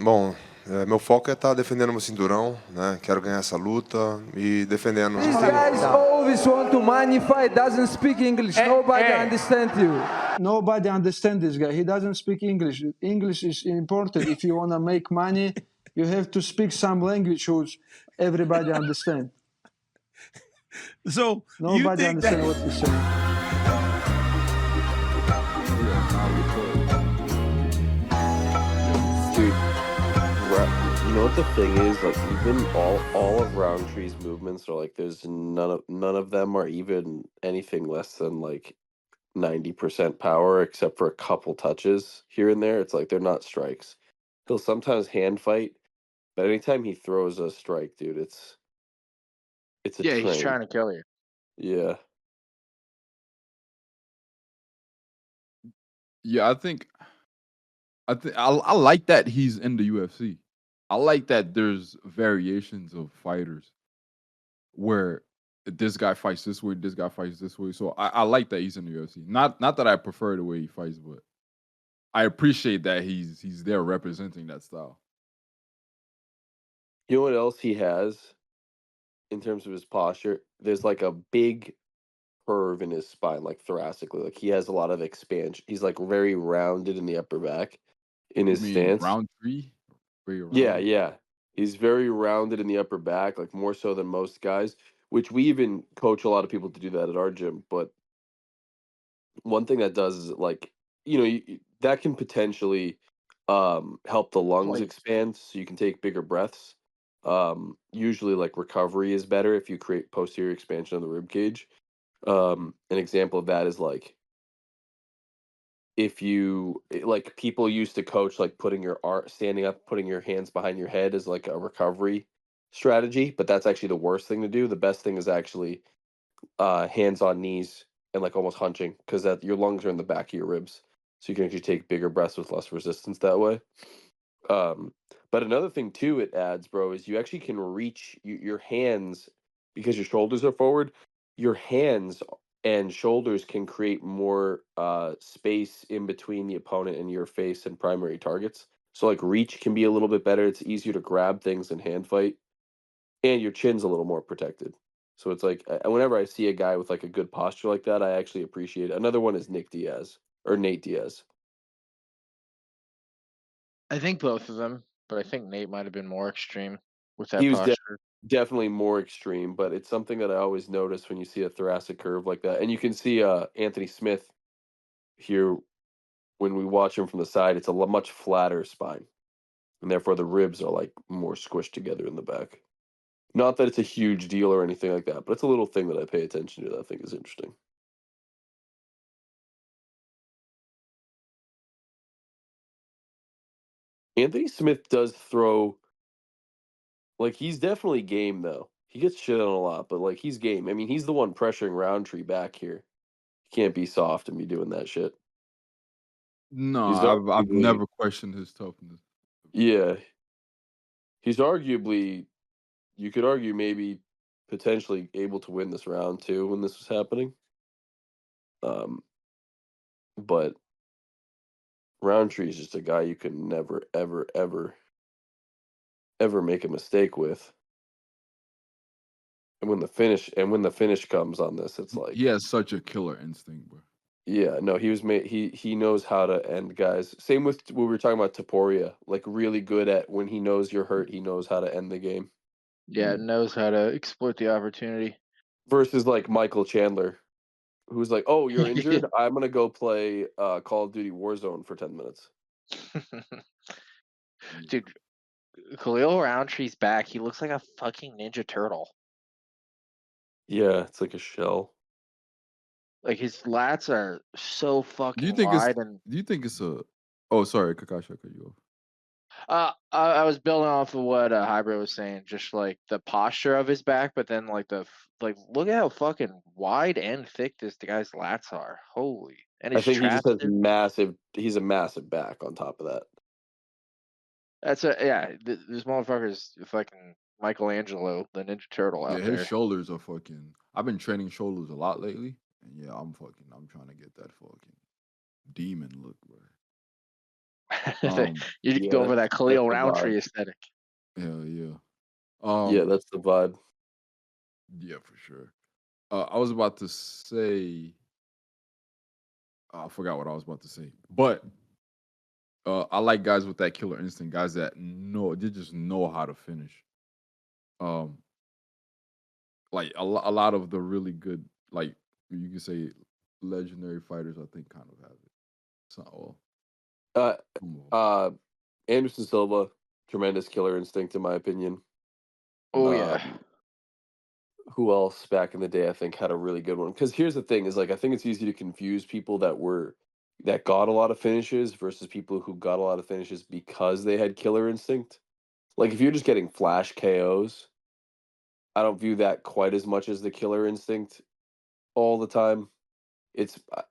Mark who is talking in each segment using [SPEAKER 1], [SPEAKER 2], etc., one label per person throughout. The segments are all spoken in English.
[SPEAKER 1] Bom, meu foco é estar defendendo meu cinturão, né? Quero ganhar essa luta e defendendo.
[SPEAKER 2] These guys always want to money fight, doesn't speak English. Nobody understands you.
[SPEAKER 3] Nobody understands this guy. He doesn't speak English. English is important. If you want to make money, you have to speak some language which everybody understands.
[SPEAKER 4] So
[SPEAKER 3] Nobody understands what he's saying.
[SPEAKER 5] Dude, you know what the thing is? Like even all of Roundtree's movements are like there's none of them are even anything less than like 90% power except for a couple touches here and there. It's like they're not strikes. He'll sometimes hand fight, but anytime he throws a strike, dude, it's a
[SPEAKER 6] Yeah, he's
[SPEAKER 5] train.
[SPEAKER 6] trying to kill you.
[SPEAKER 5] Yeah.
[SPEAKER 4] Yeah, I like that he's in the UFC. I like that there's variations of fighters where this guy fights this way, this guy fights this way. So I like that he's in the UFC. Not that I prefer the way he fights, but I appreciate that he's there representing that style.
[SPEAKER 5] You know what else he has in terms of his posture? There's like a big curve in his spine, like thoracically. Like he has a lot of expansion. He's like very rounded in the upper back in
[SPEAKER 4] You
[SPEAKER 5] his
[SPEAKER 4] mean
[SPEAKER 5] stance.
[SPEAKER 4] Roundtree?
[SPEAKER 5] Yeah. He's very rounded in the upper back, like more so than most guys, which we even coach a lot of people to do that at our gym. But one thing that does is like, that can potentially help the lungs
[SPEAKER 6] Like,
[SPEAKER 5] expand so you can take bigger breaths. Usually like recovery is better if you create posterior expansion of the rib cage. An example of that is like if you like people used to coach like putting your arm standing up, putting your hands behind your head as like a recovery strategy, but that's actually the worst thing to do. The best thing is actually hands on knees and like almost hunching because that your lungs are in the back of your ribs, so you can actually take bigger breaths with less resistance that way. Um, but another thing too it adds, bro, is you actually can reach your hands because your shoulders are forward. Your hands and shoulders can create more space in between the opponent and your face and primary targets. So like reach can be a little bit better. It's easier to grab things in hand fight, and your chin's a little more protected. So it's like whenever I see a guy with like a good posture like that, I actually appreciate it. Another one is Nick Diaz or Nate Diaz.
[SPEAKER 6] I think both of them, but I think Nate might have been more extreme with that
[SPEAKER 5] He was
[SPEAKER 6] posture.
[SPEAKER 5] definitely more extreme, but it's something that I always notice when you see a thoracic curve like that. And you can see Anthony Smith here when we watch him from the side. It's a much flatter spine, and therefore the ribs are like more squished together in the back. Not that it's a huge deal or anything like that, but it's a little thing that I pay attention to that I think is interesting. Anthony Smith does throw like he's definitely game though. He gets shit on a lot, but like he's game. I mean, he's the one pressuring Roundtree back here. He can't be soft and be doing that shit.
[SPEAKER 4] No,
[SPEAKER 5] He's
[SPEAKER 4] I've
[SPEAKER 5] arguably,
[SPEAKER 4] never questioned his toughness.
[SPEAKER 5] yeah, he's arguably, you could argue maybe potentially able to win this round too when this was happening. Um, but Roundtree is just a guy you can never, ever, ever, ever make a mistake with. And when the finish comes on this, it's
[SPEAKER 4] He
[SPEAKER 5] like,
[SPEAKER 4] has such a killer instinct, bro.
[SPEAKER 5] yeah, no, he was made. He knows how to end guys. Same with what we were talking about Taporia. Like really good at when he knows you're hurt, he knows how to end the game.
[SPEAKER 6] Yeah, knows how to exploit the opportunity.
[SPEAKER 5] Versus like Michael Chandler, who's like, "Oh, you're injured. I'm gonna go play Call of Duty Warzone for 10 minutes."
[SPEAKER 6] Dude, Khalil Roundtree's back. He looks like a fucking Ninja Turtle.
[SPEAKER 5] Yeah, it's like a shell.
[SPEAKER 6] Like his lats are so
[SPEAKER 4] Do you
[SPEAKER 6] fucking
[SPEAKER 4] think it's
[SPEAKER 6] wide, and
[SPEAKER 4] do you think it's a Oh, sorry, Kakashi, I cut you off.
[SPEAKER 6] I was building off of what Hybrid was saying, just like the posture of his back, but then like like look at how fucking wide and thick the guy's lats are. Holy, and
[SPEAKER 5] I
[SPEAKER 6] his
[SPEAKER 5] think he just
[SPEAKER 6] traps.
[SPEAKER 5] has massive. He's a massive back on top of that.
[SPEAKER 6] That's this motherfucker's fucking Michelangelo, the Ninja Turtle
[SPEAKER 4] Yeah,
[SPEAKER 6] out
[SPEAKER 4] his
[SPEAKER 6] there.
[SPEAKER 4] shoulders are fucking I've been training shoulders a lot lately. And yeah, I'm trying to get that fucking demon look, bro.
[SPEAKER 6] You
[SPEAKER 5] Yeah,
[SPEAKER 6] go for that
[SPEAKER 5] that's
[SPEAKER 6] Khalil
[SPEAKER 5] the
[SPEAKER 6] Roundtree
[SPEAKER 5] vibe.
[SPEAKER 6] aesthetic.
[SPEAKER 4] Hell yeah.
[SPEAKER 5] Yeah, that's the vibe.
[SPEAKER 4] Yeah, for sure. I was about to say, I forgot what I was about to say, but I like guys with that killer instinct, guys that they just know how to finish. Um, like a lot of the really good, like you can say, legendary fighters, I think, kind of have it. It's not all.
[SPEAKER 5] Uh,
[SPEAKER 4] Come on.
[SPEAKER 5] Anderson Silva, tremendous killer instinct in my opinion.
[SPEAKER 6] Oh yeah.
[SPEAKER 5] Who else back in the day I think had a really good one? Because here's the thing: is like I think it's easy to confuse people that got a lot of finishes versus people who got a lot of finishes because they had killer instinct. Like if you're just getting flash KOs, I don't view that quite as much as the killer instinct all the time.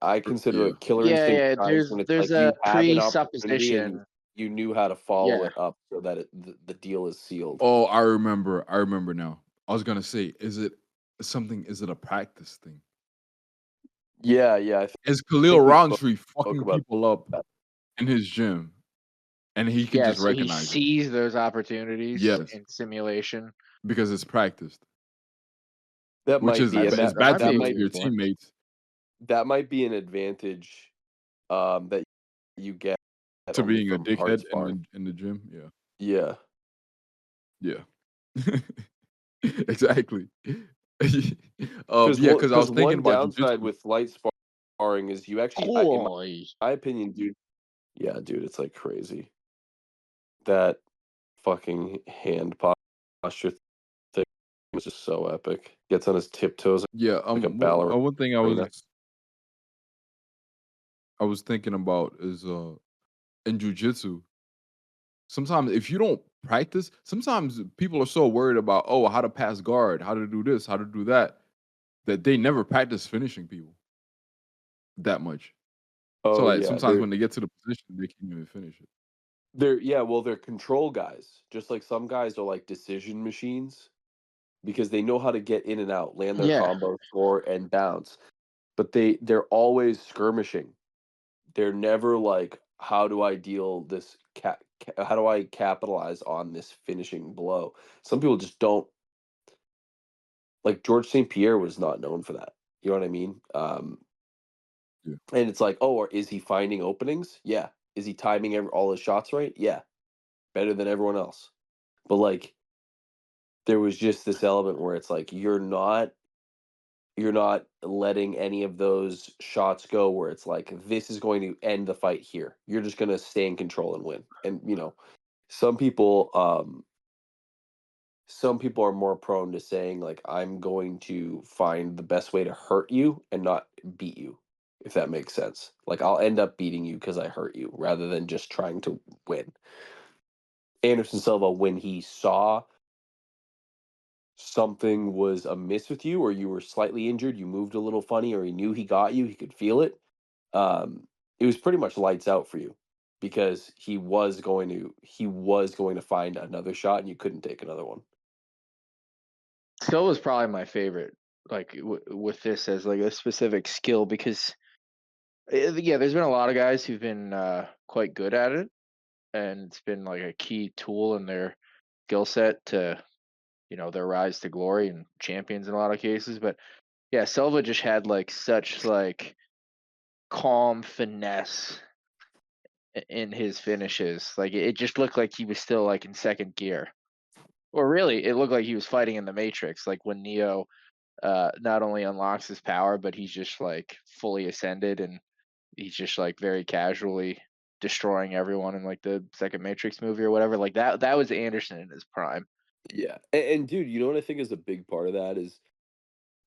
[SPEAKER 5] I consider
[SPEAKER 4] Yeah.
[SPEAKER 5] it killer
[SPEAKER 6] Yeah,
[SPEAKER 5] instinct
[SPEAKER 6] yeah.
[SPEAKER 5] shines when it's
[SPEAKER 6] There's
[SPEAKER 5] like
[SPEAKER 6] a
[SPEAKER 5] you have an opportunity and
[SPEAKER 6] presupposition.
[SPEAKER 5] you knew how to follow
[SPEAKER 6] Yeah.
[SPEAKER 5] it up so that the deal is sealed.
[SPEAKER 4] Oh, I remember. I remember now. I was gonna say, is it a practice thing?
[SPEAKER 5] Yeah, yeah. I
[SPEAKER 4] Is Khalil
[SPEAKER 5] think we
[SPEAKER 4] Roundtree
[SPEAKER 5] spoke
[SPEAKER 4] fucking
[SPEAKER 5] about
[SPEAKER 4] people up
[SPEAKER 5] that.
[SPEAKER 4] in his gym, and he can
[SPEAKER 6] Yeah,
[SPEAKER 4] just
[SPEAKER 6] so he
[SPEAKER 4] recognize it?
[SPEAKER 6] sees those opportunities
[SPEAKER 4] Yes,
[SPEAKER 6] in simulation.
[SPEAKER 4] because it's practiced,
[SPEAKER 5] That
[SPEAKER 4] which
[SPEAKER 5] might
[SPEAKER 4] is
[SPEAKER 5] be, and
[SPEAKER 6] That's
[SPEAKER 4] is
[SPEAKER 5] that
[SPEAKER 6] that
[SPEAKER 4] bad
[SPEAKER 6] might
[SPEAKER 4] to
[SPEAKER 5] that
[SPEAKER 6] be a
[SPEAKER 4] do to
[SPEAKER 5] might
[SPEAKER 6] good
[SPEAKER 4] your
[SPEAKER 6] point.
[SPEAKER 4] teammates.
[SPEAKER 5] that might be an advantage that you get
[SPEAKER 4] To
[SPEAKER 5] only
[SPEAKER 4] being a
[SPEAKER 5] from hard
[SPEAKER 4] dickhead
[SPEAKER 5] sparring.
[SPEAKER 4] in the gym. Yeah,
[SPEAKER 5] Yeah.
[SPEAKER 4] yeah, exactly.
[SPEAKER 5] Because
[SPEAKER 4] Yeah, because I was thinking
[SPEAKER 5] one
[SPEAKER 4] about
[SPEAKER 5] downside
[SPEAKER 4] jujitsu.
[SPEAKER 5] with light sparring is you actually, in
[SPEAKER 6] Holy.
[SPEAKER 5] my opinion, dude. Yeah, dude, it's like crazy. That fucking hand posture thing was just so epic. Gets on his tiptoes
[SPEAKER 4] Yeah,
[SPEAKER 5] like a ballerina.
[SPEAKER 4] one thing I was thinking about is in jujitsu. Sometimes if you don't practice, sometimes people are so worried about how to pass guard, how to do this, how to do that, that they never practice finishing people that much. So
[SPEAKER 5] Oh
[SPEAKER 4] like
[SPEAKER 5] yeah,
[SPEAKER 4] sometimes when they get to the position, they can't even finish it.
[SPEAKER 5] they're control guys. Just like some guys are like decision machines because they know how to get in and out, land their
[SPEAKER 6] Yeah.
[SPEAKER 5] combo, score, and bounce. But they're always skirmishing. They're never like, how do I deal this? How do I capitalize on this finishing blow? Some people just don't. Like George St. Pierre was not known for that. You know what I mean?
[SPEAKER 4] Yeah.
[SPEAKER 5] And it's like, oh, or is he finding openings? Yeah. Is he timing all his shots right? Yeah. Better than everyone else. But like, there was just this element where it's like you're not letting any of those shots go where it's like this is going to end the fight here. You're just going to stay in control and win. And some people some people are more prone to saying like I'm going to find the best way to hurt you and not beat you, if that makes sense. Like I'll end up beating you because I hurt you rather than just trying to win. Anderson Silva, when he saw something was amiss with you or you were slightly injured, you moved a little funny, or he knew he got you, he could feel it. Um, it was pretty much lights out for you because he was going to find another shot and you couldn't take another one.
[SPEAKER 6] Skill was probably my favorite, like with this as like a specific skill because yeah, there's been a lot of guys who've been quite good at it, and it's been like a key tool in their skill set to their rise to glory and champions in a lot of cases. But yeah, Silva just had like such like calm finesse in his finishes. Like it just looked like he was still like in second gear. Or really, it looked like he was fighting in the Matrix, like when Neo not only unlocks his power, but he's just like fully ascended and he's just like very casually destroying everyone in like the second Matrix movie or whatever. Like that was Anderson in his prime.
[SPEAKER 5] Yeah. And dude, you know what I think is a big part of that is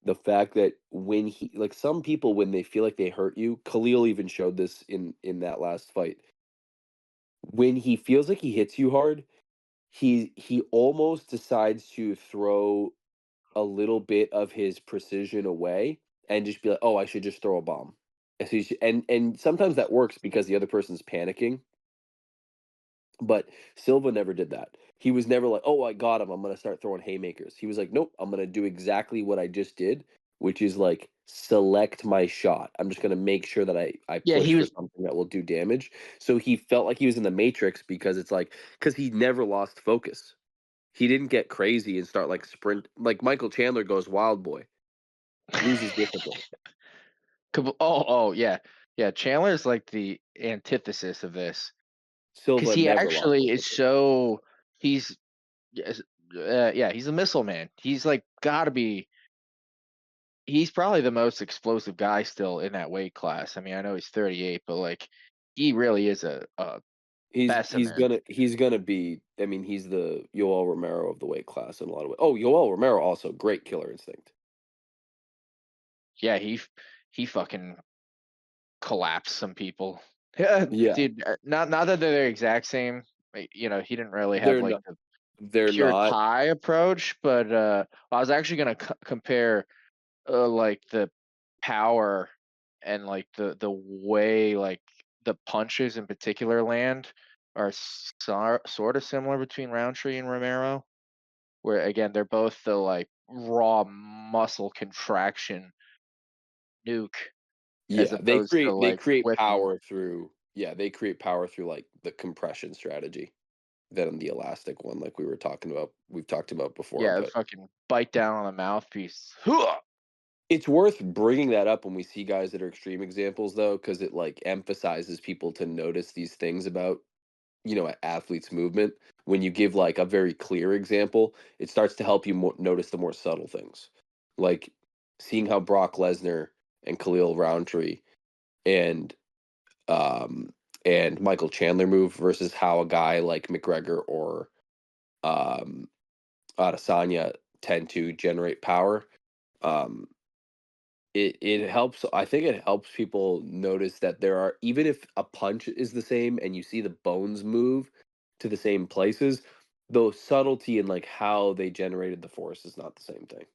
[SPEAKER 5] the fact that when he like some people when they feel like they hurt you, Khalil even showed this in that last fight. When he feels like he hits you hard, he almost decides to throw a little bit of his precision away and just be like, "Oh, I should just throw a bomb." And sometimes that works because the other person's panicking, but Silva never did that. He was never like, "Oh, I got him. I'm going to start throwing haymakers." He was like, "Nope, I'm going to do exactly what I just did, which is like select my shot. I'm just gonna make sure that I
[SPEAKER 6] Yeah,
[SPEAKER 5] push
[SPEAKER 6] he
[SPEAKER 5] for
[SPEAKER 6] was.
[SPEAKER 5] something that will do damage. So he felt like he was in the Matrix because it's like because he never lost focus. He didn't get crazy and start like sprint like Michael Chandler goes wild boy, loses discipline.
[SPEAKER 6] Oh, yeah, yeah. Chandler's like the antithesis of this because
[SPEAKER 5] Silva
[SPEAKER 6] he
[SPEAKER 5] never lost
[SPEAKER 6] actually is
[SPEAKER 5] discipline.
[SPEAKER 6] so. He's yes, yeah. He's a missile man. He's like got to be. He's probably the most explosive guy still in that weight class. I mean, I know he's 38, but like, he really is a specimen.
[SPEAKER 5] He's gonna be. I mean, he's the Yoel Romero of the weight class in a lot of ways. Oh, Yoel Romero also great killer instinct.
[SPEAKER 6] Yeah, he fucking collapsed some people. Yeah,
[SPEAKER 5] Yeah,
[SPEAKER 6] dude. Not that they're the exact same. You know, he didn't really have
[SPEAKER 5] they're
[SPEAKER 6] like
[SPEAKER 5] not.
[SPEAKER 6] the
[SPEAKER 5] They're
[SPEAKER 6] pure
[SPEAKER 5] not.
[SPEAKER 6] Thai approach, but I was actually gonna compare like the power and like the way like the punches in particular land are sort of similar between Roundtree and Romero, where again they're both the like raw muscle contraction nuke as
[SPEAKER 5] Yeah,
[SPEAKER 6] opposed to
[SPEAKER 5] they
[SPEAKER 6] like
[SPEAKER 5] create
[SPEAKER 6] whipping.
[SPEAKER 5] power through. Yeah, they create power through like the compression strategy than the elastic one, like we were talking about. We've talked about before,
[SPEAKER 6] Yeah,
[SPEAKER 5] but
[SPEAKER 6] fucking bite down on the mouthpiece. Hooah!
[SPEAKER 5] it's worth bringing that up when we see guys that are extreme examples, though, because it like emphasizes people to notice these things about athletes' movement. When you give like a very clear example, it starts to help you notice the more subtle things, like seeing how Brock Lesnar and Khalil Roundtree and um and Michael Chandler move versus how a guy like McGregor or um Adesanya tend to generate power. Um, it helps. I think it helps people notice that there are even if a punch is the same and you see the bones move to the same places, the subtlety in like how they generated the force is not the same thing.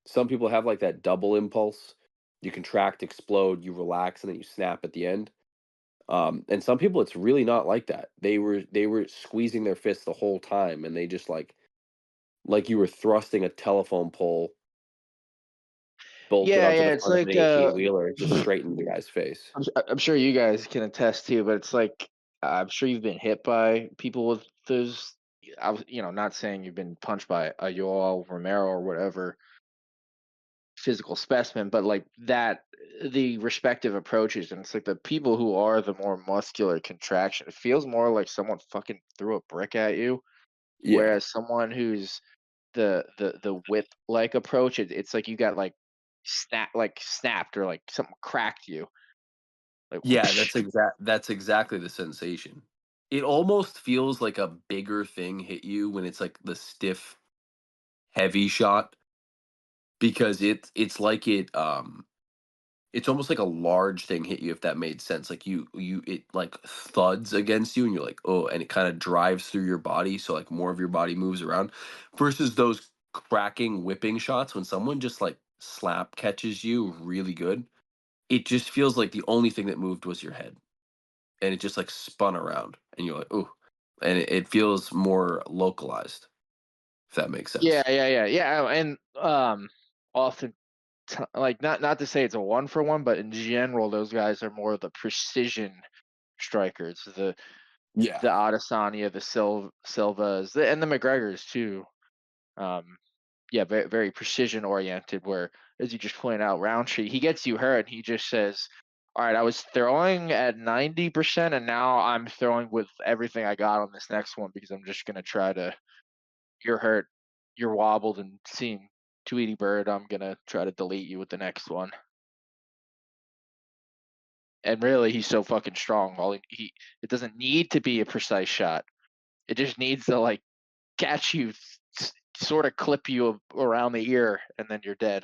[SPEAKER 5] Some people have like that double impulse. You contract, explode, you relax, and then you snap at the end. And some people, it's really not like that. They were squeezing their fists the whole time, and they just like you were thrusting a telephone pole bolted
[SPEAKER 6] Yeah,
[SPEAKER 5] onto
[SPEAKER 6] yeah,
[SPEAKER 5] the
[SPEAKER 6] it's
[SPEAKER 5] front of an
[SPEAKER 6] like
[SPEAKER 5] 18 wheeler, just straight into the guy's face.
[SPEAKER 6] I'm sure you guys can attest too, but it's like I'm sure you've been hit by people with those. I was, not saying you've been punched by a Yoel Romero or whatever physical specimen, but like that, the respective approaches, and it's like the people who are the more muscular contraction. It feels more like someone fucking threw a brick at you,
[SPEAKER 5] Yeah.
[SPEAKER 6] whereas someone who's the whip like approach, it's like you got like snapped or like something cracked you, like
[SPEAKER 5] Yeah, that's exactly the sensation. It almost feels like a bigger thing hit you when it's like the stiff, heavy shot because it's like it's almost like a large thing hit you if that made sense. Like it like thuds against you and you're like, "Oh," and it kind of drives through your body so like more of your body moves around versus those cracking whipping shots when someone just like slap catches you really good. It just feels like the only thing that moved was your head and it just like spun around and you're like, "Oh." And it feels more localized if that makes
[SPEAKER 6] yeah,
[SPEAKER 5] sense.
[SPEAKER 6] yeah, yeah, yeah, and often like not to say it's a one for one, but in general, those guys are more the precision strikers,
[SPEAKER 5] Yeah.
[SPEAKER 6] the Adesanya, the Silvas, and the McGregors too. Um, yeah, very very precision oriented. Where, as you just pointed out, Roundtree, he gets you hurt, and he just says, "All right, I was throwing at 90%, and now I'm throwing with everything I got on this next one because I'm just gonna try to. You're hurt, you're wobbled, and seeing Tweety Bird, I'm gonna try to delete you with the next one." And really, he's so fucking strong. It doesn't need to be a precise shot. It just needs to like catch you, sort of clip you around the ear, and then you're dead.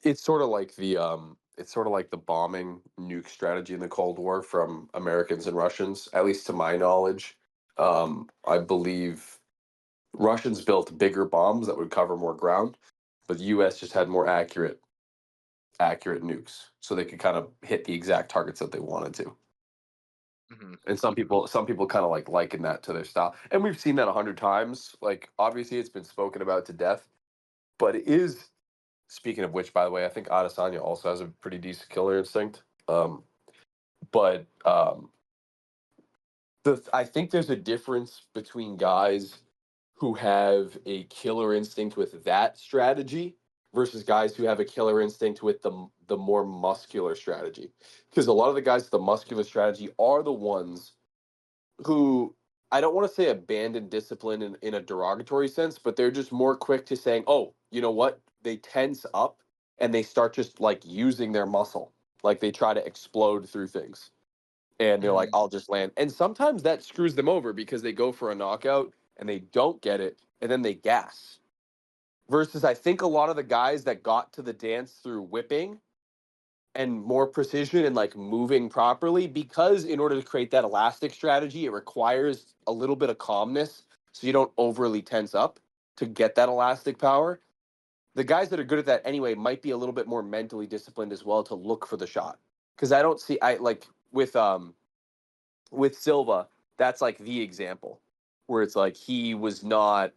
[SPEAKER 5] It's sort of like the bombing nuke strategy in the Cold War from Americans and Russians, at least to my knowledge. I believe Russians built bigger bombs that would cover more ground, but the US just had more accurate nukes so they could kind of hit the exact targets that they wanted to.
[SPEAKER 6] Hmm.
[SPEAKER 5] And some people kind of like liken that to their style. And we've seen that 100 times. Like obviously it's been spoken about to death, but it is Speaking of which, by the way, I think Adesanya also has a pretty decent killer instinct. But I think there's a difference between guys who have a killer instinct with that strategy versus guys who have a killer instinct with the more muscular strategy. Because a lot of the guys with the muscular strategy are the ones who, I don't want to say abandon discipline in a derogatory sense, but they're just more quick to saying, oh, you know what? They tense up and they start just like using their muscle. Like they try to explode through things. And they're like, I'll just land. And sometimes that screws them over because they go for a knockout and they don't get it. And then they gas. Versus, I think a lot of the guys that got to the dance through whipping and more precision and like moving properly, because in order to create that elastic strategy, it requires a little bit of calmness so you don't overly tense up to get that elastic power. The guys that are good at that anyway might be a little bit more mentally disciplined as well to look for the shot. Because I don't see, I like with Silva, that's like the example where it's like he was not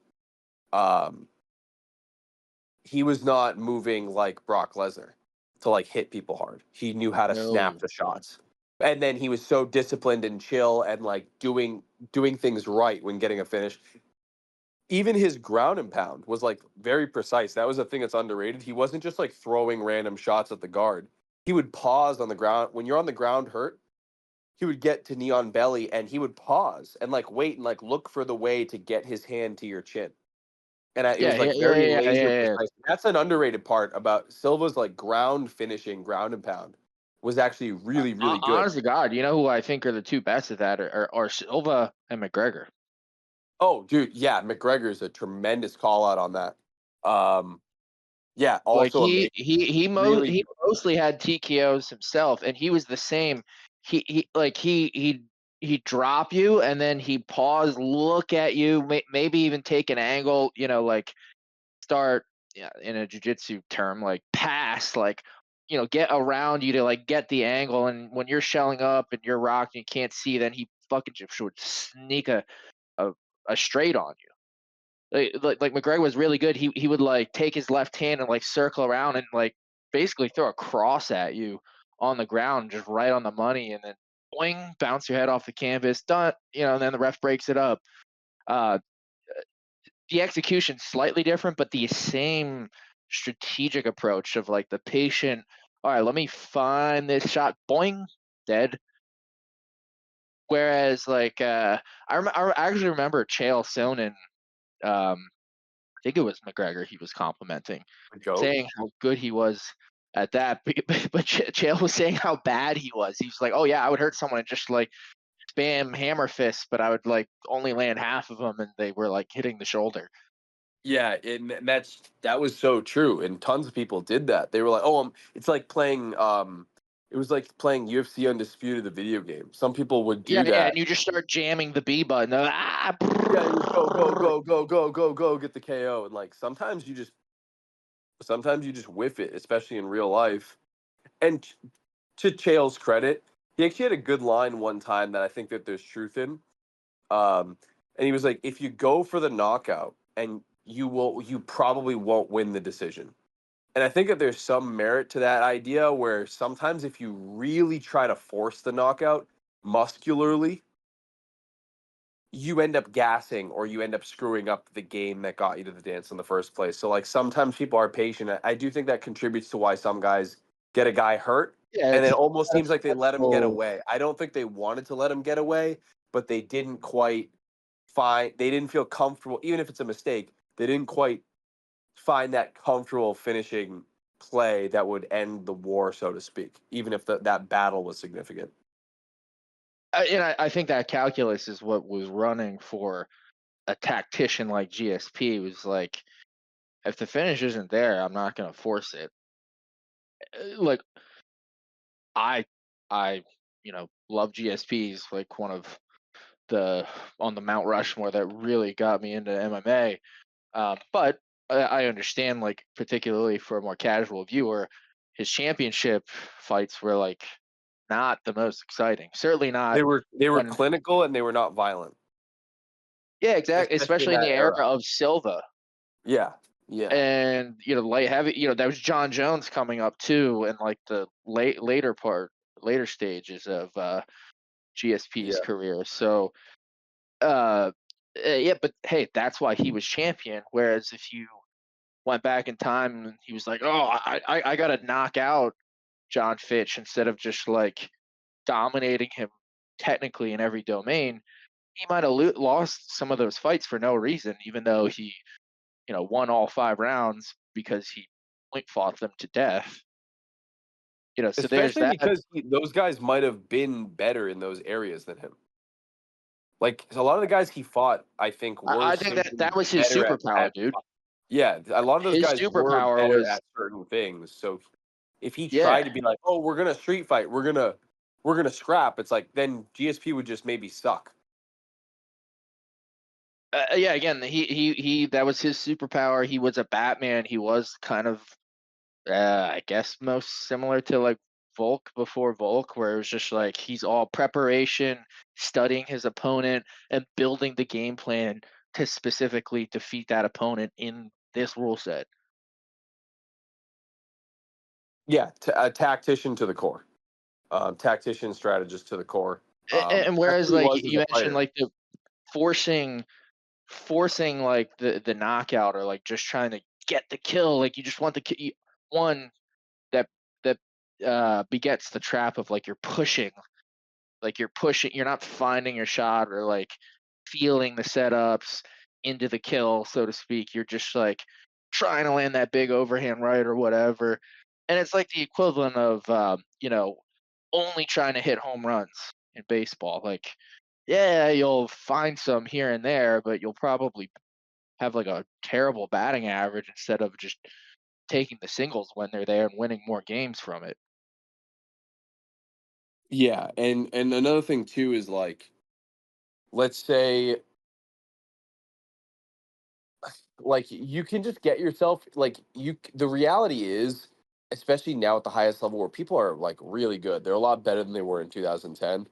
[SPEAKER 5] moving like Brock Lesnar to like hit people hard. He knew how to snap
[SPEAKER 6] No.
[SPEAKER 5] the shots. And then he was so disciplined and chill and like doing things right when getting a finish. Even his ground and pound was like very precise. That was a thing that's underrated. He wasn't just like throwing random shots at the guard. He would pause on the ground. When you're on the ground hurt, he would get to knee on belly and he would pause and like wait and like look for the way to get his hand to your chin. And it was like very laser
[SPEAKER 6] Yeah.
[SPEAKER 5] precise. That's an underrated part about Silva's like ground finishing, ground and pound was actually really, really good.
[SPEAKER 6] Honest to God, you know who I think are the two best at that are Silva and McGregor.
[SPEAKER 5] Oh, dude, yeah, McGregor's a tremendous call out on that. Yeah,
[SPEAKER 6] Like
[SPEAKER 5] also amazing.
[SPEAKER 6] he
[SPEAKER 5] Really,
[SPEAKER 6] mostly had TKOs himself, and he was the same. He'd drop you, and then he'd pause, look at you, maybe even take an angle. You know, like start in a jiu-jitsu term, like pass, like get around you to like get the angle. And when you're shelling up and you're rocking, you can't see. Then he fucking just would sneak a straight on you. Like McGregor was really good. He would like take his left hand and like circle around and like basically throw a cross at you on the ground, just right on the money, and then boing, bounce your head off the canvas, done. And then the ref breaks it up. The execution slightly different, but the same strategic approach of like the patient. All right, let me find this shot. Boing, dead. Whereas like I actually remember Chael Sonnen. I think it was McGregor he was complimenting, saying how good he was at that. But Chael was saying how bad he was. He was like, "Oh yeah, I would hurt someone and just like spam hammer fists, but I would like only land half of them, and they were like hitting the shoulder."
[SPEAKER 5] yeah, and that was so true. And tons of people did that. They were like, "Oh, it's like playing." It was like playing UFC Undisputed, the video game. Some people would do
[SPEAKER 6] Yeah,
[SPEAKER 5] that.
[SPEAKER 6] and you just start jamming the B button.
[SPEAKER 5] Yeah, you go, get the KO. And like sometimes you just whiff it, especially in real life. And to Chael's credit, he actually had a good line one time that I think that there's truth in. And he was like, if you go for the knockout and you probably won't win the decision. And I think that there's some merit to that idea where sometimes if you really try to force the knockout muscularly, you end up gassing or you end up screwing up the game that got you to the dance in the first place. So like sometimes people are patient. I do think that contributes to why some guys get a guy hurt
[SPEAKER 6] Yeah,
[SPEAKER 5] and it almost seems like they let him get
[SPEAKER 6] mental.
[SPEAKER 5] away. I don't think they wanted to let him get away, but they didn't quite they didn't feel comfortable, even if it's a mistake, they didn't quite find that comfortable finishing play that would end the war, so to speak, even if that battle was significant.
[SPEAKER 6] I think that calculus is what was running for a tactician like GSP. Was like, if the finish isn't there, I'm not going to force it. Like, I love GSPs, like one of the on the Mount Rushmore that really got me into MMA. But I understand, like particularly for a more casual viewer, his championship fights were like not the most exciting. Certainly not
[SPEAKER 5] They were
[SPEAKER 6] when.
[SPEAKER 5] clinical and they were not violent.
[SPEAKER 6] Yeah, exactly.
[SPEAKER 5] Especially in
[SPEAKER 6] Especially in
[SPEAKER 5] that
[SPEAKER 6] the era
[SPEAKER 5] era.
[SPEAKER 6] of Silva.
[SPEAKER 5] Yeah. Yeah.
[SPEAKER 6] And light heavy, that was John Jones coming up too, in like the later stages of GSP's
[SPEAKER 5] Yeah.
[SPEAKER 6] career. So yeah, but hey, that's why he was champion. Whereas if you went back in time and he was like, oh, I got to knock out John Fitch instead of just like dominating him technically in every domain, he might have lost some of those fights for no reason, even though he won all 5 rounds because he point fought them to death. So there's
[SPEAKER 5] Especially
[SPEAKER 6] that.
[SPEAKER 5] because those guys might have been better in those areas than him. Like a lot of the guys he fought, I think, were
[SPEAKER 6] I think that
[SPEAKER 5] simply
[SPEAKER 6] that was his
[SPEAKER 5] better
[SPEAKER 6] superpower, dude.
[SPEAKER 5] yeah, a lot of those
[SPEAKER 6] His
[SPEAKER 5] guys were
[SPEAKER 6] superpower
[SPEAKER 5] better
[SPEAKER 6] was,
[SPEAKER 5] at certain things. So if he
[SPEAKER 6] yeah,
[SPEAKER 5] tried to be like, "Oh, we're gonna street fight, we're gonna scrap," it's like then GSP would just maybe suck.
[SPEAKER 6] yeah. Again, he that was his superpower. He was a Batman. He was kind of, I guess, most similar to like Volk before Volk, where it was just like he's all preparation, studying his opponent, and building the game plan to specifically defeat that opponent in this rule set.
[SPEAKER 5] Yeah, a tactician to the core, tactician strategist to the core.
[SPEAKER 6] And
[SPEAKER 5] That's
[SPEAKER 6] whereas
[SPEAKER 5] what he
[SPEAKER 6] like
[SPEAKER 5] was as
[SPEAKER 6] you
[SPEAKER 5] a
[SPEAKER 6] mentioned,
[SPEAKER 5] fighter.
[SPEAKER 6] like the forcing like the knockout, or like just trying to get the kill, like you just want the kill. One that that begets the trap of like you're not finding your shot or like feeling the setups into the kill, so to speak. You're just like trying to land that big overhand right or whatever. And it's like the equivalent of only trying to hit home runs in baseball. Like, yeah, you'll find some here and there, but you'll probably have like a terrible batting average instead of just taking the singles when they're there and winning more games from it.
[SPEAKER 5] Yeah, and another thing too is like, let's say, like you can just get yourself like the reality is, especially now at the highest level where people are like really good, they're a lot better than they were in 2010.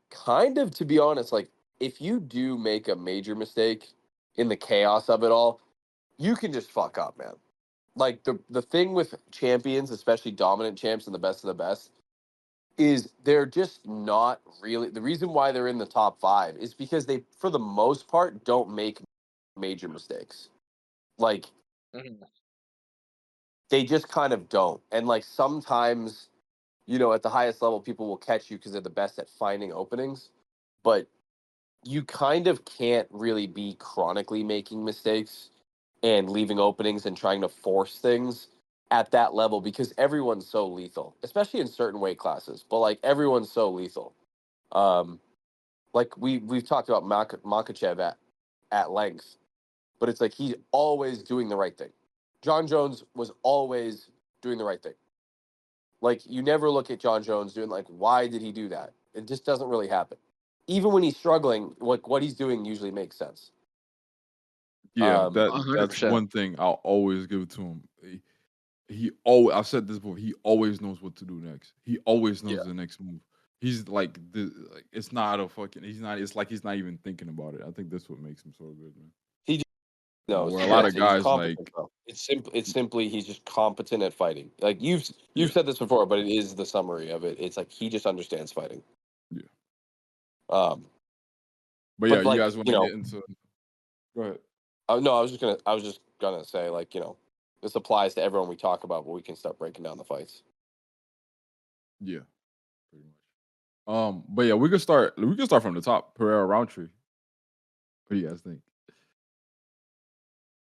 [SPEAKER 5] Kind of, to be honest, like if you do make a major mistake in the chaos of it all, you can just fuck up, man. Like the thing with champions, especially dominant champs and the best of the best, is they're just not really, the reason why they're in the top 5 is because they for the most part don't make major mistakes. Like
[SPEAKER 6] Mhm.
[SPEAKER 5] they just kind of don't. And like sometimes, at the highest level, people will catch you because they're the best at finding openings, but you kind of can't really be chronically making mistakes and leaving openings and trying to force things at that level because everyone's so lethal, especially in certain weight classes. But like everyone's so lethal. Um, like we've talked about Makachev at length, but it's like he's always doing the right thing. John Jones was always doing the right thing. Like you never look at John Jones doing like, why did he do that? It just doesn't really happen. Even when he's struggling, like what he's doing usually makes sense.
[SPEAKER 4] Yeah,
[SPEAKER 5] Um,
[SPEAKER 4] that's
[SPEAKER 6] 100%.
[SPEAKER 4] one thing I'll always give it to him. He always, I've said this before. He always knows what to do next. He always
[SPEAKER 5] yeah,
[SPEAKER 4] knows the next move. He's like like it's not a fucking. He's not. It's like he's not even thinking about it. I think that's what makes him so good, man.
[SPEAKER 5] he just knows.
[SPEAKER 4] Where a
[SPEAKER 5] Yeah,
[SPEAKER 4] lot of
[SPEAKER 5] he's
[SPEAKER 4] guys
[SPEAKER 5] competent,
[SPEAKER 4] like,
[SPEAKER 5] bro. It's simply he's just competent at fighting. Like you've
[SPEAKER 4] yeah,
[SPEAKER 5] said this before, but it is the summary of it. It's like he just understands fighting.
[SPEAKER 4] yeah.
[SPEAKER 5] Um,
[SPEAKER 4] But yeah,
[SPEAKER 5] but
[SPEAKER 4] you
[SPEAKER 5] like
[SPEAKER 4] guys want to get into? Go ahead.
[SPEAKER 5] no, I was just gonna say like this applies to everyone we talk about, but we can start breaking down the fights.
[SPEAKER 4] Yeah, pretty much. But yeah, we can start. We can start from the top. Pereira Roundtree. What do you guys think?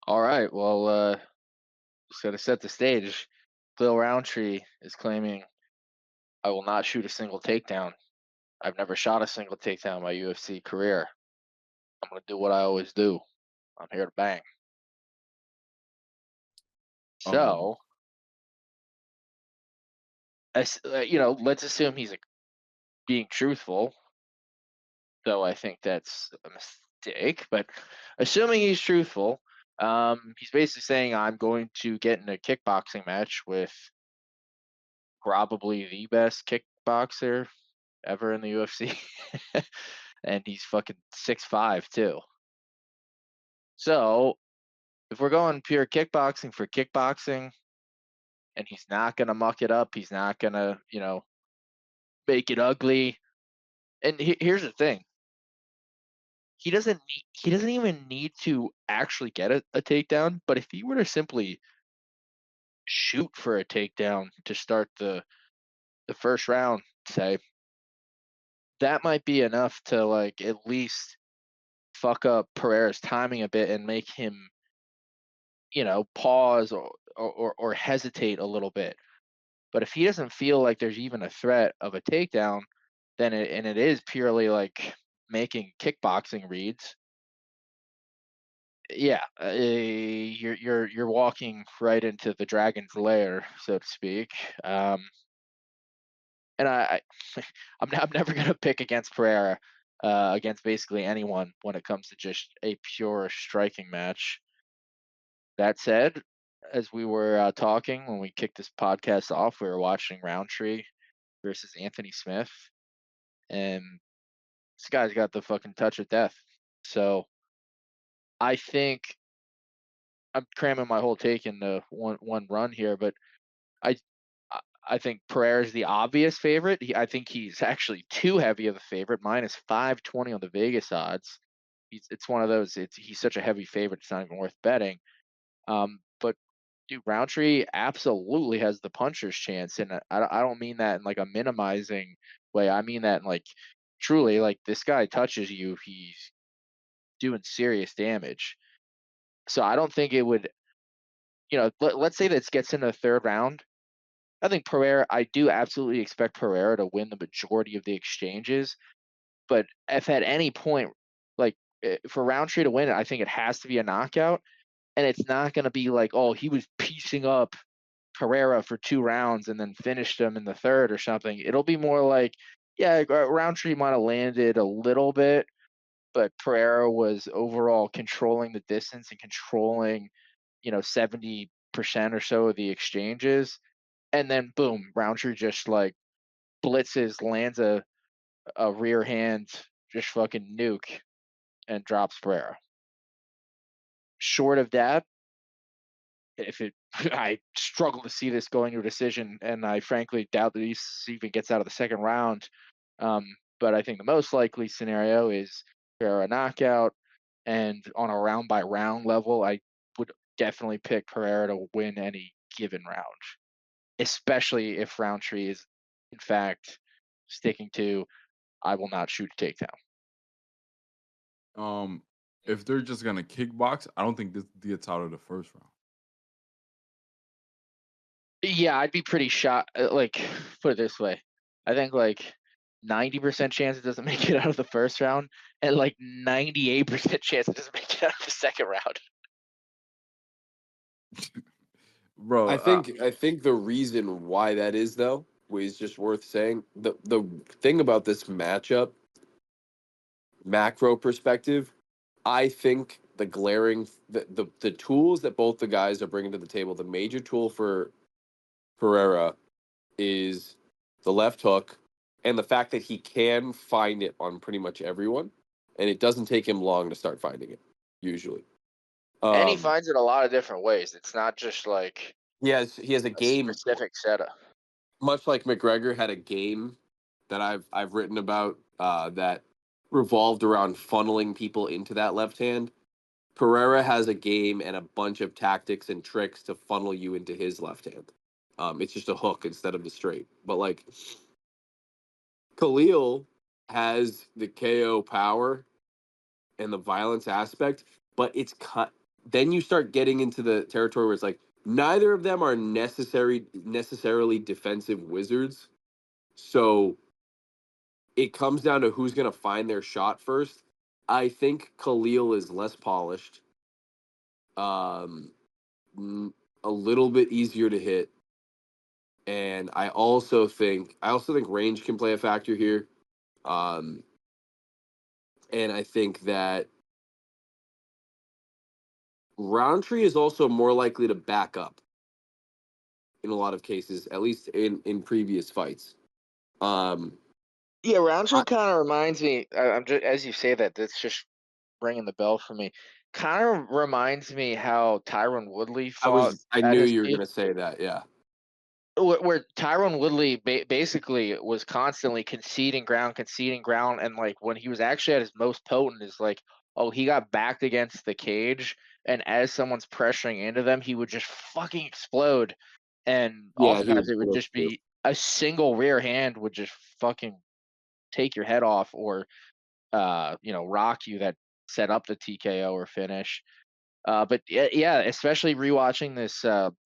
[SPEAKER 6] All right. Well, just got to set the stage. Bill Roundtree is claiming, I will not shoot a single takedown. I've never shot a single takedown in my UFC career. I'm going to do what I always do. I'm here to bang.
[SPEAKER 4] Um,
[SPEAKER 6] So, let's assume he's being truthful, though I think that's a mistake. But assuming he's truthful, he's basically saying, I'm going to get in a kickboxing match with probably the best kickboxer ever in the UFC. And he's fucking 6'5" too. So If we're going pure kickboxing for kickboxing, and he's not gonna muck it up, he's not gonna, make it ugly. And here's the thing: he doesn't even need to actually get a takedown. But if he were to simply shoot for a takedown to start the first round, say, that might be enough to like at least fuck up Pereira's timing a bit and make him, pause or hesitate a little bit. But if he doesn't feel like there's even a threat of a takedown, then it is purely like making kickboxing reads. Yeah, you're walking right into the dragon's lair, so to speak. And I'm never gonna pick against Pereira, against basically anyone when it comes to just a pure striking match. That said, as we were talking when we kicked this podcast off, we were watching Roundtree versus Anthony Smith, and this guy's got the fucking touch of death. So I think I'm cramming my whole take into one run here, but I I think Pereira is the obvious favorite. I think he's actually too heavy of a favorite, minus 520 on the Vegas odds. It's one of those. He's such a heavy favorite, it's not even worth betting. But dude, Roundtree absolutely has the puncher's chance, and I don't mean that in like a minimizing way. I mean that in like truly, like this guy touches you, he's doing serious damage. So I don't think it would, let's say this gets into the third round. I think I do absolutely expect Pereira to win the majority of the exchanges. But if at any point, like for Roundtree to win it, I think it has to be a knockout. And it's not going to be like, oh, he was piecing up Pereira for 2 rounds and then finished him in the third or something. It'll be more like, yeah, Roundtree might have landed a little bit, but Pereira was overall controlling the distance and controlling, 70% or so of the exchanges. And then boom, Roundtree just like blitzes, lands a rear hand, just fucking nuke, and drops Pereira. Short of that, I struggle to see this going to a decision, and I frankly doubt that he even gets out of the second round. But I think the most likely scenario is Pereira knockout, and on a round by round level, I would definitely pick Pereira to win any given round, especially if Roundtree is in fact sticking to I will not shoot a takedown.
[SPEAKER 4] If they're just gonna kickbox, I don't think this gets out of the first round.
[SPEAKER 6] Yeah, I'd be pretty shocked. Like, put it this way, I think like 90% chance it doesn't make it out of the first round, and like 98% chance it doesn't make it out of the second round.
[SPEAKER 4] Bro,
[SPEAKER 5] I think the reason why that is though is just worth saying. The thing about this matchup, macro perspective, I think the tools that both the guys are bringing to the table, the major tool for Pereira is the left hook and the fact that he can find it on pretty much everyone, and it doesn't take him long to start finding it usually.
[SPEAKER 6] And he finds it a lot of different ways. It's not just like
[SPEAKER 5] he has a game
[SPEAKER 6] specific setup.
[SPEAKER 5] much like McGregor had a game that I've written about that revolved around funneling people into that left hand. Pereira has a game and a bunch of tactics and tricks to funnel you into his left hand. It's just a hook instead of the straight. But like Khalil has the KO power and the violence aspect, but it's cut. Then you start getting into the territory where it's like neither of them are necessarily defensive wizards. So it comes down to who's going to find their shot first. I think Khalil is less polished, a little bit easier to hit, and I also think range can play a factor here. And I think that Roundtree is also more likely to back up in a lot of cases, at least in previous fights.
[SPEAKER 6] Yeah, Roundtree kind of reminds me. I'm just as you say that, that's just ringing the bell for me. kind of reminds me how Tyron Woodley
[SPEAKER 5] I
[SPEAKER 6] fought
[SPEAKER 5] was I
[SPEAKER 6] at
[SPEAKER 5] knew
[SPEAKER 6] his
[SPEAKER 5] you were
[SPEAKER 6] peak.
[SPEAKER 5] gonna say that. Yeah.
[SPEAKER 6] Where Tyron Woodley basically was constantly conceding ground, and like when he was actually at his most potent, is like, oh, he got backed against the cage, and as someone's pressuring into them, he would just fucking explode, and
[SPEAKER 5] Yeah, he
[SPEAKER 6] oftentimes
[SPEAKER 5] was
[SPEAKER 6] it would
[SPEAKER 5] close
[SPEAKER 6] just
[SPEAKER 5] too.
[SPEAKER 6] be a single rear hand would just fucking take your head off, or rock you, that set up the TKO or finish. But yeah, especially rewatching this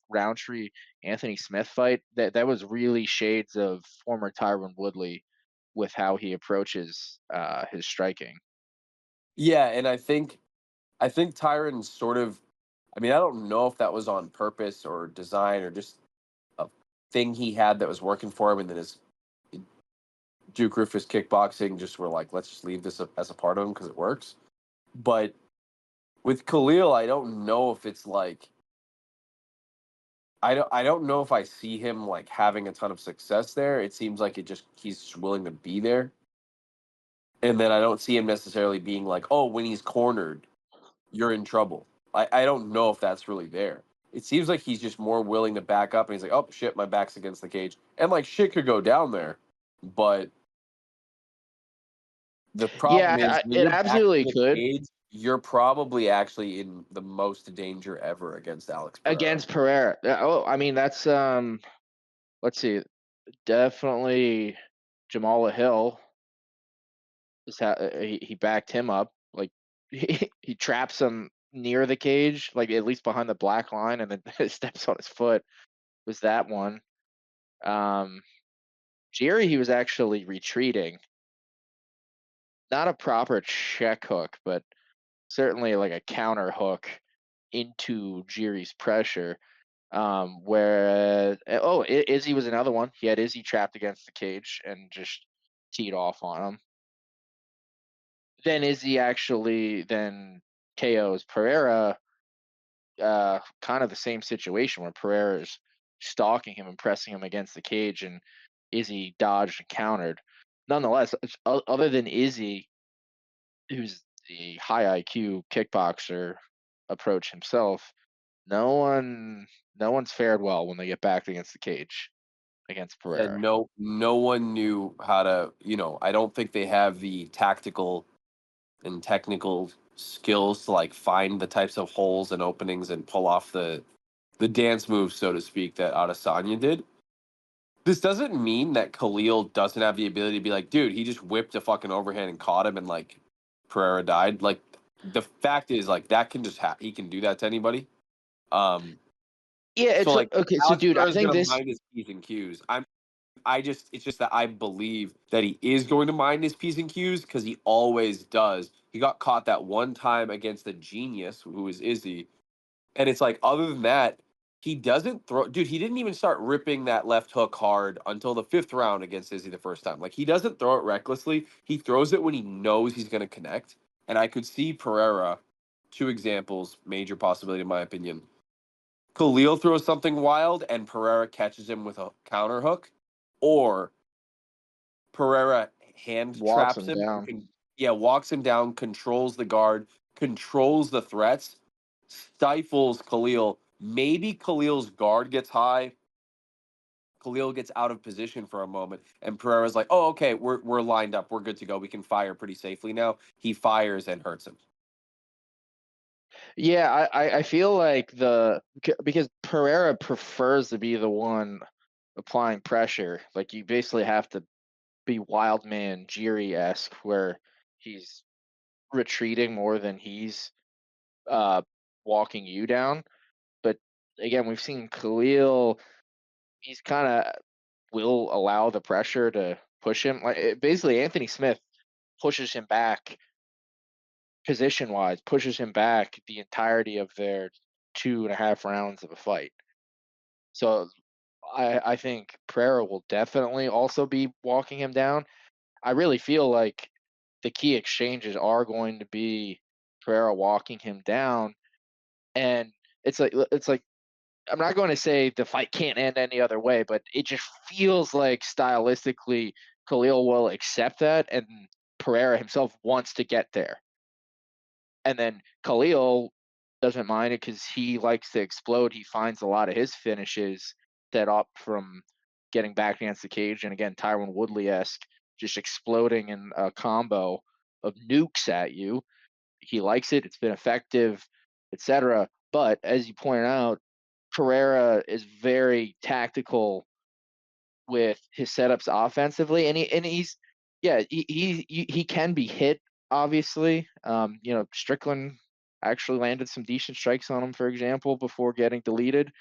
[SPEAKER 6] Roundtree Anthony Smith fight, that was really shades of former Tyron Woodley with how he approaches his striking.
[SPEAKER 5] Yeah, and I think Tyron sort of, I mean, I don't know if that was on purpose or design or just a thing he had that was working for him, and then his Duke Rufus kickboxing just were like, let's just leave this as a part of him because it works. But with Khalil, I don't know if it's like, I don't know if I see him like having a ton of success there. It seems like he's just willing to be there, and then I don't see him necessarily being like, oh, when he's cornered, you're in trouble. I don't know if that's really there. It seems like he's just more willing to back up, and he's like, oh shit, my back's against the cage, and like shit could go down there, but the problem is
[SPEAKER 6] Yeah,
[SPEAKER 5] when
[SPEAKER 6] it
[SPEAKER 5] you're back in
[SPEAKER 6] absolutely
[SPEAKER 5] the
[SPEAKER 6] could
[SPEAKER 5] cage, you're probably actually in the most danger ever against Alex Pereira.
[SPEAKER 6] against Pereira. Oh, I mean that's let's see, definitely Jamal Hill he backed him up, like he traps him near the cage, like at least behind the black line, and then steps on his foot. Was that one? Um, Jerry, he was actually retreating, not a proper check hook, but certainly like a counter hook into Jerry's pressure. Where Izzy was another one. He had Izzy trapped against the cage and just teed off on him. Then Izzy actually then KOs Pereira. Kind of the same situation where Pereira is stalking him and pressing him against the cage, and Izzy dodged and countered. Nonetheless, other than Izzy, who's the high IQ kickboxer approach himself, no one, no one's fared well when they get backed against the cage against
[SPEAKER 5] And
[SPEAKER 6] Pereira.
[SPEAKER 5] no one knew how to, I don't think they have the tactical and technical skills to like find the types of holes and openings and pull off the dance moves, so to speak, that Adesanya did. This doesn't mean that Khalil doesn't have the ability to be like, dude, he just whipped a fucking overhand and caught him, and like Pereira died. Like the fact is, like that can just he can do that to anybody. Um,
[SPEAKER 6] Yeah,
[SPEAKER 5] so
[SPEAKER 6] it's
[SPEAKER 5] like
[SPEAKER 6] okay. So,
[SPEAKER 5] Alex
[SPEAKER 6] dude, I
[SPEAKER 5] Pereira's
[SPEAKER 6] think
[SPEAKER 5] gonna
[SPEAKER 6] this.
[SPEAKER 5] mind his P's and Q's. It's just that I believe that he is going to mind his P's and Q's because he always does. He got caught that one time against a genius who is Izzy, and it's like, other than that, he doesn't throw. Dude, he didn't even start ripping that left hook hard until the fifth round against Izzy the first time. Like, he doesn't throw it recklessly. He throws it when he knows he's going to connect. And I could see Pereira, two examples, major possibility in my opinion. Khalil throws something wild and Pereira catches him with a counter hook, or Pereira hand
[SPEAKER 6] Walks
[SPEAKER 5] traps
[SPEAKER 6] him
[SPEAKER 5] him,
[SPEAKER 6] down.
[SPEAKER 5] yeah, walks him down, controls the guard, controls the threats, stifles Khalil. Maybe Khalil's guard gets high. Khalil gets out of position for a moment, and Pereira's like, "Oh, okay, we're lined up. We're good to go. We can fire pretty safely now." He fires and hurts him.
[SPEAKER 6] Yeah, I feel like because Pereira prefers to be the one applying pressure. Like you basically have to be wild man Jiri esque, where he's retreating more than he's uh walking you down. But again, we've seen Khalil. He's kind of will allow the pressure to push him. Basically, Anthony Smith pushes him back position wise, pushes him back the entirety of their 2.5 rounds of a fight. So I think Pereira will definitely also be walking him down. I really feel like the key exchanges are going to be Pereira walking him down, and it's like I'm not going to say the fight can't end any other way, but it just feels like stylistically Khalil will accept that, and Pereira himself wants to get there. And then Khalil doesn't mind it because he likes to explode. He finds a lot of his finishes set up from getting back against the cage. And again, Tyron Woodley-esque, just exploding in a combo of nukes at you. He likes it. It's been effective, etc. But as you pointed out, Pereira is very tactical with his setups offensively, and he can be hit, obviously. Strickland actually landed some decent strikes on him, for example, before getting deleted.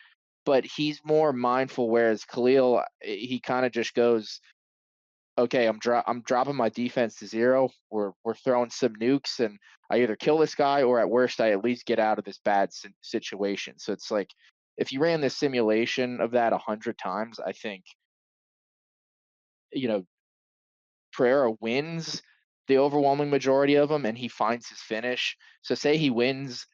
[SPEAKER 6] But he's more mindful, whereas Khalil, he kind of just goes, okay, I'm dropping my defense to 0. We're throwing some nukes, and I either kill this guy or at worst I at least get out of this bad situation. So it's like, if you ran this simulation of that 100 times, I think Pereira wins the overwhelming majority of them, and he finds his finish. So say he wins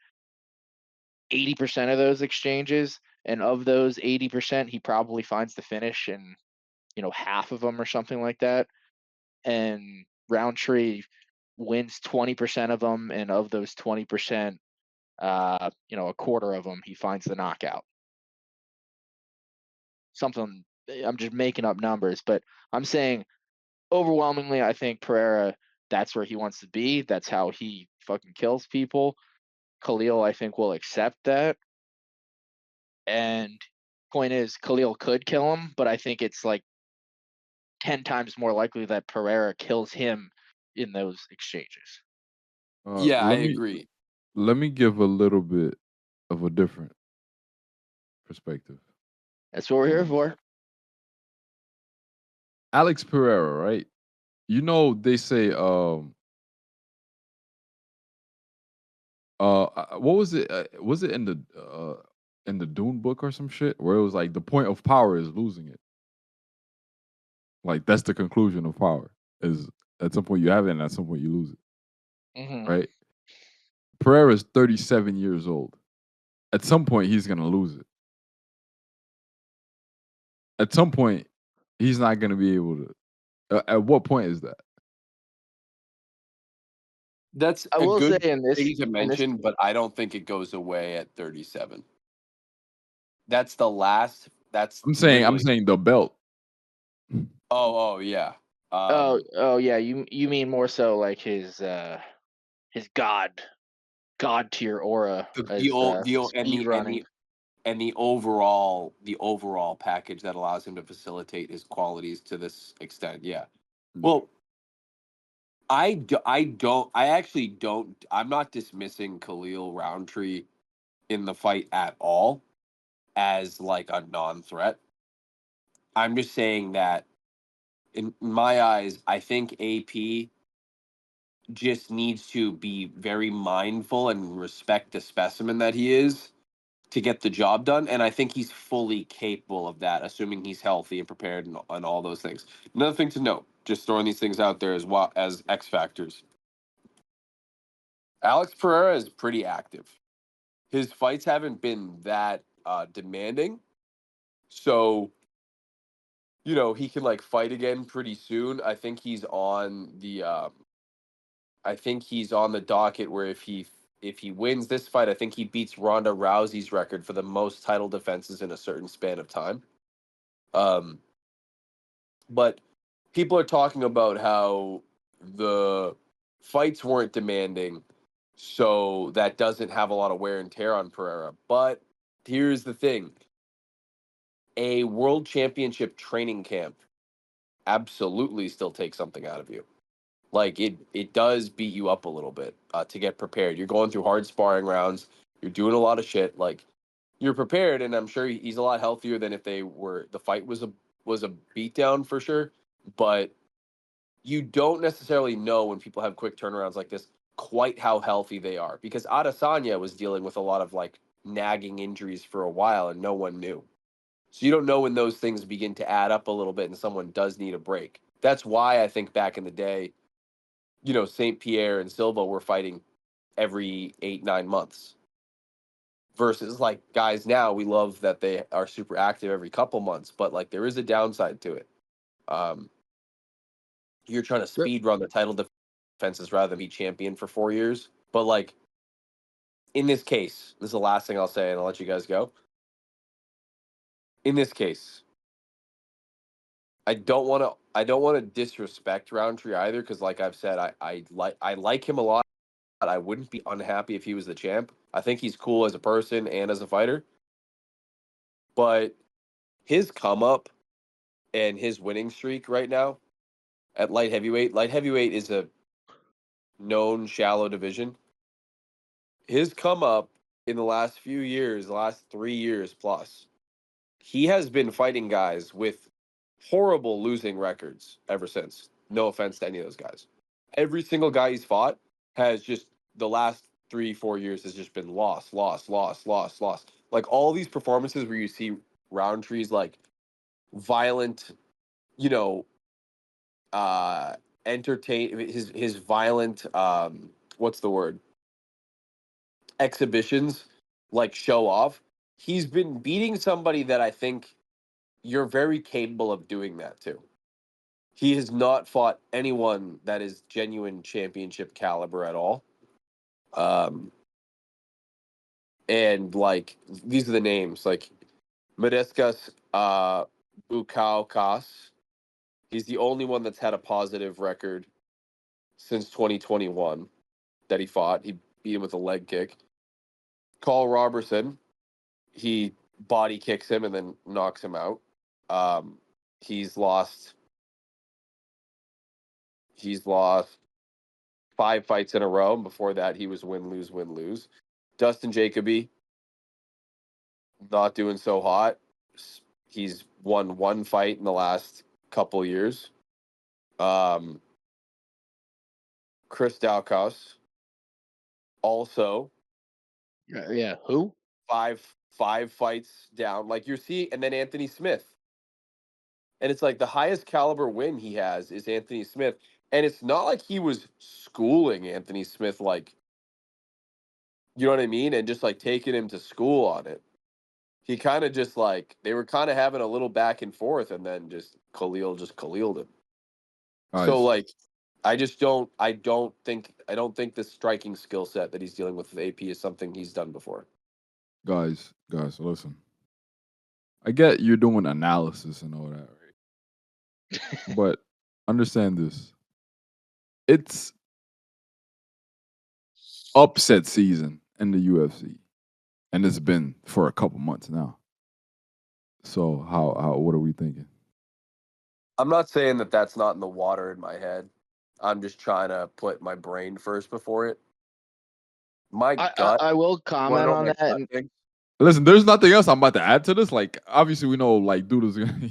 [SPEAKER 6] 80% of those exchanges, and of those 80%, he probably finds the finish in half of them or something like that. And Roundtree wins 20% of them, and of those 20%, a quarter of them he finds the knockout. Something, I'm just making up numbers, but I'm saying overwhelmingly, I think Pereira, that's where he wants to be. That's how he fucking kills people. Khalil, I think, will accept that. And point is, Khalil could kill him, but I think it's like 10 times more likely that Pereira kills him in those exchanges.
[SPEAKER 5] Yeah, I
[SPEAKER 4] Let me
[SPEAKER 5] agree.
[SPEAKER 4] let me give a little bit of a different perspective
[SPEAKER 6] That's what we're
[SPEAKER 4] on
[SPEAKER 6] here
[SPEAKER 4] this.
[SPEAKER 6] for.
[SPEAKER 4] Alex Pereira, right? They say what was it? Was it in the Dune book or some shit where it was like the point of power is losing it. Like that's the conclusion of power is at some point you have it and at some point you lose it,
[SPEAKER 6] Mm-hmm.
[SPEAKER 4] right? Pereira is 37 years old. At some point he's gonna lose it. At some point he's not gonna be able to. At what point is that?
[SPEAKER 5] That's
[SPEAKER 6] I
[SPEAKER 5] a
[SPEAKER 6] will say
[SPEAKER 5] good
[SPEAKER 6] in this,
[SPEAKER 5] thing to mention, but I don't think it goes away at 37. That's the last. That's
[SPEAKER 4] I'm
[SPEAKER 5] literally.
[SPEAKER 4] saying the belt.
[SPEAKER 5] Oh yeah.
[SPEAKER 6] oh yeah, you mean more so like his god tier aura
[SPEAKER 5] The
[SPEAKER 6] as
[SPEAKER 5] old the o-
[SPEAKER 6] speed running.
[SPEAKER 5] and the overall package that allows him to facilitate his qualities to this extent. Yeah. Well, I actually don't. I'm not dismissing Khalil Roundtree in the fight at all as like a non-threat. I'm just saying that in my eyes, I think AP just needs to be very mindful and respect the specimen that he is to get the job done. And I think he's fully capable of that, assuming he's healthy and prepared and all those things. Another thing to note, just throwing these things out there as well as X factors. Alex Pereira is pretty active. His fights haven't been that demanding. So, he can like fight again pretty soon. I think he's on the docket where if he wins this fight, I think he beats Ronda Rousey's record for the most title defenses in a certain span of time. But people are talking about how the fights weren't demanding, so that doesn't have a lot of wear and tear on Pereira. But here's the thing: a world championship training camp absolutely still takes something out of you. Like it does beat you up a little bit to get prepared. You're going through hard sparring rounds. You're doing a lot of shit. Like you're prepared, and I'm sure he's a lot healthier than if the fight was a beatdown for sure. But you don't necessarily know when people have quick turnarounds like this quite how healthy they are because Adesanya was dealing with a lot of like nagging injuries for a while, and no one knew. So you don't know when those things begin to add up a little bit, and someone does need a break. That's why I think back in the day St. Pierre and Silva were fighting every 8-9 months versus like guys now we love that they are super active every couple months, but like there is a downside to it. Um, you're trying to speed run the title defenses rather than be champion for 4 years, but like in this case, this is the last thing I'll say, and I'll let you guys go. In this case, I don't want to disrespect Roundtree either, because like I've said, I like him a lot. I wouldn't be unhappy if he was the champ. I think he's cool as a person and as a fighter. But his come up and his winning streak right now at light heavyweight is a known shallow division. His come up in the last few years, the last 3 years plus, he has been fighting guys with horrible losing records ever since. No offense to any of those guys. Every single guy he's fought has just the last 3-4 years has just been lost. Like all these performances where you see Roundtree's like violent, you know, entertain his violent what's the word? Exhibitions, like show off. He's been beating somebody that I think you're very capable of doing that too. He has not fought anyone that is genuine championship caliber at all. And like these are the names like Modestas Bukaukas. He's the only one that's had a positive record since 2021 that he fought. He beat him with a leg kick. Carl Robertson, he body kicks him and then knocks him out. He's lost 5 fights in a row. And before that, he was win, lose. Dustin Jacoby, not doing so hot. He's won 1 fight in the last couple years. Chris Daukaus, also
[SPEAKER 6] Yeah, who?
[SPEAKER 5] 5 fights down. Like you're seeing, and then Anthony Smith. And it's like the highest caliber win he has is Anthony Smith. And it's not like he was schooling Anthony Smith, like, you know what I mean? And just like taking him to school on it. He kind of just like, they were kind of having a little back and forth, and then just Khalil'd him. So like, I don't think the striking skill set that he's dealing with AP is something he's done before.
[SPEAKER 4] Guys, listen. I get you're doing analysis and all that, right? But understand this. It's upset season in the UFC. And it's been for a couple months now. So how what are we thinking?
[SPEAKER 5] I'm not saying that that's not in the water in my head. I'm just trying to put my brain first before it. My gut.
[SPEAKER 6] I will
[SPEAKER 5] Wanna
[SPEAKER 6] comment
[SPEAKER 5] know
[SPEAKER 6] on
[SPEAKER 5] my
[SPEAKER 6] that.
[SPEAKER 5] gut
[SPEAKER 6] And
[SPEAKER 5] thing?
[SPEAKER 4] Listen, there's nothing else I'm about to add to this. Like, obviously, we know, like, dude is gonna.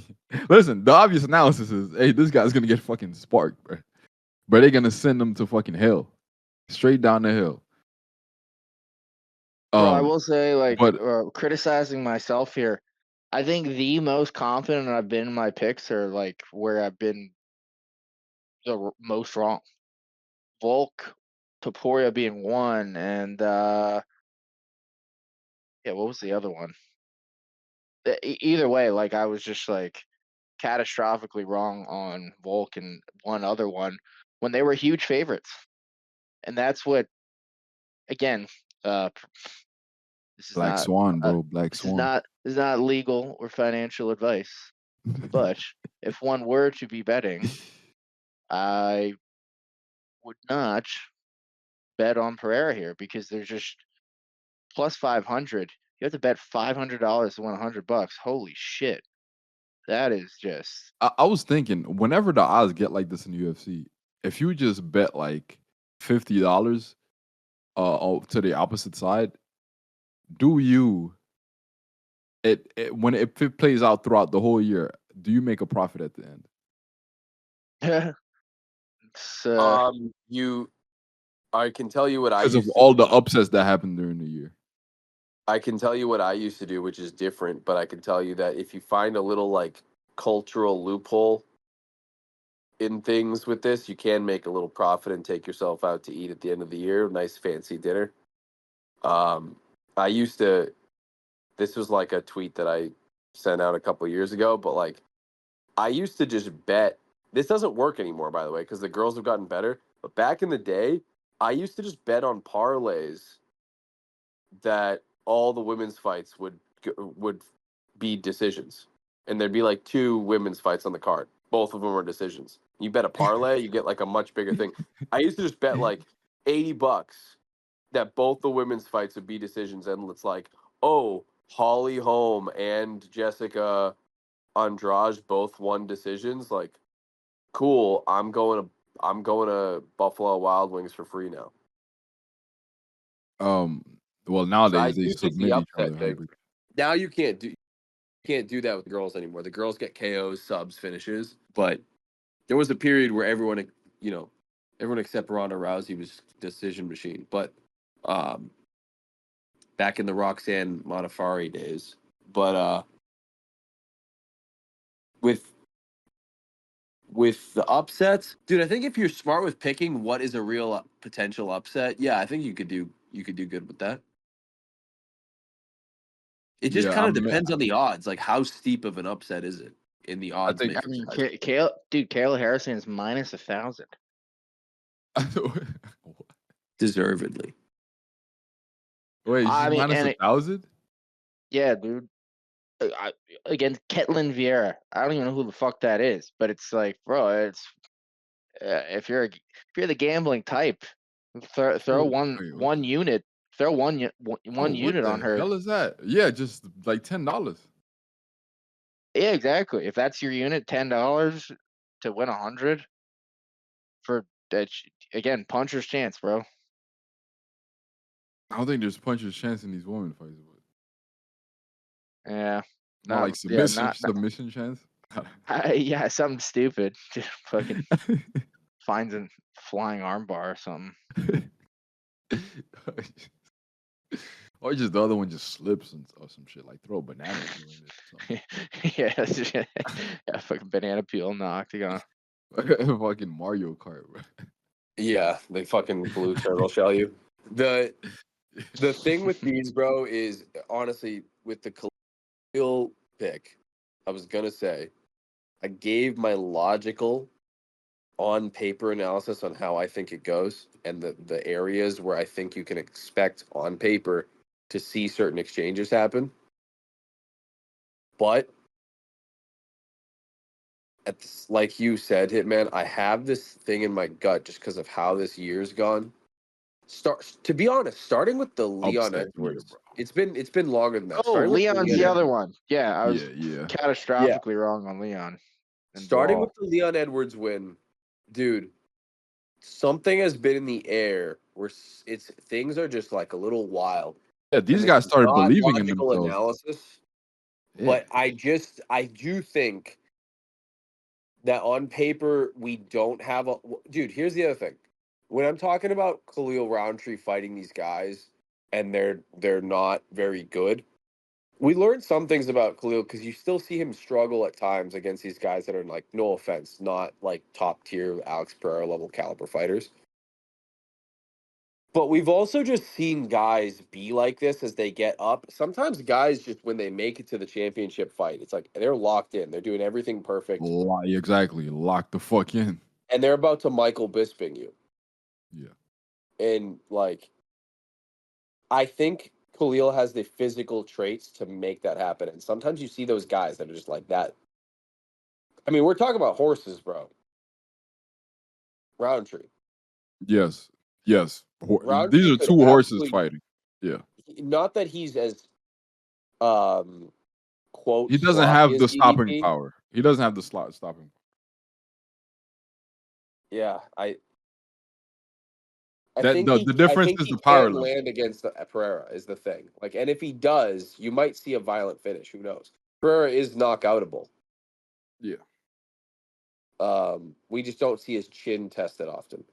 [SPEAKER 4] Listen, the obvious analysis is, hey, this guy's gonna get fucking sparked, bro. But they're gonna send him to fucking hell, straight down the hill.
[SPEAKER 6] bro, I will say, like,
[SPEAKER 4] but
[SPEAKER 6] criticizing myself here, I think the most confident I've been in my picks are like where I've been most wrong. Volk, Topuria being one, and yeah, what was the other one? Either way, like I was just like catastrophically wrong on Volk and one other one when they were huge favorites, and that's what, again, this is
[SPEAKER 4] Black
[SPEAKER 6] not
[SPEAKER 4] Swan, bro, Black Swan.
[SPEAKER 6] this is not legal or financial advice, but if one were to be betting, I would not bet on Pereira here because there's just plus 500. You have to bet $500 to win $100. Holy shit. That is just
[SPEAKER 4] I was thinking, whenever the odds get like this in the UFC, if you just bet like $50 to the opposite side, do you when it plays out throughout the whole year, do you make a profit at the end?
[SPEAKER 6] it's
[SPEAKER 5] I can tell you what I
[SPEAKER 4] Because of
[SPEAKER 5] used to
[SPEAKER 4] all the
[SPEAKER 5] do.
[SPEAKER 4] upsets that happened during the year.
[SPEAKER 5] I can tell you what I used to do, which is different, but I can tell you that if you find a little like cultural loophole in things with this, you can make a little profit and take yourself out to eat at the end of the year. Nice fancy dinner. I used to, this was like a tweet that I sent out a couple years ago, but like I used to just bet. This doesn't work anymore, by the way, because the girls have gotten better. But back in the day, I used to just bet on parlays that all the women's fights would be decisions, and there'd be like 2 women's fights on the card. Both of them are decisions. You bet a parlay, you get like a much bigger thing. I used to just bet like $80 that both the women's fights would be decisions, and it's like, oh, Holly Holm and Jessica Andrade both won decisions. Like, cool. I'm going to Buffalo Wild Wings for free now.
[SPEAKER 4] Well,
[SPEAKER 5] So I
[SPEAKER 4] nowadays they
[SPEAKER 5] do think
[SPEAKER 4] submit
[SPEAKER 5] the
[SPEAKER 4] each
[SPEAKER 5] upset
[SPEAKER 4] other.
[SPEAKER 5] thing. Now you can't do that with the girls anymore. The girls get KOs, subs, finishes, but there was a period where everyone except Ronda Rousey was decision machine. But back in the Roxanne Modafferi days, but with the upsets, dude, I think if you're smart with picking what is a real potential upset, yeah, I think you could do good with that. It just
[SPEAKER 4] Yeah,
[SPEAKER 5] kind of depends on the odds. Like, how steep of an upset is it in the odds
[SPEAKER 4] think-
[SPEAKER 6] I
[SPEAKER 5] making?
[SPEAKER 6] mean, Kayla Harrison is minus 1,000.
[SPEAKER 5] Deservedly.
[SPEAKER 4] Wait, she's
[SPEAKER 6] I mean,
[SPEAKER 4] minus
[SPEAKER 6] and
[SPEAKER 4] 1,000?
[SPEAKER 6] yeah, dude. Against Ketlin Vieira, I don't even know who the fuck that is, but it's like, bro, it's if you're the gambling type, throw
[SPEAKER 4] Oh,
[SPEAKER 6] one
[SPEAKER 4] wait, what
[SPEAKER 6] one
[SPEAKER 4] the-
[SPEAKER 6] unit, throw one
[SPEAKER 4] Oh, what
[SPEAKER 6] unit
[SPEAKER 4] the
[SPEAKER 6] on her.
[SPEAKER 4] hell is that? Yeah, just like $10.
[SPEAKER 6] Yeah, exactly. If that's your unit, $10 to win 100 for that. Again, puncher's chance, bro.
[SPEAKER 4] I don't think there's puncher's chance in these women fights. But
[SPEAKER 6] Yeah,
[SPEAKER 4] not like
[SPEAKER 6] yeah,
[SPEAKER 4] submission chance.
[SPEAKER 6] yeah, something stupid. Just fucking finds a flying armbar or something.
[SPEAKER 4] Or just the other one just slips or some shit, like throw a banana peel in it or something.
[SPEAKER 6] Yeah, fucking banana peel in the octagon.
[SPEAKER 4] Fucking Mario Kart, bro.
[SPEAKER 5] Yeah, they fucking blue turtle shell you. The thing with these, bro, is honestly with the Khalil pick, I was gonna say, I gave my logical on paper analysis on how I think it goes and the areas where I think you can expect on paper to see certain exchanges happen. But like you said, Hitman, I have this thing in my gut just because of how this year's gone. To be honest, starting with the Leon
[SPEAKER 4] Upset year,
[SPEAKER 5] Edwards,
[SPEAKER 4] bro.
[SPEAKER 5] it's been longer than that.
[SPEAKER 6] Oh,
[SPEAKER 5] Starting with
[SPEAKER 6] Leon's the other one. Yeah, I was
[SPEAKER 4] Yeah.
[SPEAKER 6] catastrophically wrong on Leon.
[SPEAKER 5] Starting with the Leon Edwards win, dude, something has been in the air where things are just like a little wild.
[SPEAKER 4] Yeah, these
[SPEAKER 5] And
[SPEAKER 4] guys
[SPEAKER 5] this is
[SPEAKER 4] started
[SPEAKER 5] not
[SPEAKER 4] believing in
[SPEAKER 5] logical
[SPEAKER 4] themselves.
[SPEAKER 5] analysis,
[SPEAKER 4] Yeah.
[SPEAKER 5] but I do think that on paper we don't have a dude. Here's the other thing: when I'm talking about Khalil Roundtree fighting these guys and they're not very good, we learned some things about Khalil because you still see him struggle at times against these guys that are like, no offense, not like top tier Alex Pereira level caliber fighters. But we've also just seen guys be like this as they get up. Sometimes guys just when they make it to the championship fight, it's like they're locked in. They're doing everything perfect.
[SPEAKER 4] Exactly. Lock the fuck in.
[SPEAKER 5] And they're about to Michael Bisping you.
[SPEAKER 4] Yeah.
[SPEAKER 5] And like I think Khalil has the physical traits to make that happen. And sometimes you see those guys that are just like that. I mean, we're talking about horses, bro. Roundtree.
[SPEAKER 4] Yes.
[SPEAKER 5] Roundtree
[SPEAKER 4] These are
[SPEAKER 5] could
[SPEAKER 4] two horses
[SPEAKER 5] absolutely
[SPEAKER 4] fighting. Yeah.
[SPEAKER 5] not that he's as quote
[SPEAKER 4] He doesn't
[SPEAKER 5] sloppy
[SPEAKER 4] have
[SPEAKER 5] as
[SPEAKER 4] the stopping
[SPEAKER 5] DDP.
[SPEAKER 4] power. He doesn't have the stopping.
[SPEAKER 5] Yeah, I
[SPEAKER 4] That
[SPEAKER 5] think
[SPEAKER 4] the difference is
[SPEAKER 5] he
[SPEAKER 4] the power
[SPEAKER 5] can't
[SPEAKER 4] level.
[SPEAKER 5] land against Pereira is the thing. Like, and if he does, you might see a violent finish. Who knows? Pereira is knockoutable.
[SPEAKER 4] Yeah.
[SPEAKER 5] We just don't see his chin tested often.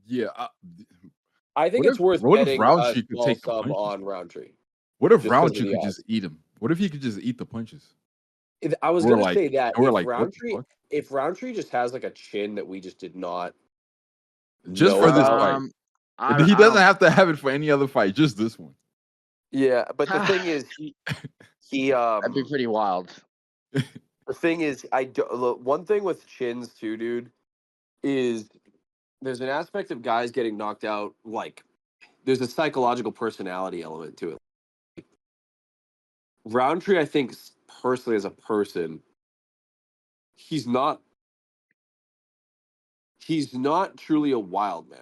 [SPEAKER 4] Yeah.
[SPEAKER 5] I think
[SPEAKER 4] What
[SPEAKER 5] it's
[SPEAKER 4] if
[SPEAKER 5] worth betting a
[SPEAKER 4] Roundtree could
[SPEAKER 5] small
[SPEAKER 4] take the
[SPEAKER 5] sum
[SPEAKER 4] punches?
[SPEAKER 5] on Roundtree.
[SPEAKER 4] What if
[SPEAKER 5] Just 'cause of
[SPEAKER 4] Roundtree
[SPEAKER 5] the
[SPEAKER 4] could
[SPEAKER 5] odds.
[SPEAKER 4] just eat him? What if he could just eat the punches?
[SPEAKER 5] I was
[SPEAKER 4] We're
[SPEAKER 5] gonna
[SPEAKER 4] like-
[SPEAKER 5] say that
[SPEAKER 4] we're
[SPEAKER 5] if
[SPEAKER 4] like, what the
[SPEAKER 5] Roundtree just has like a chin that we just did not
[SPEAKER 4] Just
[SPEAKER 5] know
[SPEAKER 4] for this
[SPEAKER 5] about.
[SPEAKER 4] fight. He doesn't have to have it for any other fight, just this one.
[SPEAKER 5] Yeah, but the thing is, he
[SPEAKER 6] That'd be pretty wild.
[SPEAKER 5] the thing is, look, one thing with chins too, dude, is there's an aspect of guys getting knocked out like there's a psychological personality element to it. Roundtree, I think personally as a person, he's not truly a wild man.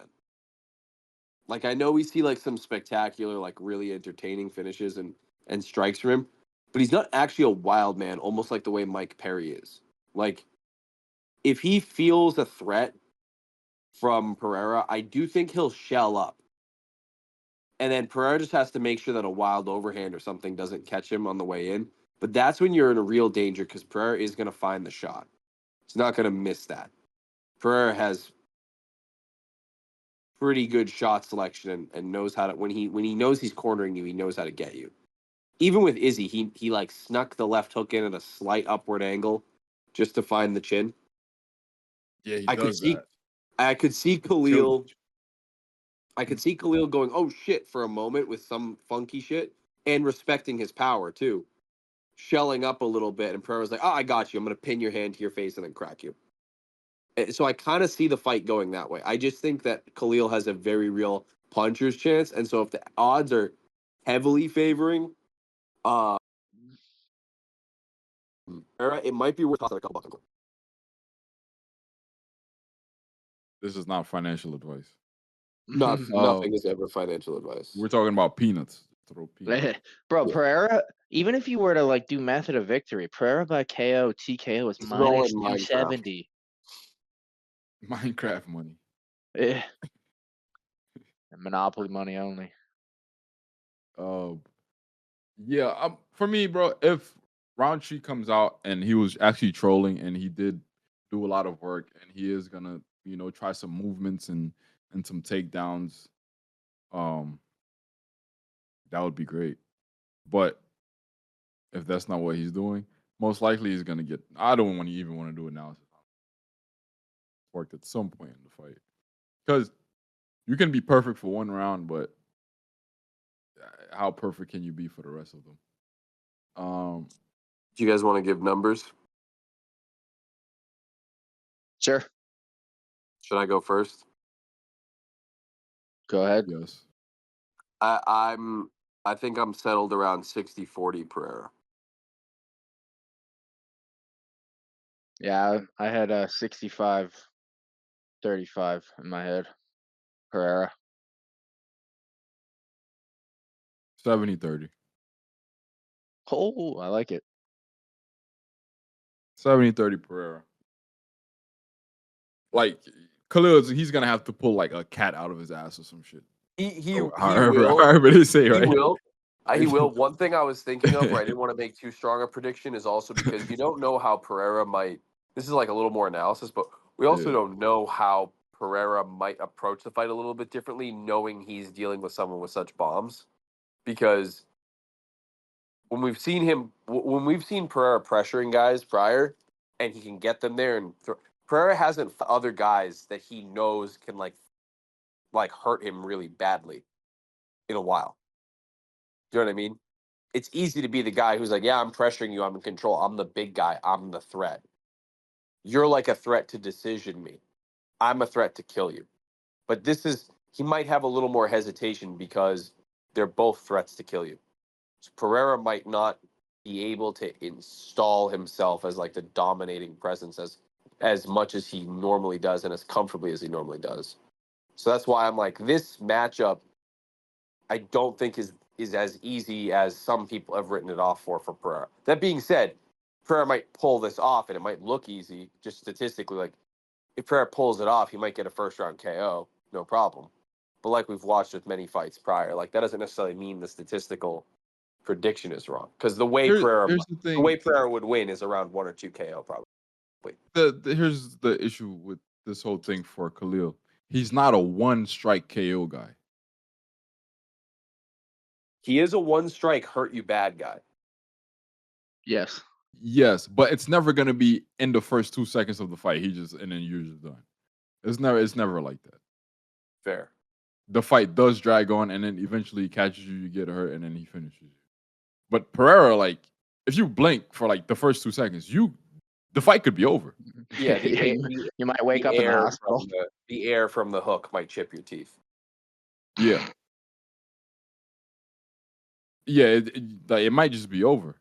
[SPEAKER 5] Like, I know we see like some spectacular, like really entertaining finishes and strikes from him, but he's not actually a wild man, almost like the way Mike Perry is. Like, if he feels a threat from Pereira, I do think he'll shell up. And then Pereira just has to make sure that a wild overhand or something doesn't catch him on the way in. But that's when you're in a real danger because Pereira is going to find the shot. He's not going to miss that. Pereira has pretty good shot selection and knows how to when he knows he's cornering you, he knows how to get you. Even with Izzy, he like snuck the left hook in at a slight upward angle just to find the chin.
[SPEAKER 4] Yeah, he
[SPEAKER 5] I
[SPEAKER 4] does that.
[SPEAKER 5] I could see Khalil. I could see Khalil going, oh shit, for a moment with some funky shit and respecting his power too. Shelling up a little bit, and Pereira was like, oh, I got you. I'm going to pin your hand to your face and then crack you. So I kind of see the fight going that way. I just think that Khalil has a very real puncher's chance. And so if the odds are heavily favoring Pereira, it might be worth tossing a couple bucks.
[SPEAKER 4] This is not financial advice.
[SPEAKER 5] Nothing is ever financial advice.
[SPEAKER 4] We're talking about peanuts. Throw peanuts.
[SPEAKER 6] Bro,
[SPEAKER 5] Yeah.
[SPEAKER 6] Pereira, even if you were to like do method of victory, Pereira by KO, TKO is
[SPEAKER 5] Throw
[SPEAKER 6] minus
[SPEAKER 5] in Minecraft.
[SPEAKER 6] 270.
[SPEAKER 4] Minecraft money.
[SPEAKER 6] Eh. Monopoly money only.
[SPEAKER 4] Yeah, for me, bro, if Roundtree comes out and he was actually trolling and he did do a lot of work and he is gonna, try some movements and some takedowns, that would be great. But if that's not what he's doing, most likely he's gonna get. I don't even want to do analysis. Worked at some point in the fight because you can be perfect for one round, but how perfect can you be for the rest of them?
[SPEAKER 5] Do you guys want to give numbers?
[SPEAKER 6] Sure.
[SPEAKER 5] Should I go first?
[SPEAKER 6] Go ahead.
[SPEAKER 4] Yes.
[SPEAKER 5] I think I'm settled around 60-40 Pereira.
[SPEAKER 6] Yeah, I had 65-35 in my head. Pereira.
[SPEAKER 4] 70-30.
[SPEAKER 6] Oh, I like it.
[SPEAKER 4] 70-30 Pereira. Like Khalil, he's gonna have to pull like a cat out of his ass or some shit.
[SPEAKER 5] He will.
[SPEAKER 4] However they say, right?
[SPEAKER 5] He will. He will. One thing I was thinking of where I didn't want to make too strong a prediction is also because you don't know how Pereira might. This is like a little more analysis, but we also don't know how Pereira might approach the fight a little bit differently, knowing he's dealing with someone with such bombs. Because when we've seen Pereira pressuring guys prior, and he can get them there, and Pereira hasn't other guys that he knows can like hurt him really badly in a while. Do you know what I mean? It's easy to be the guy who's like, yeah, I'm pressuring you. I'm in control. I'm the big guy. I'm the threat. You're like a threat to decision me. I'm a threat to kill you. But he might have a little more hesitation because they're both threats to kill you. So Pereira might not be able to install himself as like the dominating presence as much as he normally does and as comfortably as he normally does. So that's why I'm like, this matchup, I don't think is as easy as some people have written it off for Pereira. That being said, Pereira might pull this off and it might look easy, just statistically. Like, if Pereira pulls it off, he might get a first-round KO, no problem. But like we've watched with many fights prior, like that doesn't necessarily mean the statistical prediction is wrong. Because the way Pereira would win is around 1 or 2 KO probably.
[SPEAKER 4] Here's the issue with this whole thing for Khalil. He's not a one-strike KO guy.
[SPEAKER 5] He is a one-strike hurt you bad guy.
[SPEAKER 6] Yes.
[SPEAKER 4] Yes, but it's never gonna be in the first 2 seconds of the fight. And then you're just done. It's never like that.
[SPEAKER 5] Fair.
[SPEAKER 4] The fight does drag on, and then eventually he catches you, you get hurt, and then he finishes you. But Pereira, like, if you blink for like the first 2 seconds, the fight could be over.
[SPEAKER 5] Yeah,
[SPEAKER 6] you might wake up in the hospital.
[SPEAKER 5] The air from the hook might chip your teeth.
[SPEAKER 4] Yeah. Yeah, like, it might just be over.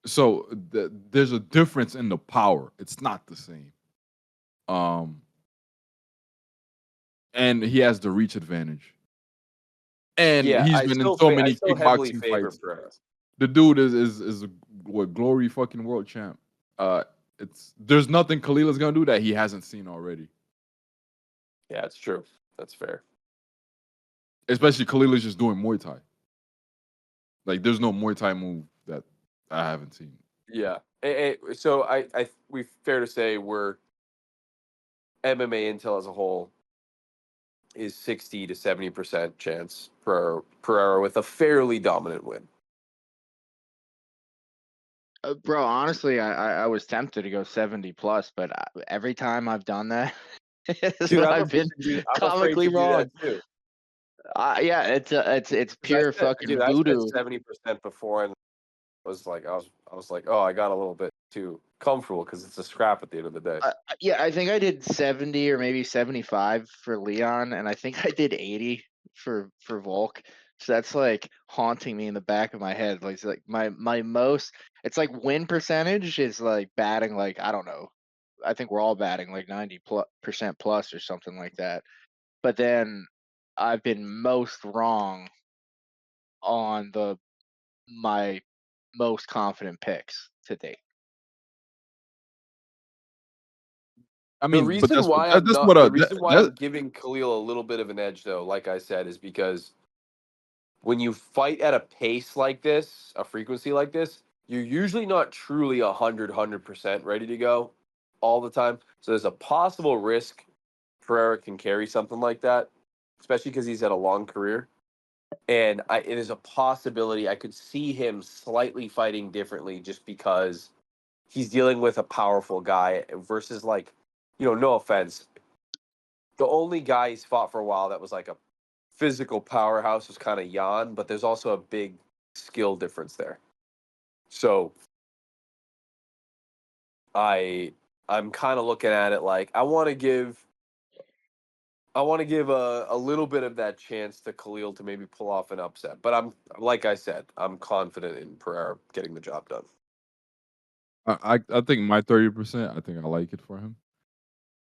[SPEAKER 4] So there's a difference in the power. It's not the same. Um, and he has the reach advantage. And
[SPEAKER 5] Yeah,
[SPEAKER 4] he's been in so
[SPEAKER 5] I
[SPEAKER 4] many
[SPEAKER 5] still heavily
[SPEAKER 4] kickboxing
[SPEAKER 5] favor
[SPEAKER 4] fights.
[SPEAKER 5] Pereira.
[SPEAKER 4] The dude is a what glory fucking world champ. Uh, there's nothing Khalil is gonna do that he hasn't seen already.
[SPEAKER 5] Yeah, it's true. That's fair.
[SPEAKER 4] Especially Khalil is just doing Muay Thai. Like there's no Muay Thai move that I haven't seen.
[SPEAKER 5] Yeah. So we fair to say we're MMA intel as a whole is 60 to 70% chance for Pereira with a fairly dominant win.
[SPEAKER 6] Bro, honestly, I was tempted to go 70 plus, but every time I've done that,
[SPEAKER 5] Dude,
[SPEAKER 6] I've been
[SPEAKER 5] I'm afraid
[SPEAKER 6] comically
[SPEAKER 5] to do
[SPEAKER 6] wrong.
[SPEAKER 5] that too.
[SPEAKER 6] Yeah, it's pure fucking
[SPEAKER 5] I said
[SPEAKER 6] voodoo.
[SPEAKER 5] 70% before, and I was like, oh, I got a little bit too comfortable because it's a scrap at the end of the day.
[SPEAKER 6] Yeah, I think I did 70 or maybe 75 for Leon, and I think I did 80 for Volk. So that's like haunting me in the back of my head. Like, it's like my most. It's like win percentage is like batting like I don't know. I think we're all batting like 90% plus or something like that. But then I've been most wrong on my most confident picks to date.
[SPEAKER 4] I
[SPEAKER 5] The
[SPEAKER 4] mean, but
[SPEAKER 5] reason
[SPEAKER 4] that's what
[SPEAKER 5] why
[SPEAKER 4] that,
[SPEAKER 5] I'm
[SPEAKER 4] that's
[SPEAKER 5] not,
[SPEAKER 4] what
[SPEAKER 5] the reason why
[SPEAKER 4] that
[SPEAKER 5] I'm giving Khalil a little bit of an edge, though, like I said, is because when you fight at a pace like this, a frequency like this, you're usually not truly 100% ready to go all the time. So there's a possible risk Pereira can carry something like that, especially because he's had a long career. And it is a possibility I could see him slightly fighting differently just because he's dealing with a powerful guy versus like, no offense. The only guy he's fought for a while that was like a physical powerhouse was kind of Jan, but there's also a big skill difference there. So I'm kind of looking at it like I want to give a little bit of that chance to Khalil to maybe pull off an upset. But like I said, I'm confident in Pereira getting the job done.
[SPEAKER 4] I think my 30%. I think I like it for him.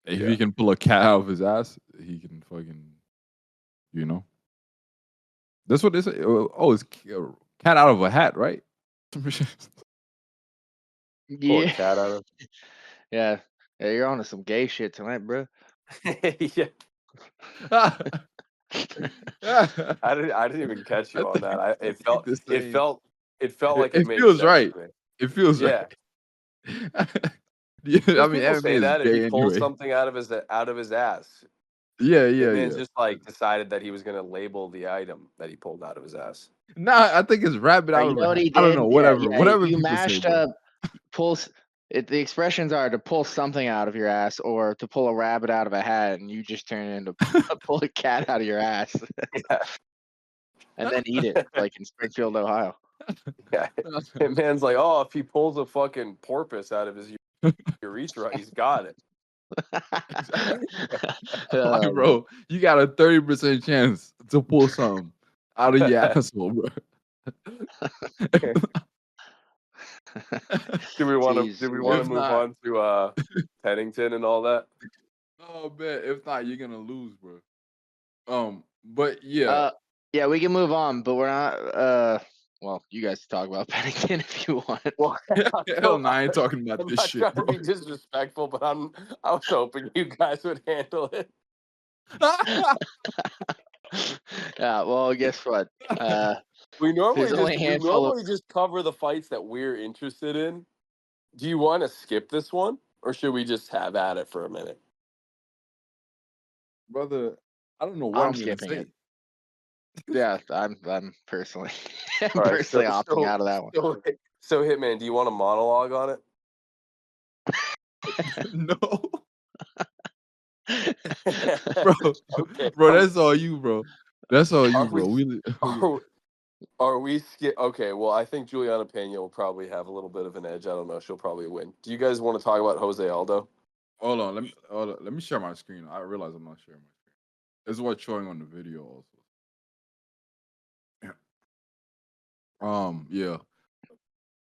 [SPEAKER 4] If
[SPEAKER 5] Yeah.
[SPEAKER 4] he can pull a cat out of his ass, he can fucking, you know. That's what they say. Oh, it's cat out of a hat, right?
[SPEAKER 5] Pull a
[SPEAKER 6] Yeah,
[SPEAKER 5] cat out of.
[SPEAKER 6] yeah, you're on to some gay shit tonight, bro.
[SPEAKER 5] Yeah. I didn't even catch you on that. It
[SPEAKER 4] think
[SPEAKER 5] felt
[SPEAKER 4] the
[SPEAKER 5] it
[SPEAKER 4] same.
[SPEAKER 5] felt it felt like it
[SPEAKER 4] It
[SPEAKER 5] made
[SPEAKER 4] feels
[SPEAKER 5] sense
[SPEAKER 4] right.
[SPEAKER 5] to me.
[SPEAKER 4] It feels
[SPEAKER 5] Yeah.
[SPEAKER 4] right. Yeah, I
[SPEAKER 5] Because
[SPEAKER 4] mean,
[SPEAKER 5] people
[SPEAKER 4] MMA
[SPEAKER 5] say
[SPEAKER 4] is
[SPEAKER 5] that if he
[SPEAKER 4] gay
[SPEAKER 5] pulls
[SPEAKER 4] anyway.
[SPEAKER 5] something out of his ass,
[SPEAKER 4] Yeah, yeah,
[SPEAKER 5] Hitman's
[SPEAKER 4] yeah.
[SPEAKER 5] just like decided that he was gonna label the item that he pulled out of his ass.
[SPEAKER 4] Nah, I think it's rabbit
[SPEAKER 6] Or
[SPEAKER 4] out
[SPEAKER 6] you
[SPEAKER 4] of
[SPEAKER 6] know
[SPEAKER 4] a
[SPEAKER 6] what
[SPEAKER 4] hat.
[SPEAKER 6] he
[SPEAKER 4] I don't
[SPEAKER 6] did?
[SPEAKER 4] know.
[SPEAKER 6] Yeah,
[SPEAKER 4] Whatever,
[SPEAKER 6] yeah.
[SPEAKER 4] whatever
[SPEAKER 6] You
[SPEAKER 4] people say,
[SPEAKER 6] mashed
[SPEAKER 4] bro.
[SPEAKER 6] up the expressions are to pull something out of your ass or to pull a rabbit out of a hat, and you just turn it into pull a cat out of your ass
[SPEAKER 5] Yeah.
[SPEAKER 6] and then eat it, like in Springfield, Ohio.
[SPEAKER 5] Yeah. Hitman's like, oh, if he pulls a fucking porpoise out of his urethra, he's got it.
[SPEAKER 4] Like,
[SPEAKER 6] Oh,
[SPEAKER 4] bro, you got a 30% chance to pull something out of your asshole, bro.
[SPEAKER 5] Do we want
[SPEAKER 6] Jeez,
[SPEAKER 5] to
[SPEAKER 4] If
[SPEAKER 5] move
[SPEAKER 4] not,
[SPEAKER 5] on to Pennington and all that?
[SPEAKER 4] oh man, if not, you're gonna lose, bro. But yeah,
[SPEAKER 6] yeah, we can move on, but we're not. Well, you guys talk about Pennington if you want.
[SPEAKER 5] Well,
[SPEAKER 4] hell no, I ain't talking about
[SPEAKER 5] I'm
[SPEAKER 4] this
[SPEAKER 5] not
[SPEAKER 4] shit,
[SPEAKER 5] trying to
[SPEAKER 4] bro.
[SPEAKER 5] be disrespectful, but I was hoping you guys would handle it.
[SPEAKER 6] Yeah, well, guess what?
[SPEAKER 5] We
[SPEAKER 6] There's only a handful of.
[SPEAKER 5] just cover the fights that we're interested in. Do you want to skip this one, or should we just have at it for a minute?
[SPEAKER 4] Brother, I don't know what
[SPEAKER 6] I'm
[SPEAKER 4] I'm gonna
[SPEAKER 6] skipping
[SPEAKER 4] say.
[SPEAKER 6] it. Yeah, I'm personally, I'm
[SPEAKER 5] All right,
[SPEAKER 6] personally opting out of that one.
[SPEAKER 5] So Hitman, do you want a monologue on it?
[SPEAKER 4] No, bro,
[SPEAKER 5] Okay.
[SPEAKER 4] bro, that's all you, bro. That's all
[SPEAKER 5] Are
[SPEAKER 4] you,
[SPEAKER 5] we?
[SPEAKER 4] bro.
[SPEAKER 5] Are we Okay, well, I think Juliana Pena will probably have a little bit of an edge. I don't know. She'll probably win. Do you guys want to talk about Jose Aldo?
[SPEAKER 4] Hold on, let me share my screen. I realize I'm not sharing my screen. This is what's showing on the video also. Yeah.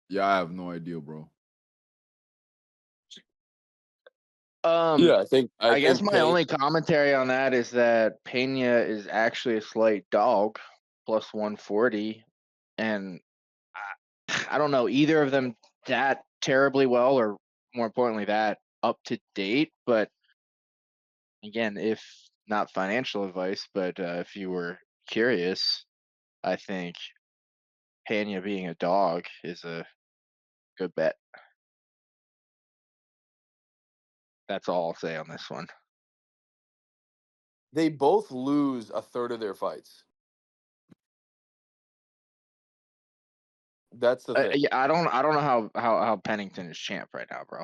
[SPEAKER 4] Yeah, I have no idea, bro.
[SPEAKER 5] Yeah,
[SPEAKER 6] I guess
[SPEAKER 5] think
[SPEAKER 6] my only commentary on that is that Pena is actually a slight dog, plus 140, and I don't know either of them that terribly well, or more importantly, that up to date. But again, if not financial advice, but if you were curious, I think Pena being a dog is a good bet. That's all I'll say on this one.
[SPEAKER 5] they both lose a third of their fights. That's the thing.
[SPEAKER 6] Yeah, I don't know how Pennington is champ right now, bro.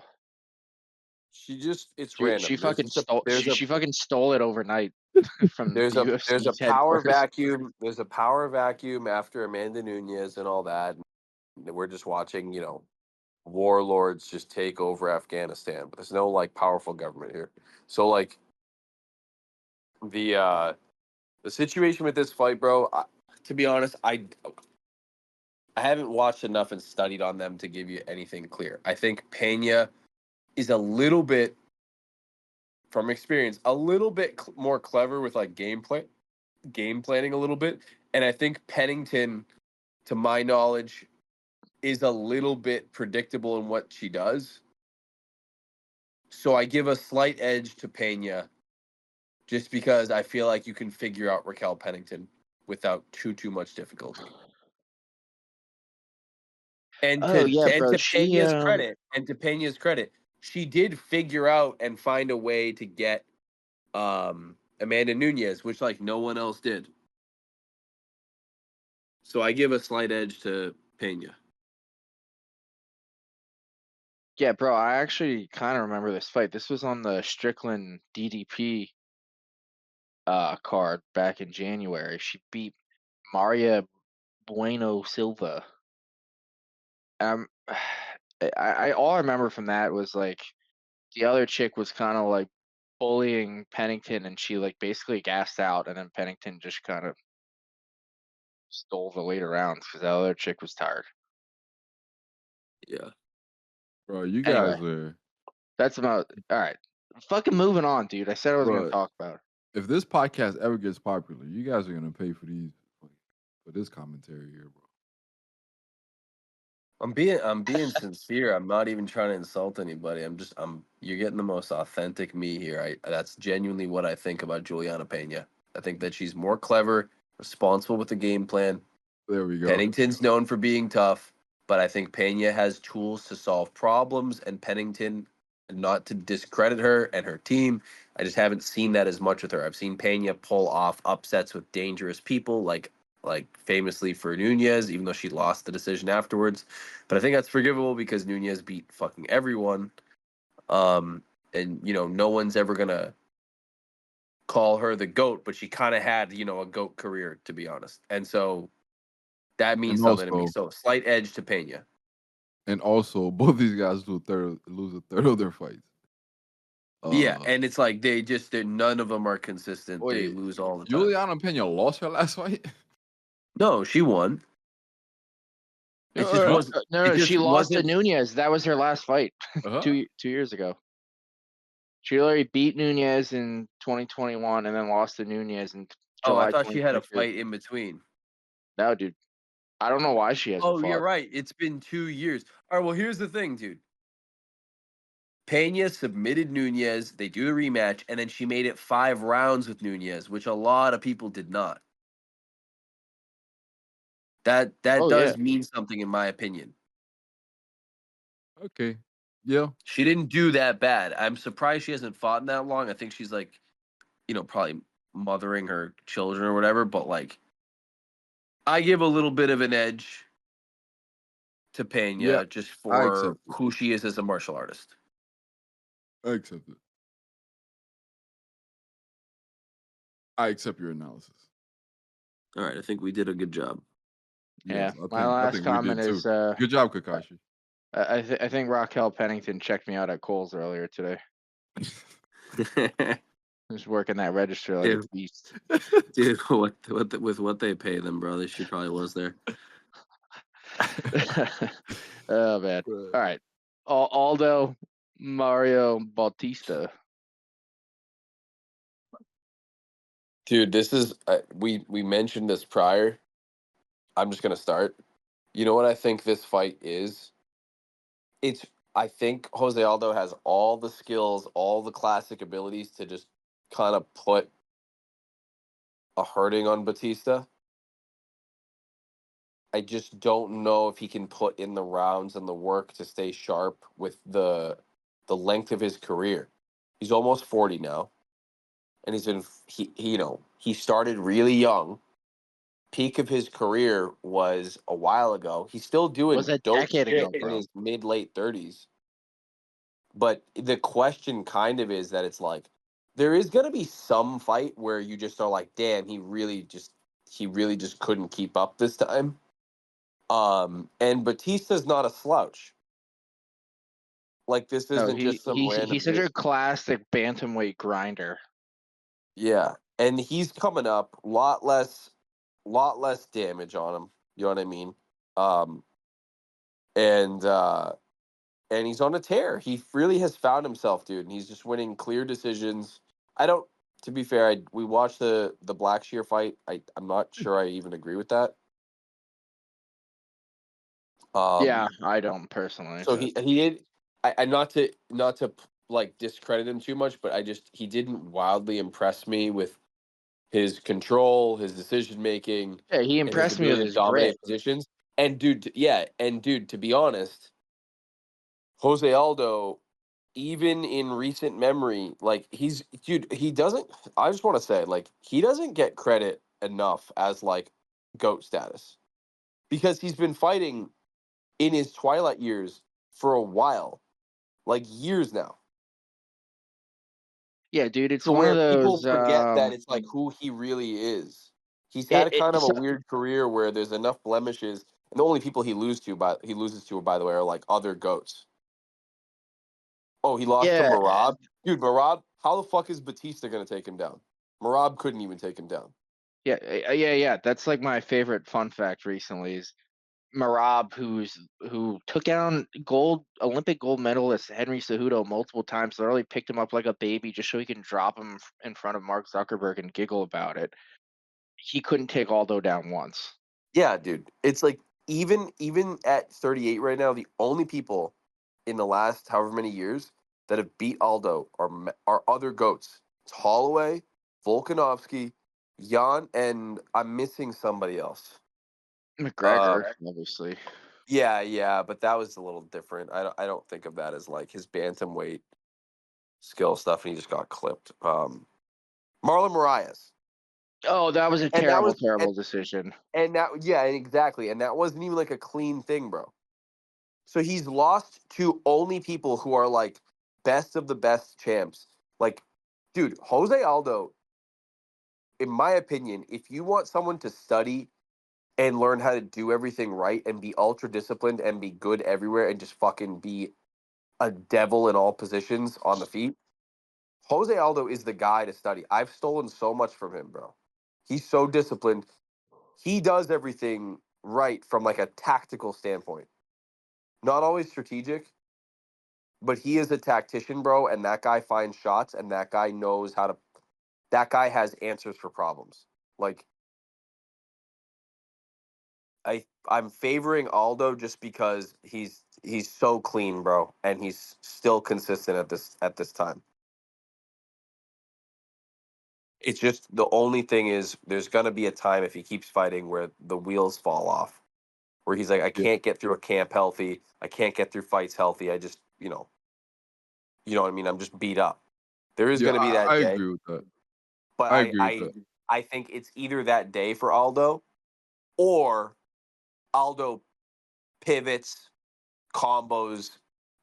[SPEAKER 5] It's
[SPEAKER 6] She
[SPEAKER 5] random.
[SPEAKER 6] fucking stole. She fucking stole it overnight from the
[SPEAKER 5] there's a
[SPEAKER 6] UFC's
[SPEAKER 5] power
[SPEAKER 6] headquarters.
[SPEAKER 5] vacuum. There's a power vacuum after Amanda Nunes and all that. We're just watching, warlords just take over Afghanistan, but there's no like powerful government here. So like the situation with this fight, bro. To be honest, I haven't watched enough and studied on them to give you anything clear. I think Pena is a little bit, from experience, a little bit more clever with like game planning a little bit, and I think Pennington, to my knowledge, is a little bit predictable in what she does. So I give a slight edge to Pena, just because I feel like you can figure out Raquel Pennington without too much difficulty. And
[SPEAKER 6] Oh yeah, bro.
[SPEAKER 5] to Pena's credit, she did figure out and find a way to get Amanda Nunes, which like no one else did. So I give a slight edge to Pena.
[SPEAKER 6] Yeah, bro. I actually kind of remember this fight. This was on the Strickland DDP card back in January. She beat Maria Bueno Silva. I all I remember from that was like the other chick was kind of like bullying Pennington, and she like basically gassed out, and then Pennington just kind of stole the later rounds because the other chick was tired.
[SPEAKER 5] Yeah.
[SPEAKER 4] Bro, you
[SPEAKER 6] Anyway,
[SPEAKER 4] guys are.
[SPEAKER 6] that's about all right. Fucking moving on, dude. I said I wasn't
[SPEAKER 4] Bro,
[SPEAKER 6] gonna talk about it.
[SPEAKER 4] If this podcast ever gets popular, you guys are gonna pay for this commentary here, bro.
[SPEAKER 5] I'm being sincere. I'm not even trying to insult anybody. You're getting the most authentic me here. That's genuinely what I think about Juliana Pena. I think that she's more clever, responsible with the game plan.
[SPEAKER 4] There we go.
[SPEAKER 5] Pennington's known for being tough, but I think Pena has tools to solve problems, and Pennington, not to discredit her and her team, I just haven't seen that as much with her. I've seen Pena pull off upsets with dangerous people, like famously for Nunes, even though she lost the decision afterwards. But I think that's forgivable because Nunes beat fucking everyone. And no one's ever gonna call her the GOAT, but she kind of had, a GOAT career, to be honest. And so that means
[SPEAKER 4] And
[SPEAKER 5] something to me.
[SPEAKER 4] also-
[SPEAKER 5] So slight edge to Pena.
[SPEAKER 4] And also, both these guys lose a third of their fights.
[SPEAKER 5] Yeah, and it's like none of them are consistent. They
[SPEAKER 4] Wait,
[SPEAKER 5] lose all the time.
[SPEAKER 4] Juliana Pena lost her last fight.
[SPEAKER 5] No, she won. It just wasn't.
[SPEAKER 6] No,
[SPEAKER 5] it just
[SPEAKER 6] she lost to
[SPEAKER 5] wasn't-
[SPEAKER 6] Nunes. That was her last fight
[SPEAKER 4] Uh-huh.
[SPEAKER 6] 2 years ago. She already beat Nunes in 2021 and then lost to Nunes in July.
[SPEAKER 5] I thought she had a
[SPEAKER 6] 2022.
[SPEAKER 5] fight in between.
[SPEAKER 6] No, dude. I don't know why she hasn't
[SPEAKER 5] Oh,
[SPEAKER 6] fought.
[SPEAKER 5] you're right. It's been 2 years. All right, well, here's the thing, dude. Pena submitted Nunes. They do the rematch, and then she made it 5 rounds with Nunes, which a lot of people did not. That does mean something, in my opinion.
[SPEAKER 4] Okay. Yeah.
[SPEAKER 5] She didn't do that bad. I'm surprised she hasn't fought in that long. I think she's like, probably mothering her children or whatever. But like, I give a little bit of an edge to Pena just for who she is as a martial artist.
[SPEAKER 4] I accept it. I accept your analysis.
[SPEAKER 5] All right, I think we did a good job.
[SPEAKER 6] Yeah,
[SPEAKER 4] Yes,
[SPEAKER 6] my last comment is
[SPEAKER 4] good job, Kakashi.
[SPEAKER 6] I think Raquel Pennington checked me out at Kohl's earlier today. Just working that register like a beast.
[SPEAKER 5] Dude, with what they pay them, bro, she probably was there.
[SPEAKER 6] Oh man.
[SPEAKER 4] But-
[SPEAKER 6] All right. Aldo Mario Bautista.
[SPEAKER 5] Dude, this is we mentioned this prior. I'm just gonna start. You know what I think this fight is? It's I think Jose Aldo has all the skills, all the classic abilities to just kind of put a hurting on Batista. I just don't know if he can put in the rounds and the work to stay sharp with the length of his career. He's almost 40 now, and he started really young. Peak of his career was a while ago. He's still
[SPEAKER 6] Was
[SPEAKER 5] doing
[SPEAKER 6] a
[SPEAKER 5] dope
[SPEAKER 6] decade
[SPEAKER 5] shit
[SPEAKER 6] ago,
[SPEAKER 5] in
[SPEAKER 6] bro.
[SPEAKER 5] his mid late 30s. But the question kind of is that it's like there is going to be some fight where you just are like, damn, he really just couldn't keep up this time. And Batista's not a slouch. Like this
[SPEAKER 6] No,
[SPEAKER 5] isn't just some random
[SPEAKER 6] he's such
[SPEAKER 5] dude.
[SPEAKER 6] a classic bantamweight grinder.
[SPEAKER 5] Yeah, and he's coming up lot less damage on him. You know what I mean? Um, and he's on a tear. He really has found himself, dude. And he's just winning clear decisions. I don't. To be fair, we watched the Blackshear fight. I'm not sure I even agree with that.
[SPEAKER 6] Yeah,
[SPEAKER 5] Um,
[SPEAKER 6] I don't personally,
[SPEAKER 5] so
[SPEAKER 6] but
[SPEAKER 5] he did. I not to like discredit him too much, but he didn't wildly impress me with his control, his decision making,
[SPEAKER 6] yeah, he
[SPEAKER 5] and his
[SPEAKER 6] impressed me with
[SPEAKER 5] ability to
[SPEAKER 6] his grit.
[SPEAKER 5] dominate positions. And dude, to be honest, Jose Aldo, even in recent memory, like he doesn't. I just want to say, like, he doesn't get credit enough as like GOAT status because he's been fighting in his twilight years for a while, like years now.
[SPEAKER 6] Yeah, dude, it's
[SPEAKER 5] To
[SPEAKER 6] one of
[SPEAKER 5] where people
[SPEAKER 6] those.
[SPEAKER 5] forget that it's like who he really is. He's had a kind of a
[SPEAKER 6] So,
[SPEAKER 5] weird career where there's enough blemishes, and the only people he loses to, by the way, are like other goats. Oh, he lost to
[SPEAKER 6] yeah,
[SPEAKER 5] Marab, dude. Marab, how the fuck is Batista gonna take him down? Marab couldn't even take him down.
[SPEAKER 6] yeah. That's like my favorite fun fact recently is Marab, who took down Olympic gold medalist Henry Cejudo multiple times. Literally picked him up like a baby just so he can drop him in front of Mark Zuckerberg and giggle about it. He couldn't take Aldo down once.
[SPEAKER 5] Yeah, dude. It's like even at 38 right now, the only people in the last however many years that have beat Aldo are other goats. It's Holloway, Volkanovski, Jan, and I'm missing somebody else.
[SPEAKER 6] McGregor, obviously.
[SPEAKER 5] Yeah, but that was a little different. I don't think of that as like his bantamweight skill stuff, and he just got clipped. Marlon Moraes,
[SPEAKER 6] Oh, that was a
[SPEAKER 5] and that
[SPEAKER 6] terrible,
[SPEAKER 5] was
[SPEAKER 6] terrible decision.
[SPEAKER 5] and that yeah, exactly, and that wasn't even like a clean thing, bro. So he's lost to only people who are like best of the best champs. Like, dude, Jose Aldo, in my opinion, if you want someone to study and learn how to do everything right and be ultra disciplined and be good everywhere and just fucking be a devil in all positions on the feet, Jose Aldo is the guy to study. I've stolen so much from him, bro. He's so disciplined. He does everything right from like a tactical standpoint. Not always strategic, but he is a tactician, bro, and that guy finds shots and that guy knows how to that guy has answers for problems. Like I'm favoring Aldo just because he's so clean, bro, and he's still consistent at this time. It's just the only thing is there's gonna be a time if he keeps fighting where the wheels fall off. Where he's like, I
[SPEAKER 4] Yeah,
[SPEAKER 5] can't get through a camp healthy. I can't get through fights healthy. I just, you know what I mean? I'm just beat up. There is
[SPEAKER 4] yeah,
[SPEAKER 5] gonna be that
[SPEAKER 4] I
[SPEAKER 5] day.
[SPEAKER 4] agree with that.
[SPEAKER 5] But
[SPEAKER 4] I agree with that.
[SPEAKER 5] I think it's either that day for Aldo or Aldo pivots, combos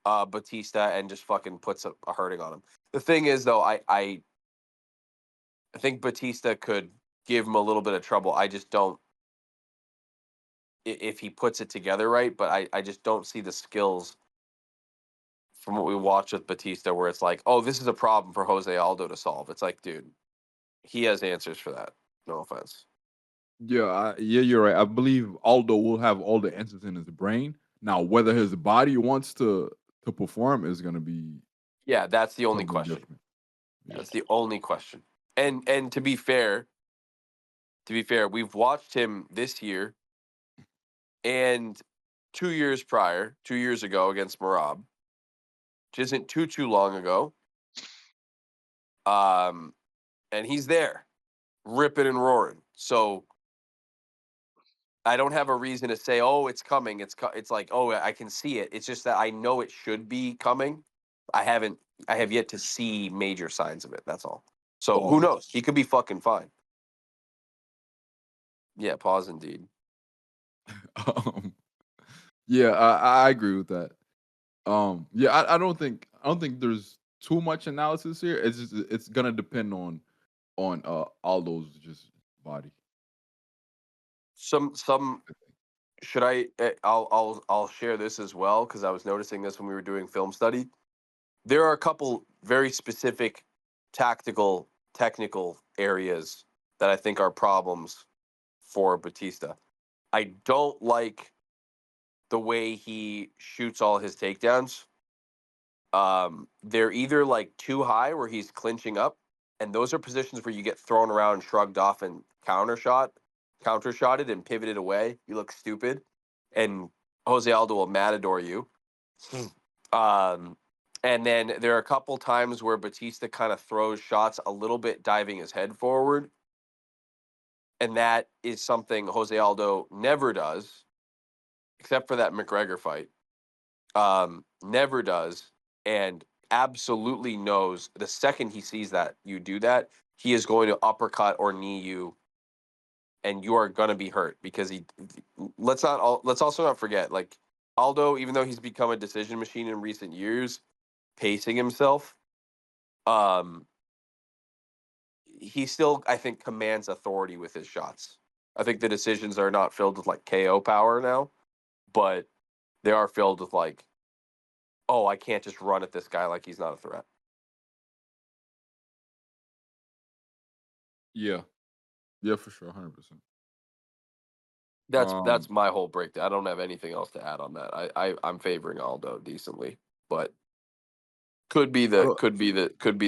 [SPEAKER 5] Batista and just fucking puts a hurting on him. The thing is though, I think Batista could give him a little bit of trouble. I just don't if he puts it together right, but I just don't see the skills from what we watched with Batista where it's like, oh, this is a problem for Jose Aldo to solve. It's like, dude, he has answers for that. No offense.
[SPEAKER 4] Yeah, you're right. I believe Aldo will have all the answers in his brain. Now, whether his body wants to perform is going to be
[SPEAKER 5] Yeah, that's the only
[SPEAKER 4] something
[SPEAKER 5] question.
[SPEAKER 4] different. Yeah.
[SPEAKER 5] That's the only question. And to be fair, we've watched him this year and 2 years prior, 2 years ago against Marab, which isn't too long ago. And he's there, ripping and roaring. So I don't have a reason to say, "Oh, it's coming." It's like, "Oh, I can see it." It's just that I know it should be coming. I haven't. I have yet to see major signs of it. That's all. So who
[SPEAKER 4] Pause.
[SPEAKER 5] knows? He could be fucking fine. Yeah, pause indeed.
[SPEAKER 4] Um, yeah, I agree with that. Yeah, I don't think there's too much analysis here. It's gonna depend on Aldo's just body.
[SPEAKER 5] Some
[SPEAKER 4] I think.
[SPEAKER 5] should I? I'll share this as well because I was noticing this when we were doing film study. There are a couple very specific tactical, technical areas that I think are problems for Batista. I don't like the way he shoots all his takedowns. They're either like too high where he's clinching up, and those are positions where you get thrown around, shrugged off, and counter shotted, and pivoted away. You look stupid, and Jose Aldo will matador you. Um, and then there are a couple times where Batista kind of throws shots a little bit, diving his head forward, and that is something Jose Aldo never does, except for that McGregor fight. Never does, and absolutely knows the second he sees that you do that, he is going to uppercut or knee you, and you are going to be hurt because he. Let's also not forget, like, Aldo, even though he's become a decision machine in recent years, pacing himself, um, he still, I think, commands authority with his shots. I think the decisions are not filled with like KO power now, but they are filled with like, oh, I can't just run at this guy like he's not a threat.
[SPEAKER 4] Yeah, yeah, for sure, 100%.
[SPEAKER 5] That's
[SPEAKER 4] Um,
[SPEAKER 5] my whole breakdown. I don't have anything else to add on that. I'm favoring Aldo decently, but
[SPEAKER 4] I don't,
[SPEAKER 5] could be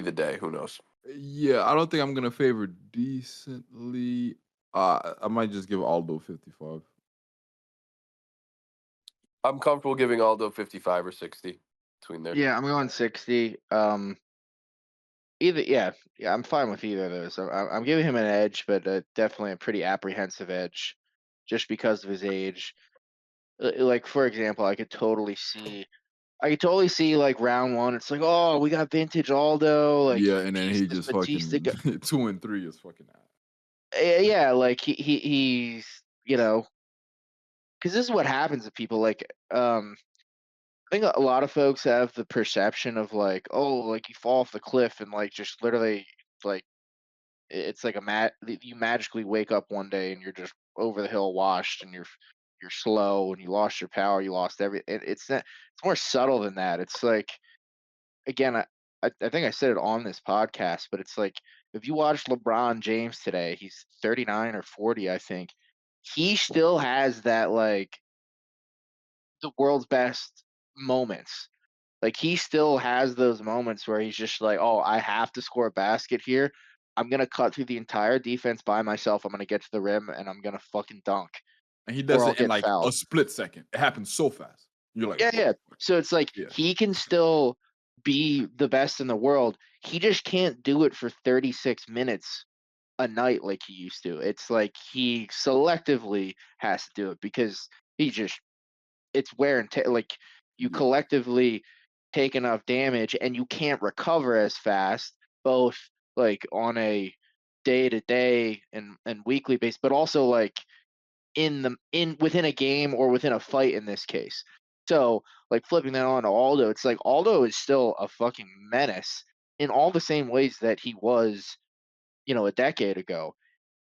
[SPEAKER 5] the day. Who knows?
[SPEAKER 4] yeah, I don't think I'm gonna favor decently. I might just give Aldo 55.
[SPEAKER 5] I'm comfortable giving Aldo 55 or 60 between there.
[SPEAKER 6] Yeah, I'm going 60. Either, yeah, I'm fine with either of those. I'm giving him an edge, but definitely a pretty apprehensive edge, just because of his age. Like, for example, I could totally see like round one. It's like, oh, we got vintage Aldo. Like,
[SPEAKER 4] Yeah, and then
[SPEAKER 6] he's
[SPEAKER 4] he
[SPEAKER 6] this
[SPEAKER 4] just
[SPEAKER 6] Batista
[SPEAKER 4] fucking
[SPEAKER 6] guy.
[SPEAKER 4] 2 and 3 is fucking ass.
[SPEAKER 6] Yeah, like he's because this is what happens to people. Like, I think a lot of folks have the perception of like, oh, like you fall off the cliff and like just literally like it's like you magically wake up one day and you're just over the hill washed and you're slow and you lost your power, you lost it's not, it's more subtle than that. It's like, again, I think I said it on this podcast, but it's like if you watch LeBron James today, he's 39 or 40, I think. He still has that like the world's best moments. Like, he still has those moments where he's just like, "Oh, I have to score a basket here. I'm gonna cut through the entire defense by myself. I'm gonna get to the rim and I'm gonna fucking dunk,
[SPEAKER 4] And he
[SPEAKER 6] or
[SPEAKER 4] does
[SPEAKER 6] I'll
[SPEAKER 4] it in
[SPEAKER 6] get
[SPEAKER 4] like a
[SPEAKER 6] fouled."
[SPEAKER 4] split second. It happens so fast. You're like,
[SPEAKER 6] Yeah,
[SPEAKER 4] what
[SPEAKER 6] yeah.
[SPEAKER 4] the fuck?
[SPEAKER 6] So it's like
[SPEAKER 4] Yeah.
[SPEAKER 6] he can still be the best in the world. He just can't do it for 36 minutes a night like he used to. It's like he selectively has to do it because he just it's wear and tear. Like, you
[SPEAKER 4] Yeah.
[SPEAKER 6] collectively take enough damage and you can't recover as fast, both like on a day to day and weekly basis, but also like in within a game or within a fight in this case. So, like, flipping that on to Aldo, it's like Aldo is still a fucking menace in all the same ways that he was, a decade ago.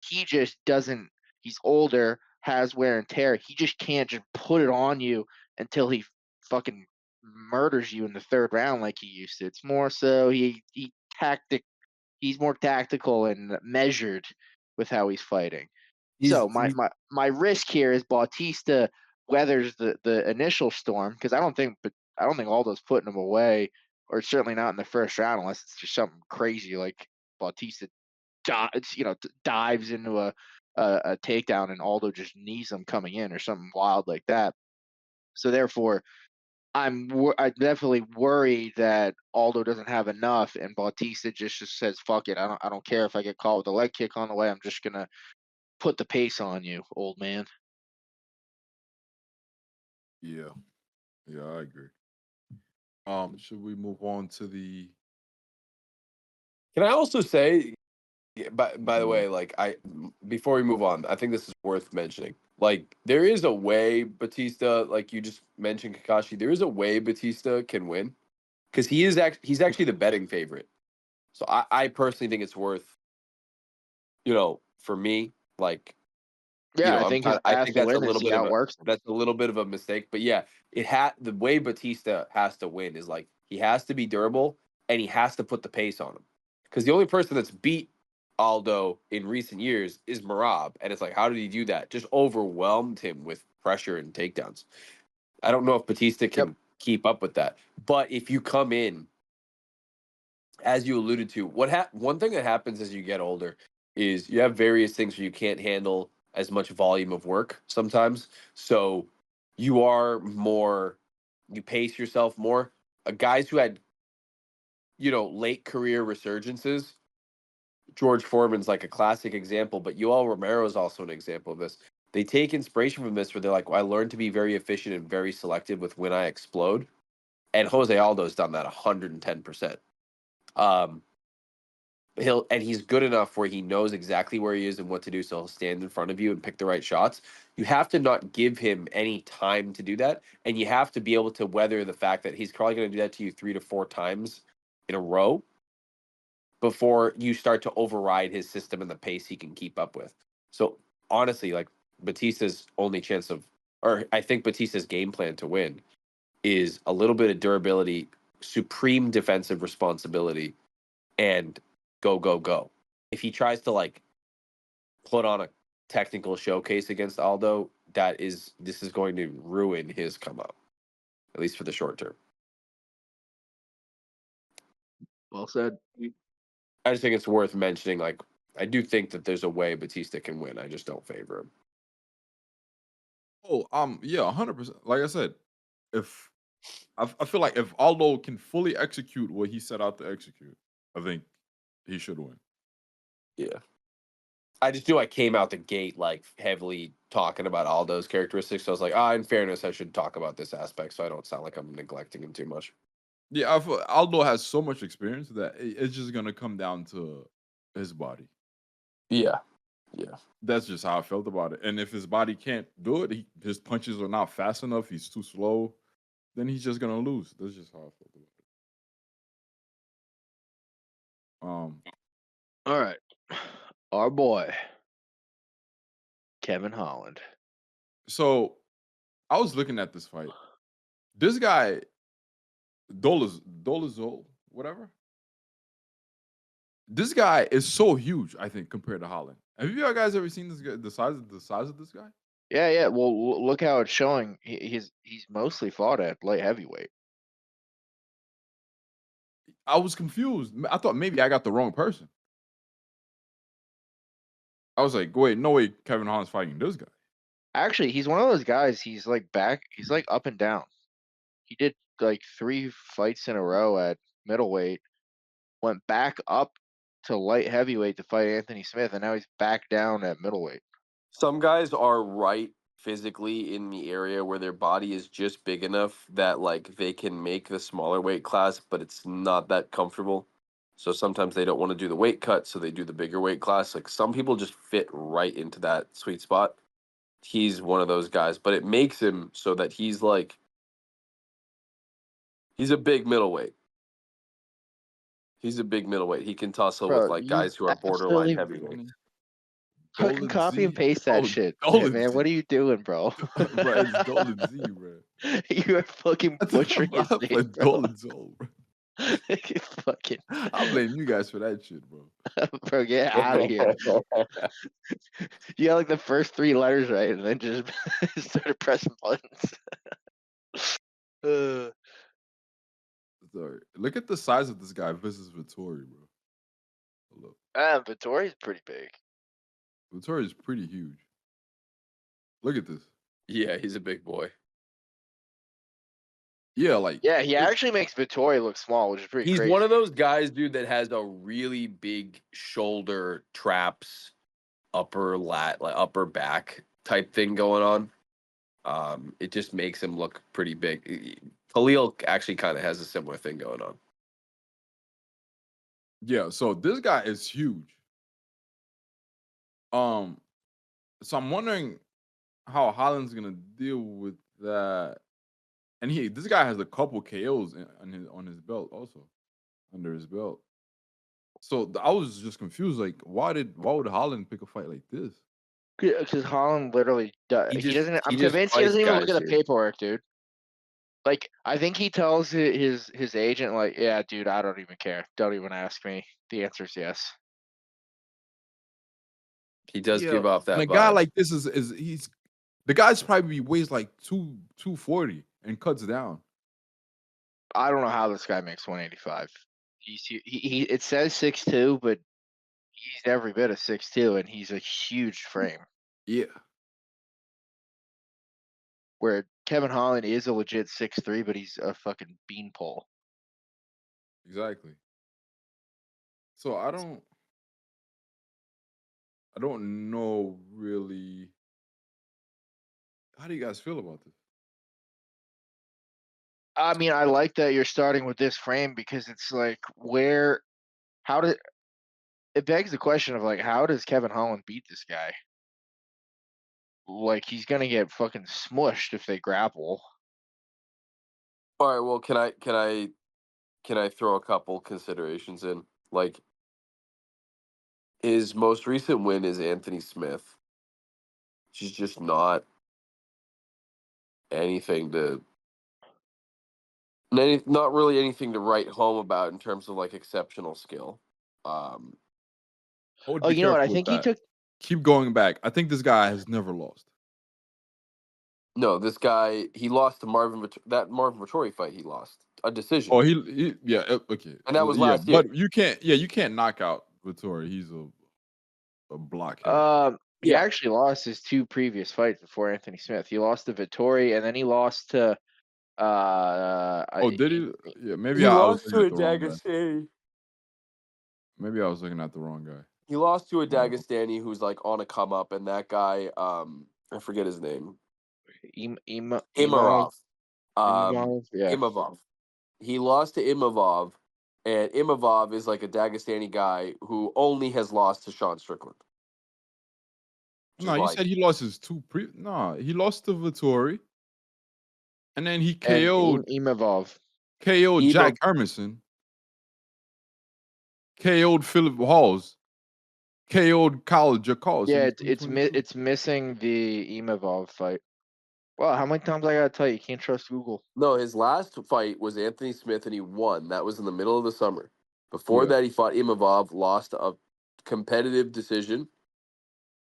[SPEAKER 6] He just doesn't he's older, has wear and tear. He just can't just put it on you until he fucking murders you in the third round like he used to. It's more so he's more tactical and measured with how he's fighting. So my risk here is Bautista weathers the initial storm, because I don't think Aldo's putting him away, or certainly not in the first round unless it's just something crazy like Bautista dives into a takedown and Aldo just knees him coming in or something wild like that. So therefore, I'm definitely worried that Aldo doesn't have enough, and Bautista just says, "Fuck it, I don't care if I get caught with a leg kick on the way. I'm just gonna put the pace on you, old man."
[SPEAKER 4] Yeah, I agree. Should we move on to the?
[SPEAKER 5] Can I also say, by the
[SPEAKER 4] Mhm.
[SPEAKER 5] way, like before we move on, I think this is worth mentioning. Like there is a way Batista, like you just mentioned Kakashi, there is a way Batista can win because he's actually the betting favorite. So I personally think it's worth, for me, like,
[SPEAKER 6] Yeah, I think his
[SPEAKER 5] I
[SPEAKER 6] path
[SPEAKER 5] think
[SPEAKER 6] to
[SPEAKER 5] that's a
[SPEAKER 6] win is
[SPEAKER 5] little
[SPEAKER 6] he
[SPEAKER 5] bit of
[SPEAKER 6] outworks him.
[SPEAKER 5] a little bit of a mistake. But yeah, the way Batista has to win is like he has to be durable and he has to put the pace on him. Because the only person that's beat Aldo in recent years is Marab, and it's like, how did he do that? Just overwhelmed him with pressure and takedowns. I don't know if Batista can keep up with that. But if you come in, as you alluded to, one thing that happens as you get older is you have various things where you can't handle as much volume of work sometimes. So you you pace yourself more. Guys who had, late career resurgences, George Foreman's like a classic example, but Yoel Romero is also an example of this. They take inspiration from this where they're like, well, I learned to be very efficient and very selective with when I explode. And Jose Aldo's done that 110%. He's good enough where he knows exactly where he is and what to do, so he'll stand in front of you and pick the right shots. You have to not give him any time to do that, and you have to be able to weather the fact that he's probably going to do that to you 3 to 4 times in a row before you start to override his system and the pace he can keep up with. So honestly, like Batista's only chance or I think Batista's game plan to win is a little bit of durability, supreme defensive responsibility, and go, go, go. If he tries to like put on a technical showcase against Aldo, this is going to ruin his come up, at least for the short term.
[SPEAKER 6] Well said.
[SPEAKER 5] I just think it's worth mentioning. Like, I do think that there's a way Batista can win. I just don't favor him.
[SPEAKER 4] Oh, yeah, 100%. Like I said, if I feel like if Aldo can fully execute what he set out to execute, I think he should win.
[SPEAKER 5] Yeah. I just knew I came out the gate like heavily talking about Aldo's characteristics. So I was like, in fairness, I should talk about this aspect so I don't sound like I'm neglecting him too much.
[SPEAKER 4] Yeah, I feel Aldo has so much experience that it's just gonna come down to his body.
[SPEAKER 5] Yeah.
[SPEAKER 4] That's just how I felt about it. And if his body can't do it, his punches are not fast enough, he's too slow, then he's just gonna lose. That's just how I felt about it.
[SPEAKER 6] All right, our boy Kevin Holland.
[SPEAKER 4] So I was looking at this fight. This guy, Dolezal, whatever. This guy is so huge, I think, compared to Holland. Have you guys ever seen this guy, the size of this guy?
[SPEAKER 6] Yeah. Well, look how it's showing. He's mostly fought at light heavyweight.
[SPEAKER 4] I was confused. I thought maybe I got the wrong person. I was like, wait, no way Kevin Holland's fighting this guy.
[SPEAKER 6] Actually, he's one of those guys. He's like He's like up and down. He did like 3 fights in a row at middleweight, went back up to light heavyweight to fight Anthony Smith, and now he's back down at middleweight.
[SPEAKER 5] Some guys are right physically in the area where their body is just big enough that like they can make the smaller weight class, but it's not that comfortable. So sometimes they don't want to do the weight cut, so they do the bigger weight class. Like some people just fit right into that sweet spot. He's one of those guys, but it makes him so that he's a big middleweight. He's a big middleweight. He can tussle with
[SPEAKER 6] Bro,
[SPEAKER 5] like
[SPEAKER 6] you
[SPEAKER 5] guys who are borderline
[SPEAKER 6] absolutely
[SPEAKER 5] heavyweights.
[SPEAKER 6] fucking
[SPEAKER 4] Dolan
[SPEAKER 6] copy and
[SPEAKER 4] Z.
[SPEAKER 6] paste that
[SPEAKER 4] Oh,
[SPEAKER 6] shit,
[SPEAKER 4] Dolan
[SPEAKER 6] man.
[SPEAKER 4] Z.
[SPEAKER 6] What are you doing, bro?
[SPEAKER 4] Bro, it's Dolan Z, bro.
[SPEAKER 6] You are fucking butchering his
[SPEAKER 4] I
[SPEAKER 6] name,
[SPEAKER 4] played
[SPEAKER 6] bro.
[SPEAKER 4] Dolan Z, bro.
[SPEAKER 6] Fucking
[SPEAKER 4] I blame you guys for that shit, bro.
[SPEAKER 6] bro, get out of here. You got like the first 3 letters right, and then just started pressing buttons. Uh,
[SPEAKER 4] Sorry. Look at the size of this guy versus Vittori, bro. Look,
[SPEAKER 6] Vittori's pretty big.
[SPEAKER 4] Vittori is pretty huge. Look at this.
[SPEAKER 5] Yeah, he's a big boy.
[SPEAKER 4] Yeah, like
[SPEAKER 6] Yeah, he actually makes Vittori look small, which is pretty
[SPEAKER 5] He's
[SPEAKER 6] crazy.
[SPEAKER 5] one of those guys, dude, that has a really big shoulder traps, upper back type thing going on. It just makes him look pretty big. Khalil actually kind of has a similar thing going on.
[SPEAKER 4] yeah. So this guy is huge. So I'm wondering how Holland's gonna deal with that. And this guy has a couple KOs on his belt also, under his belt. So I was just confused. Like, why would Holland pick a fight like this?
[SPEAKER 6] Because Holland literally does.
[SPEAKER 5] He
[SPEAKER 6] He
[SPEAKER 5] just-
[SPEAKER 6] doesn't. I'm
[SPEAKER 5] he just
[SPEAKER 6] convinced he doesn't
[SPEAKER 5] fights
[SPEAKER 6] even look
[SPEAKER 5] guys,
[SPEAKER 6] at the
[SPEAKER 5] dude.
[SPEAKER 6] paperwork, dude. Like, I think he tells his agent, like, yeah, dude, I don't even care. Don't even ask me. The answer's yes.
[SPEAKER 5] He does
[SPEAKER 4] Yeah,
[SPEAKER 5] give off that
[SPEAKER 4] and a guy
[SPEAKER 5] vibe.
[SPEAKER 4] like this is he's the guy's probably weighs like 240 and cuts down.
[SPEAKER 6] I don't know how this guy makes 185. He it says 6'2", but he's every bit of 6'2", and he's a huge frame.
[SPEAKER 4] Yeah.
[SPEAKER 6] Where Kevin Holland is a legit 6'3", but he's a fucking beanpole.
[SPEAKER 4] Exactly. So I don't know really. How do you guys feel about this?
[SPEAKER 6] I mean, I like that you're starting with this frame because it's like it begs the question of like, how does Kevin Holland beat this guy? Like, he's gonna get fucking smushed if they grapple.
[SPEAKER 5] All right, well, can I throw a couple considerations in? Like, his most recent win is Anthony Smith. She's just not anything to not really anything to write home about in terms of like exceptional skill. Um,
[SPEAKER 4] I would
[SPEAKER 6] Oh,
[SPEAKER 4] be
[SPEAKER 6] you know what? I
[SPEAKER 4] careful with
[SPEAKER 6] think he
[SPEAKER 4] that.
[SPEAKER 6] took.
[SPEAKER 4] Keep going back. I think this guy has never lost.
[SPEAKER 5] no, this guy he lost to that Marvin Vittori fight. He lost a decision,
[SPEAKER 4] Oh, yeah, okay.
[SPEAKER 5] and that was
[SPEAKER 4] Yeah,
[SPEAKER 5] last year.
[SPEAKER 4] but you can't knock out Vittori. He's a blockhead.
[SPEAKER 6] He
[SPEAKER 5] Yeah.
[SPEAKER 6] actually lost his 2 previous fights before Anthony Smith. He lost to Vittori, and then he lost to.
[SPEAKER 4] Oh, did he? Yeah, maybe
[SPEAKER 5] He
[SPEAKER 4] I was
[SPEAKER 5] lost
[SPEAKER 4] looking
[SPEAKER 5] to
[SPEAKER 4] at
[SPEAKER 5] a
[SPEAKER 4] the wrong guy.
[SPEAKER 5] Dagestani.
[SPEAKER 4] Maybe I was looking at the wrong guy.
[SPEAKER 5] He lost to a
[SPEAKER 4] No.
[SPEAKER 5] Dagestani who's like on a come up, and that guy, I forget his name.
[SPEAKER 6] Imavov. Yeah.
[SPEAKER 5] Imavov. He lost to Imavov, and Imavov is like a Dagestani guy who only has lost to Sean Strickland. Which
[SPEAKER 4] No,
[SPEAKER 5] is
[SPEAKER 4] you
[SPEAKER 5] like,
[SPEAKER 4] said he lost his No, he lost to Vittori, and then he
[SPEAKER 6] And
[SPEAKER 4] KO'd
[SPEAKER 6] Imavov.
[SPEAKER 4] Jack Hermanson, KO'd Philip Halls, KO'd Kyle Jacobs.
[SPEAKER 6] Yeah, it's missing the Imavov fight. Well, how many times I gotta tell you? You can't trust Google.
[SPEAKER 5] no, his last fight was Anthony Smith, and he won. That was in the middle of the summer. Before
[SPEAKER 4] Yeah.
[SPEAKER 5] that, he fought Imavov, lost a competitive decision,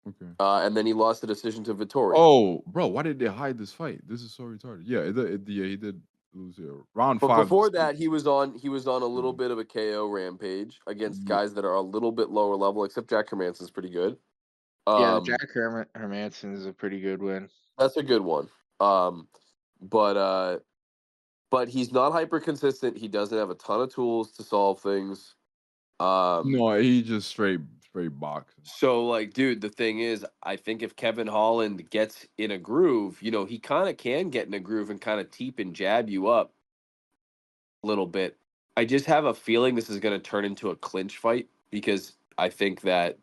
[SPEAKER 4] Okay.
[SPEAKER 5] and then he lost the decision to Vittori.
[SPEAKER 4] Oh, bro, why did they hide this fight? This is so retarded. Yeah, yeah, he did lose here. Round
[SPEAKER 5] But
[SPEAKER 4] 5.
[SPEAKER 5] before that, he was on a little
[SPEAKER 4] Mhm.
[SPEAKER 5] bit of a KO rampage against
[SPEAKER 4] Yeah.
[SPEAKER 5] guys that are a little bit lower level, except Jack Hermansson's pretty good.
[SPEAKER 6] Yeah, the Jack Hermansson is a pretty good win.
[SPEAKER 5] That's a good one. But he's not hyper consistent. He doesn't have a ton of tools to solve things.
[SPEAKER 4] No, he just straight boxing.
[SPEAKER 5] So, like, dude, the thing is, I think if Kevin Holland gets in a groove, he kind of can get in a groove and kind of teep and jab you up a little bit. I just have a feeling this is going to turn into a clinch fight because I think that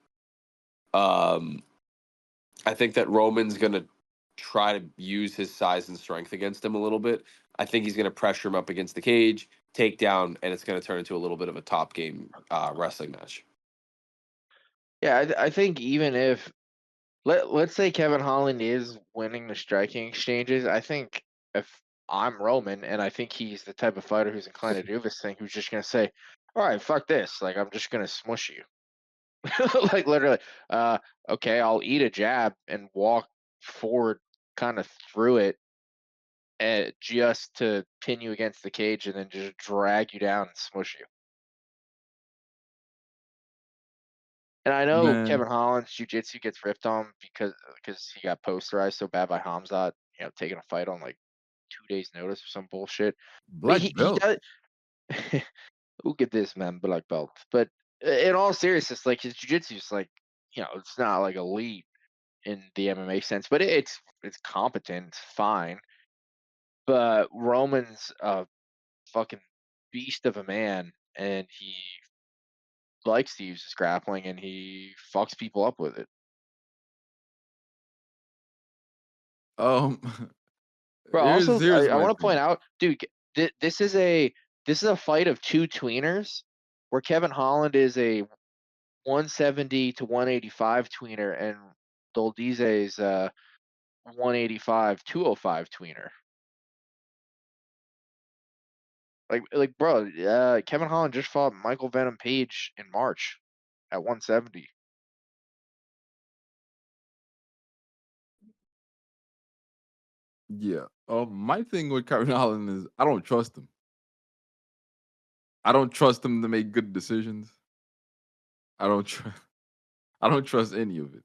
[SPEAKER 5] Roman's going to try to use his size and strength against him a little bit. I think he's going to pressure him up against the cage, take down, and it's going to turn into a little bit of a top game wrestling match.
[SPEAKER 6] Yeah, I think even if let's say Kevin Holland is winning the striking exchanges, I think if I'm Roman, and I think he's the type of fighter who's inclined to do this thing, who's just gonna say, "All right, fuck this. Like, I'm just gonna smush you." Like literally, okay, I'll eat a jab and walk forward, kind of through it, just to pin you against the cage, and then just drag you down and smush you. And I know
[SPEAKER 4] Man,
[SPEAKER 6] Kevin Holland's jiu-jitsu gets ripped on because he got posterized so bad by Hamzat, taking a fight on like 2 days' notice or some bullshit. But
[SPEAKER 4] black
[SPEAKER 6] he
[SPEAKER 4] belt.
[SPEAKER 6] does. Who get this man black belt? But in all seriousness, like his jiu-jitsu is like, it's not like elite in the MMA sense, but it's competent, it's fine. But Roman's a fucking beast of a man, and he likes to use his grappling, and he fucks people up with it.
[SPEAKER 4] Um,
[SPEAKER 6] Bro,
[SPEAKER 4] here's
[SPEAKER 6] also,
[SPEAKER 4] here's
[SPEAKER 6] I
[SPEAKER 4] my
[SPEAKER 6] want to point
[SPEAKER 4] thing.
[SPEAKER 6] out, dude, this is a fight of two tweeners, where Kevin Holland is a 170 to 185 tweener, and Doldize is a 185 205 tweener. Like, bro, Kevin Holland just fought Michael Venom Page in March at 170.
[SPEAKER 4] Yeah. My thing with Kevin Holland is I don't trust him. I don't trust him to make good decisions. I don't trust. I don't trust any of it.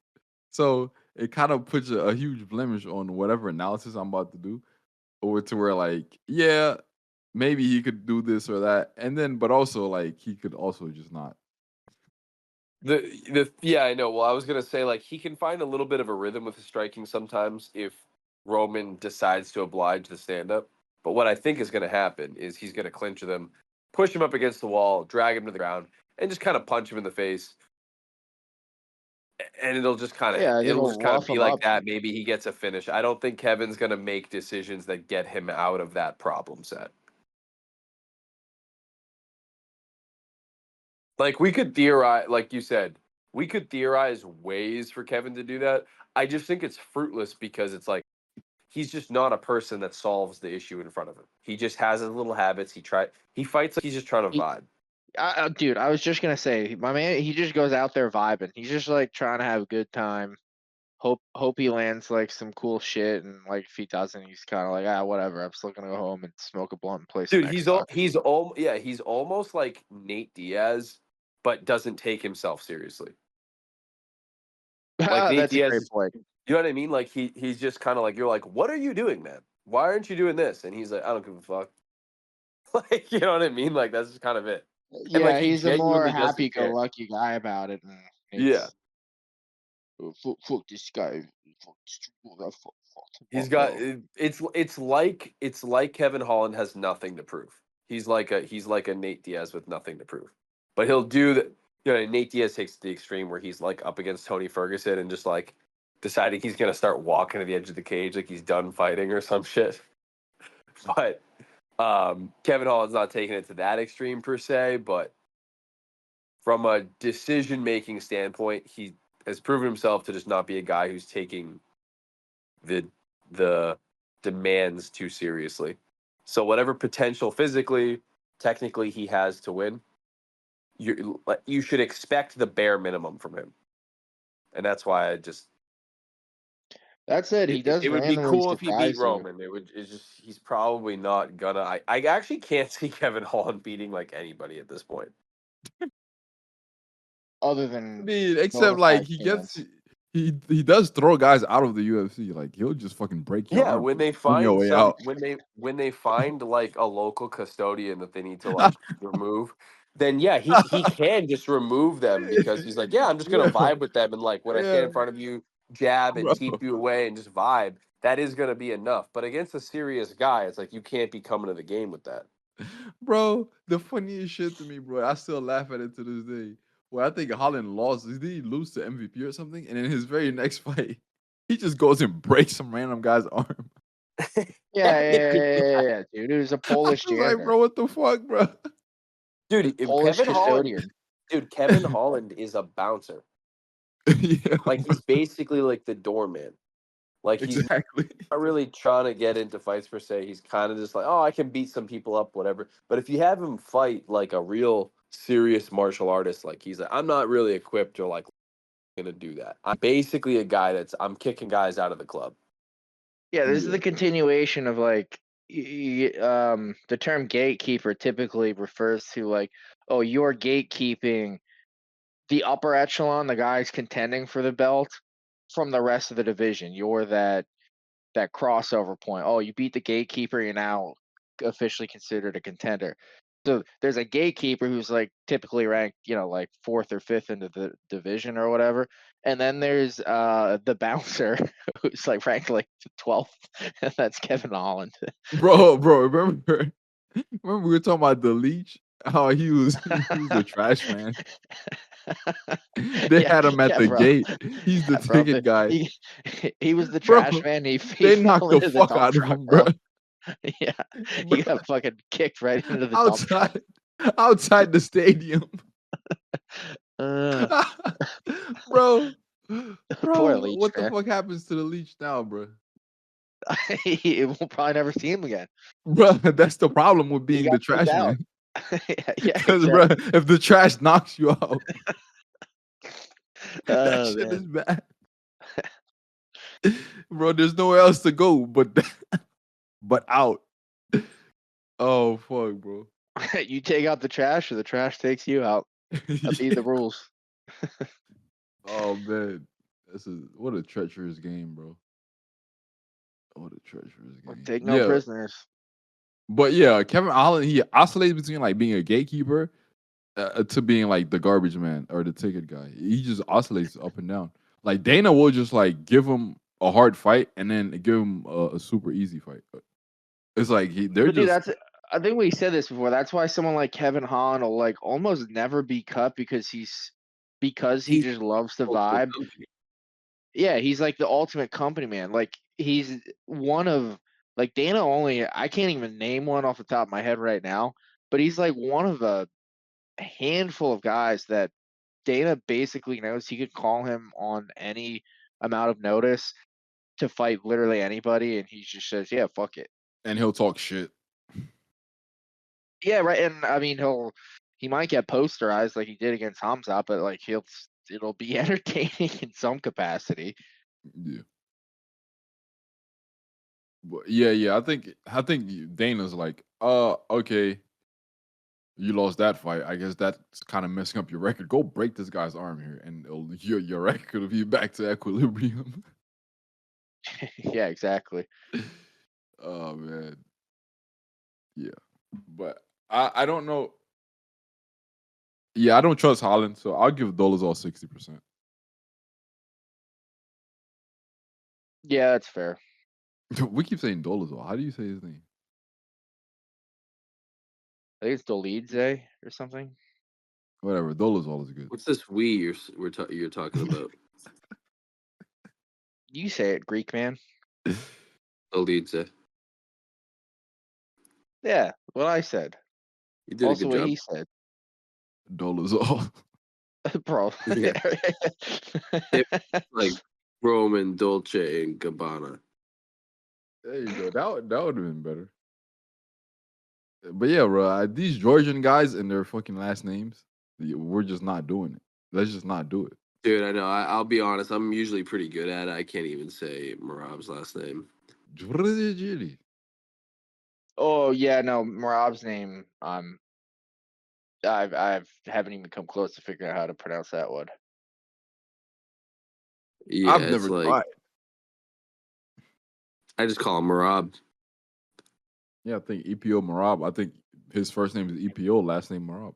[SPEAKER 4] So it kind of puts a huge blemish on whatever analysis I'm about to do, or to where like, yeah, maybe he could do this or that, and then but also like he could also just not.
[SPEAKER 5] Yeah, I know. Well, I was gonna say like he can find a little bit of a rhythm with his striking sometimes if Roman decides to oblige the stand up. But what I think is gonna happen is he's gonna clinch with him, push him up against the wall, drag him to the ground, and just kind of punch him in the face. And
[SPEAKER 6] Yeah,
[SPEAKER 5] it'll just
[SPEAKER 6] it'll
[SPEAKER 5] kind of
[SPEAKER 6] rough
[SPEAKER 5] be
[SPEAKER 6] him
[SPEAKER 5] like
[SPEAKER 6] up.
[SPEAKER 5] that. Maybe he gets a finish. I don't think Kevin's gonna make decisions that get him out of that problem set. Like we could theorize, like you said, we could theorize ways for Kevin to do that. I just think it's fruitless because it's like he's just not a person that solves the issue in front of him. He just has his little habits. He fights like he's just trying to
[SPEAKER 6] He,
[SPEAKER 5] vibe.
[SPEAKER 6] dude, I was just gonna say, my man, he just goes out there vibing. He's just like trying to have a good time. Hope he lands like some cool shit, and like if he doesn't, he's kind of like, whatever. I'm still gonna go home and smoke a blunt and play some
[SPEAKER 5] Dude,
[SPEAKER 6] Xbox.
[SPEAKER 5] he's almost like Nate Diaz, but doesn't take himself seriously. Like Nate
[SPEAKER 6] That's a great
[SPEAKER 5] Diaz,
[SPEAKER 6] point.
[SPEAKER 5] you know what I mean? Like he's just kind of like you're like, what are you doing, man? Why aren't you doing this? And he's like, I don't give a fuck. Like, you know what I mean? Like that's just kind of it. And like
[SPEAKER 6] Yeah,
[SPEAKER 5] he
[SPEAKER 6] he's a more
[SPEAKER 5] genuinely doesn't care.
[SPEAKER 6] happy-go-lucky guy about it, and
[SPEAKER 5] Yeah.
[SPEAKER 6] it's fuck this guy.
[SPEAKER 5] He's
[SPEAKER 6] Fuck
[SPEAKER 5] got
[SPEAKER 6] no.
[SPEAKER 5] it's like Kevin Holland has nothing to prove. He's like a Nate Diaz with nothing to prove. But he'll do the Nate Diaz takes it to the extreme where he's like up against Tony Ferguson and just like deciding he's gonna start walking to the edge of the cage like he's done fighting or some shit. But Kevin Holland's not taking it to that extreme per se, but from a decision making standpoint, he has proven himself to just not be a guy who's taking the demands too seriously. So whatever potential physically, technically he has to win, you should expect the bare minimum from him. And that's why
[SPEAKER 6] That said, he does
[SPEAKER 5] it would be
[SPEAKER 6] randomly
[SPEAKER 5] cool if he beat
[SPEAKER 6] surprise you.
[SPEAKER 5] Roman. It's just he's probably not gonna. I actually can't see Kevin Holland beating like anybody at this point.
[SPEAKER 6] Other
[SPEAKER 4] I
[SPEAKER 6] than
[SPEAKER 4] mean, except
[SPEAKER 6] bona
[SPEAKER 4] like
[SPEAKER 6] fide
[SPEAKER 4] he gets
[SPEAKER 6] chance.
[SPEAKER 4] he does throw guys out of the UFC. Like he'll just fucking break your
[SPEAKER 5] Yeah,
[SPEAKER 4] arm
[SPEAKER 5] when they
[SPEAKER 4] on your
[SPEAKER 5] find
[SPEAKER 4] way out.
[SPEAKER 5] when they find like a local custodian that they need to like remove, then yeah, he can just remove them because he's like, yeah, I'm just gonna
[SPEAKER 4] Yeah,
[SPEAKER 5] vibe with them and like when I stand
[SPEAKER 4] yeah,
[SPEAKER 5] in front of you, jab and
[SPEAKER 4] bro.
[SPEAKER 5] keep you away and just vibe. That is gonna be enough. But against a serious guy, it's like you can't be coming to the game with that.
[SPEAKER 4] Bro, the funniest shit to me, bro. I still laugh at it to this day. Well, I think Holland lost. Did he lose to MVP or something? And in his very next fight, he just goes and breaks some random guy's arm.
[SPEAKER 6] Yeah, dude. It was a
[SPEAKER 4] I
[SPEAKER 6] Polish
[SPEAKER 4] was like,
[SPEAKER 6] janitor,
[SPEAKER 4] bro, what the fuck, bro?
[SPEAKER 5] Dude,
[SPEAKER 6] Polish custodian.
[SPEAKER 5] Kevin Holland is a bouncer.
[SPEAKER 4] Yeah,
[SPEAKER 5] Like he's basically like the doorman. Like he's
[SPEAKER 4] Exactly.
[SPEAKER 5] not really trying to get into fights per se. He's kind of just like, oh, I can beat some people up, whatever. But if you have him fight like a real serious martial artist, like he's like, I'm not really equipped or like gonna do that. I'm basically a guy I'm kicking guys out of the club.
[SPEAKER 6] Yeah, this is
[SPEAKER 4] Yeah.
[SPEAKER 6] the continuation of like the term gatekeeper typically refers to like, oh, you're gatekeeping the upper echelon, the guys contending for the belt from the rest of the division. You're that crossover point. Oh, you beat the gatekeeper, you're now officially considered a contender. So there's a gatekeeper who's like typically ranked, like 4th or 5th into the division or whatever. And then there's the bouncer who's like ranked like 12th. And that's Kevin Holland.
[SPEAKER 4] Bro, remember we were talking about the leech? How he was the trash man. They
[SPEAKER 6] Yeah,
[SPEAKER 4] had him at
[SPEAKER 6] yeah,
[SPEAKER 4] the
[SPEAKER 6] bro.
[SPEAKER 4] gate. He's the
[SPEAKER 6] Yeah, bro.
[SPEAKER 4] ticket guy.
[SPEAKER 6] He was the
[SPEAKER 4] Bro,
[SPEAKER 6] trash man. He
[SPEAKER 4] they
[SPEAKER 6] fell
[SPEAKER 4] knocked the
[SPEAKER 6] into the
[SPEAKER 4] fuck
[SPEAKER 6] dump
[SPEAKER 4] out of
[SPEAKER 6] truck,
[SPEAKER 4] him, bro.
[SPEAKER 6] bro. Yeah, he
[SPEAKER 4] Bro,
[SPEAKER 6] got fucking kicked right into the dump truck.
[SPEAKER 4] outside the stadium.
[SPEAKER 6] Uh,
[SPEAKER 4] Bro,
[SPEAKER 6] Poor Leech,
[SPEAKER 4] what the
[SPEAKER 6] man.
[SPEAKER 4] fuck happens to the leech now, bro?
[SPEAKER 6] We'll probably never see him again.
[SPEAKER 4] Bro, that's the problem with
[SPEAKER 6] He
[SPEAKER 4] being
[SPEAKER 6] got
[SPEAKER 4] the
[SPEAKER 6] kicked
[SPEAKER 4] trash
[SPEAKER 6] out.
[SPEAKER 4] man.
[SPEAKER 6] Yeah,
[SPEAKER 4] Because, bro,
[SPEAKER 6] exactly.
[SPEAKER 4] if the trash knocks you out, that
[SPEAKER 6] Oh
[SPEAKER 4] shit is
[SPEAKER 6] man.
[SPEAKER 4] bad. Bro, there's nowhere else to go but out. Oh fuck, bro.
[SPEAKER 6] You take out the trash or the trash takes you out. That'd be
[SPEAKER 4] Yeah.
[SPEAKER 6] the rules.
[SPEAKER 4] Oh man, what a treacherous game, bro. What a treacherous
[SPEAKER 6] We'll
[SPEAKER 4] game.
[SPEAKER 6] take no
[SPEAKER 4] Yeah,
[SPEAKER 6] prisoners.
[SPEAKER 4] but yeah, Kevin Holland, he oscillates between like being a gatekeeper to being like the garbage man or the ticket guy. He just oscillates up and down. Like Dana will just like give him a hard fight and then give him a super easy fight. It's like they're
[SPEAKER 6] But dude,
[SPEAKER 4] just
[SPEAKER 6] I think we said this before. That's why someone like Kevin Hahn will like almost never be cut because he
[SPEAKER 5] He's
[SPEAKER 6] just loves the
[SPEAKER 5] ultimate
[SPEAKER 6] vibe.
[SPEAKER 5] company.
[SPEAKER 6] Yeah, he's like the ultimate company man. Like he's one of like Dana only I can't even name one off the top of my head right now, but he's like one of a handful of guys that Dana basically knows he could call him on any amount of notice to fight literally anybody and he just says, "Yeah, fuck it."
[SPEAKER 4] and he'll talk shit.
[SPEAKER 6] Yeah, right. And I mean, he might get posterized like he did against Hamza, but like it'll be entertaining in some capacity.
[SPEAKER 4] Yeah. But yeah. I think Dana's like, okay, you lost that fight. I guess that's kind of messing up your record. Go break this guy's arm here, and your record will be back to equilibrium.
[SPEAKER 6] Yeah, exactly.
[SPEAKER 4] Oh man, yeah. But I don't know. Yeah, I don't trust Holland, so I'll give Dolezal 60%.
[SPEAKER 6] Yeah, that's fair.
[SPEAKER 4] We keep saying Dolezal. How do you say his name?
[SPEAKER 6] I think it's Dolidze or something.
[SPEAKER 4] Whatever. Dolezal is good.
[SPEAKER 5] What's this you're talking about?
[SPEAKER 6] You say it, Greek man.
[SPEAKER 5] Elidze.
[SPEAKER 6] Yeah, what I said.
[SPEAKER 5] You did
[SPEAKER 6] Also
[SPEAKER 5] a
[SPEAKER 6] what
[SPEAKER 5] good
[SPEAKER 6] he
[SPEAKER 5] job.
[SPEAKER 6] said.
[SPEAKER 4] Dolezal.
[SPEAKER 6] Bro.
[SPEAKER 5] Yeah. Like Roman, Dolce, and Gabbana.
[SPEAKER 4] There you go. That would have been better. But yeah, bro, these Georgian guys and their fucking last names, we're just not doing it. Let's just not do it.
[SPEAKER 5] Dude, I know. I'll be honest. I'm usually pretty good at it. I can't even say Marab's last name.
[SPEAKER 6] Oh yeah, no, Marab's name. I haven't even come close to figuring out how to pronounce that one.
[SPEAKER 5] Yeah,
[SPEAKER 4] I've
[SPEAKER 5] it's
[SPEAKER 4] never
[SPEAKER 5] like
[SPEAKER 4] tried.
[SPEAKER 5] I just call him Marab.
[SPEAKER 4] Yeah, I think EPO Marab. I think his first name is EPO, last name Marab.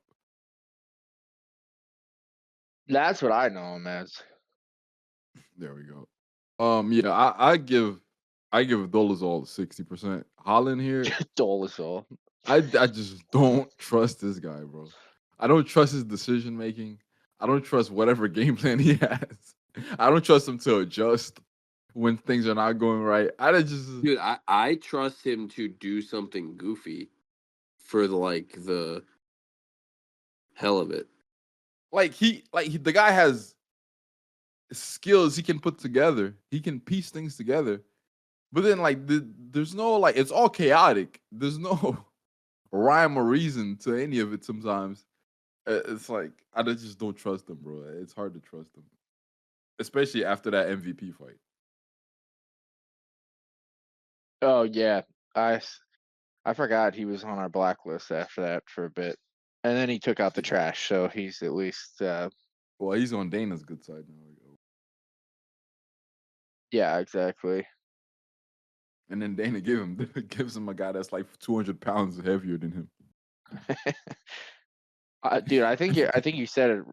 [SPEAKER 6] That's what I know him as.
[SPEAKER 4] There we go. Yeah, I give Dolezal 60%. Holland here,
[SPEAKER 6] Dolezal.
[SPEAKER 4] I just don't trust this guy, bro. I don't trust his decision making. I don't trust whatever game plan he has. I don't trust him to adjust when things are not going right.
[SPEAKER 5] Dude, I trust him to do something goofy for the hell of it.
[SPEAKER 4] The guy has skills he can put together. He can piece things together. But then like there's no like it's all chaotic. There's no rhyme or reason to any of it sometimes. It's like I just don't trust him, bro. It's hard to trust him. Especially after that MVP fight.
[SPEAKER 6] Oh yeah, I forgot he was on our blacklist after that for a bit, and then he took out the trash, so he's at least
[SPEAKER 4] Well, he's on Dana's good side now.
[SPEAKER 6] yeah, exactly.
[SPEAKER 4] And then Dana gives him a guy that's like 200 pounds heavier than him.
[SPEAKER 6] Dude, I think you said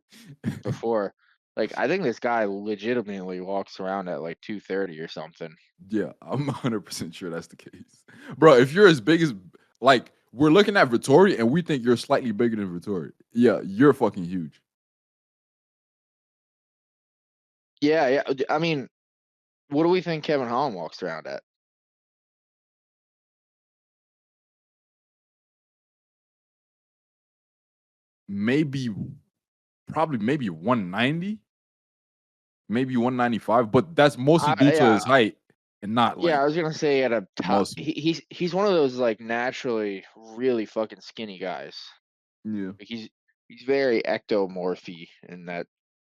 [SPEAKER 6] it before. Like, I think this guy legitimately walks around at like 230 or something.
[SPEAKER 4] Yeah, I'm 100% sure that's the case. Bro, if you're as big as, like, we're looking at Vittori and we think you're slightly bigger than Vittori. Yeah, you're fucking huge.
[SPEAKER 6] Yeah, yeah. I mean, what do we think Kevin Holland walks around at?
[SPEAKER 4] Probably maybe 190, maybe 195, but that's mostly due to
[SPEAKER 6] Yeah,
[SPEAKER 4] his height and not
[SPEAKER 6] yeah.
[SPEAKER 4] like
[SPEAKER 6] I was gonna say at a top.
[SPEAKER 4] muscle.
[SPEAKER 6] He's one of those like naturally really fucking skinny guys.
[SPEAKER 4] Yeah.
[SPEAKER 6] Like, he's very ectomorphy in that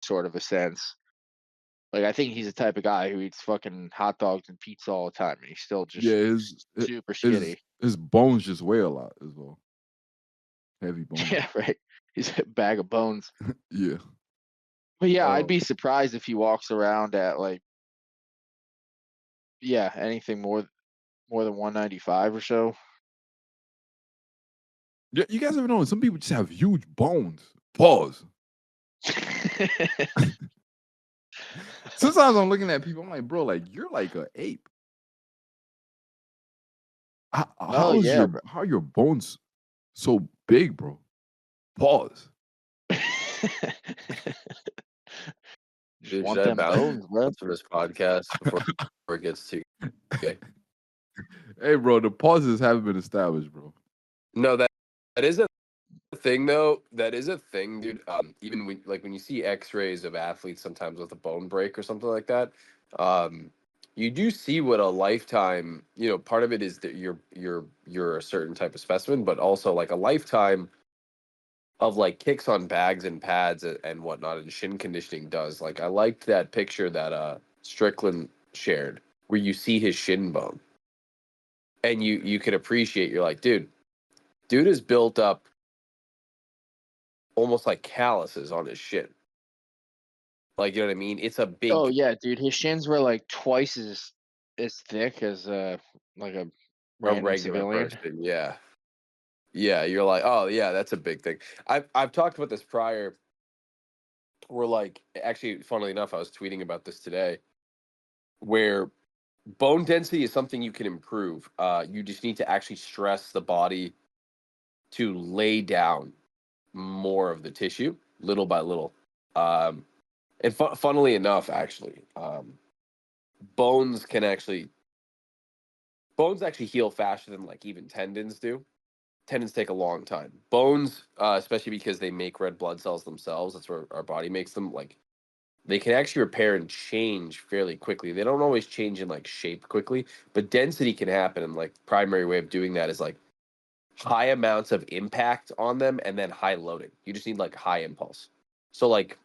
[SPEAKER 6] sort of a sense. Like, I think he's the type of guy who eats fucking hot dogs and pizza all the time, and he's still just
[SPEAKER 4] Yeah,
[SPEAKER 6] super skinny.
[SPEAKER 4] his bones just weigh a lot as well. Heavy bones.
[SPEAKER 6] Yeah, right. He's a bag of bones.
[SPEAKER 4] Yeah.
[SPEAKER 6] But yeah, I'd
[SPEAKER 4] Um,
[SPEAKER 6] be surprised if he walks around at like, yeah, anything more than 195 or so.
[SPEAKER 4] yeah, you guys ever know some people just have huge bones? Pause. Sometimes I'm looking at people, I'm like, bro, like you're like an ape.
[SPEAKER 6] Oh yeah, bro.
[SPEAKER 4] How are your bones so big, bro? Pause.
[SPEAKER 6] Just
[SPEAKER 5] Dude, should
[SPEAKER 6] want
[SPEAKER 5] I
[SPEAKER 6] them bones, bro.
[SPEAKER 5] bounce from this podcast before it gets too okay?
[SPEAKER 4] Hey, bro, the pauses haven't been established, bro.
[SPEAKER 5] No, that is a thing though. That is a thing, dude. Even when you see X-rays of athletes sometimes with a bone break or something like that, you do see what a lifetime. Part of it is that you're a certain type of specimen, but also like a lifetime of like kicks on bags and pads and whatnot and shin conditioning does. Like I liked that picture that Strickland shared where you see his shin bone and you could appreciate. You're like, dude is built up almost like calluses on his shin. Like, you know what I mean? It's a
[SPEAKER 6] Oh
[SPEAKER 5] big,
[SPEAKER 6] yeah, dude. His shins were like twice as thick as like a
[SPEAKER 5] a
[SPEAKER 6] random
[SPEAKER 5] regular
[SPEAKER 6] civilian.
[SPEAKER 5] person. Yeah. Yeah. You're like, oh yeah, that's a big thing. I've talked about this prior. Where like actually, funnily enough, I was tweeting about this today, where bone density is something you can improve. You just need to actually stress the body to lay down more of the tissue, little by little. And funnily enough, actually, bones bones actually heal faster than like even tendons do. Tendons take a long time. Bones, especially because they make red blood cells themselves, that's where our body makes them. Like they can actually repair and change fairly quickly. They don't always change in like shape quickly, but density can happen. And like primary way of doing that is like high amounts of impact on them and then high loading. You just need like high impulse. So like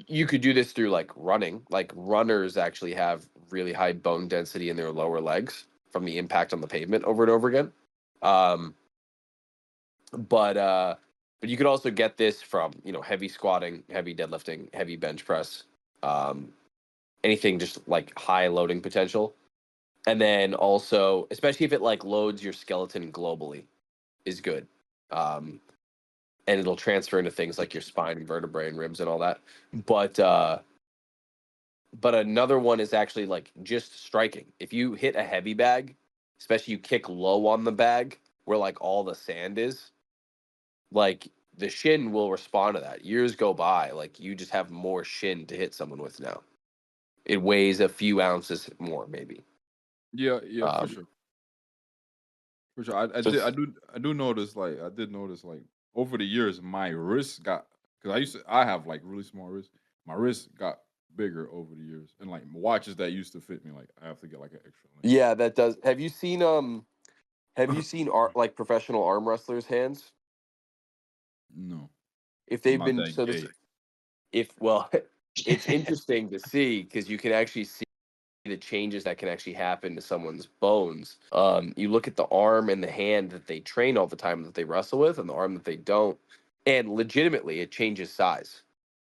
[SPEAKER 5] you could do this through like running. Like runners actually have really high bone density in their lower legs from the impact on the pavement over and over again. Um, but you could also get this from heavy squatting, heavy deadlifting, heavy bench press, um, anything just like high loading potential. And then also, especially if it like loads your skeleton globally, is good. Um, and it'll transfer into things like your spine and vertebrae and ribs and all that. But another one is actually like just striking. If you hit a heavy bag, especially you kick low on the bag where like all the sand is, like the shin will respond to that. Years go by, like you just have more shin to hit someone with now. It weighs a few ounces more, maybe.
[SPEAKER 4] Yeah, for
[SPEAKER 5] Um,
[SPEAKER 4] sure. For sure.
[SPEAKER 5] just
[SPEAKER 4] I do notice like I did notice like over the years my wrist got because I have like really small wrists. My wrist got bigger over the years, and like watches that used to fit me, like I have to get like an extra length.
[SPEAKER 5] Yeah, that does. Have you seen like professional arm wrestlers' hands?
[SPEAKER 4] No,
[SPEAKER 5] If
[SPEAKER 4] I'm
[SPEAKER 5] they've
[SPEAKER 4] not
[SPEAKER 5] been
[SPEAKER 4] that gay.
[SPEAKER 5] it's interesting to see because you can actually see the changes that can actually happen to someone's bones. You look at the arm and the hand that they train all the time that they wrestle with, and the arm that they don't, and legitimately it changes size.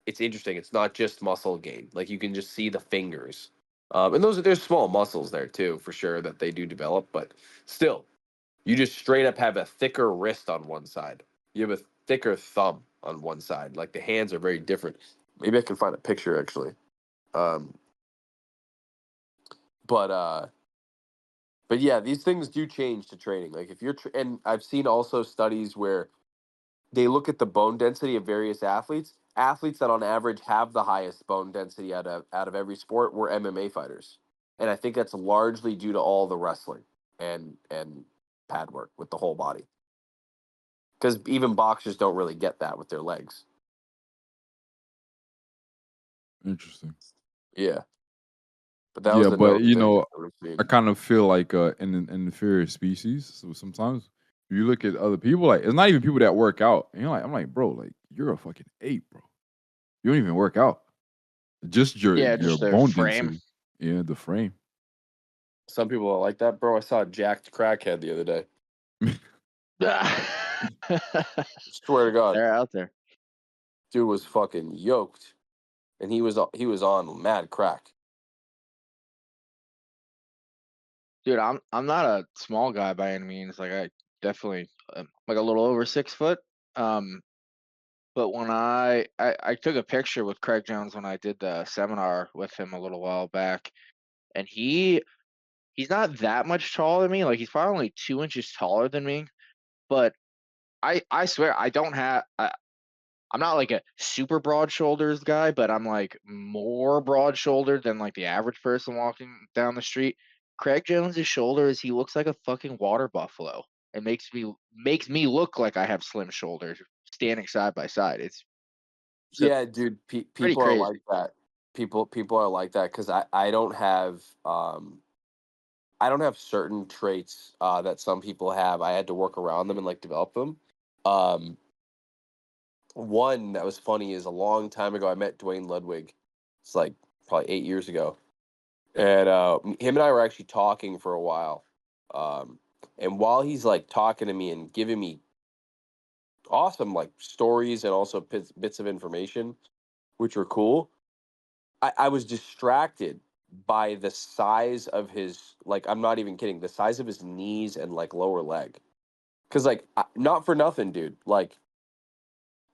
[SPEAKER 5] It's interesting. It's not just muscle gain. Like you can just see the fingers, and there's small muscles there too for sure that they do develop, but still, you just straight up have a thicker wrist on one side. You have a thicker thumb on one side. Like the hands are very different. Maybe I can find a picture actually. Um, but yeah, these things do change to training. Like if you're and I've seen also studies where they look at the bone density of various athletes. Athletes that on average have the highest bone density out of every sport were MMA fighters. And I think that's largely due to all the wrestling and pad work with the whole body. Because even boxers don't really get that with their legs.
[SPEAKER 4] Interesting.
[SPEAKER 5] Yeah. But that was
[SPEAKER 4] Yeah,
[SPEAKER 5] another
[SPEAKER 4] but you
[SPEAKER 5] thing
[SPEAKER 4] know,
[SPEAKER 5] that we've seen.
[SPEAKER 4] I kind of feel like an inferior species. So sometimes you look at other people, like it's not even people that work out, and I'm like, bro, like you're a fucking ape, bro. You don't even work out. Just
[SPEAKER 6] Yeah,
[SPEAKER 4] your
[SPEAKER 6] just their
[SPEAKER 4] bone
[SPEAKER 6] frame.
[SPEAKER 4] density. Yeah, the frame.
[SPEAKER 5] Some people are like that, bro. I saw a jacked crackhead the other day. Swear to God,
[SPEAKER 6] They're out there.
[SPEAKER 5] dude was fucking yoked, and he was on mad crack.
[SPEAKER 6] Dude, I'm not a small guy by any means. Like I definitely like a little over 6 foot. But when I took a picture with Craig Jones when I did the seminar with him a little while back, and he's not that much taller than me. Like he's probably only 2 inches taller than me. But I swear I don't have. I'm not like a super broad shoulders guy, but I'm like more broad shouldered than like the average person walking down the street. Craig Jones's shoulders, he looks like a fucking water buffalo. It makes me look like I have slim shoulders standing side by side. It's
[SPEAKER 5] Yeah, dude.
[SPEAKER 6] pretty
[SPEAKER 5] People are
[SPEAKER 6] crazy.
[SPEAKER 5] like that. People are like that because I don't have certain traits that some people have. I had to work around them and like develop them. Um, One that was funny is a long time ago I met Dwayne Ludwig. It's like probably 8 years ago, and him and I were actually talking for a while. And while he's like talking to me and giving me awesome like stories and also bits of information, which were cool, I was distracted by the size of his, like, I'm not even kidding, the size of his knees and like lower leg. Cause like not for nothing, dude. Like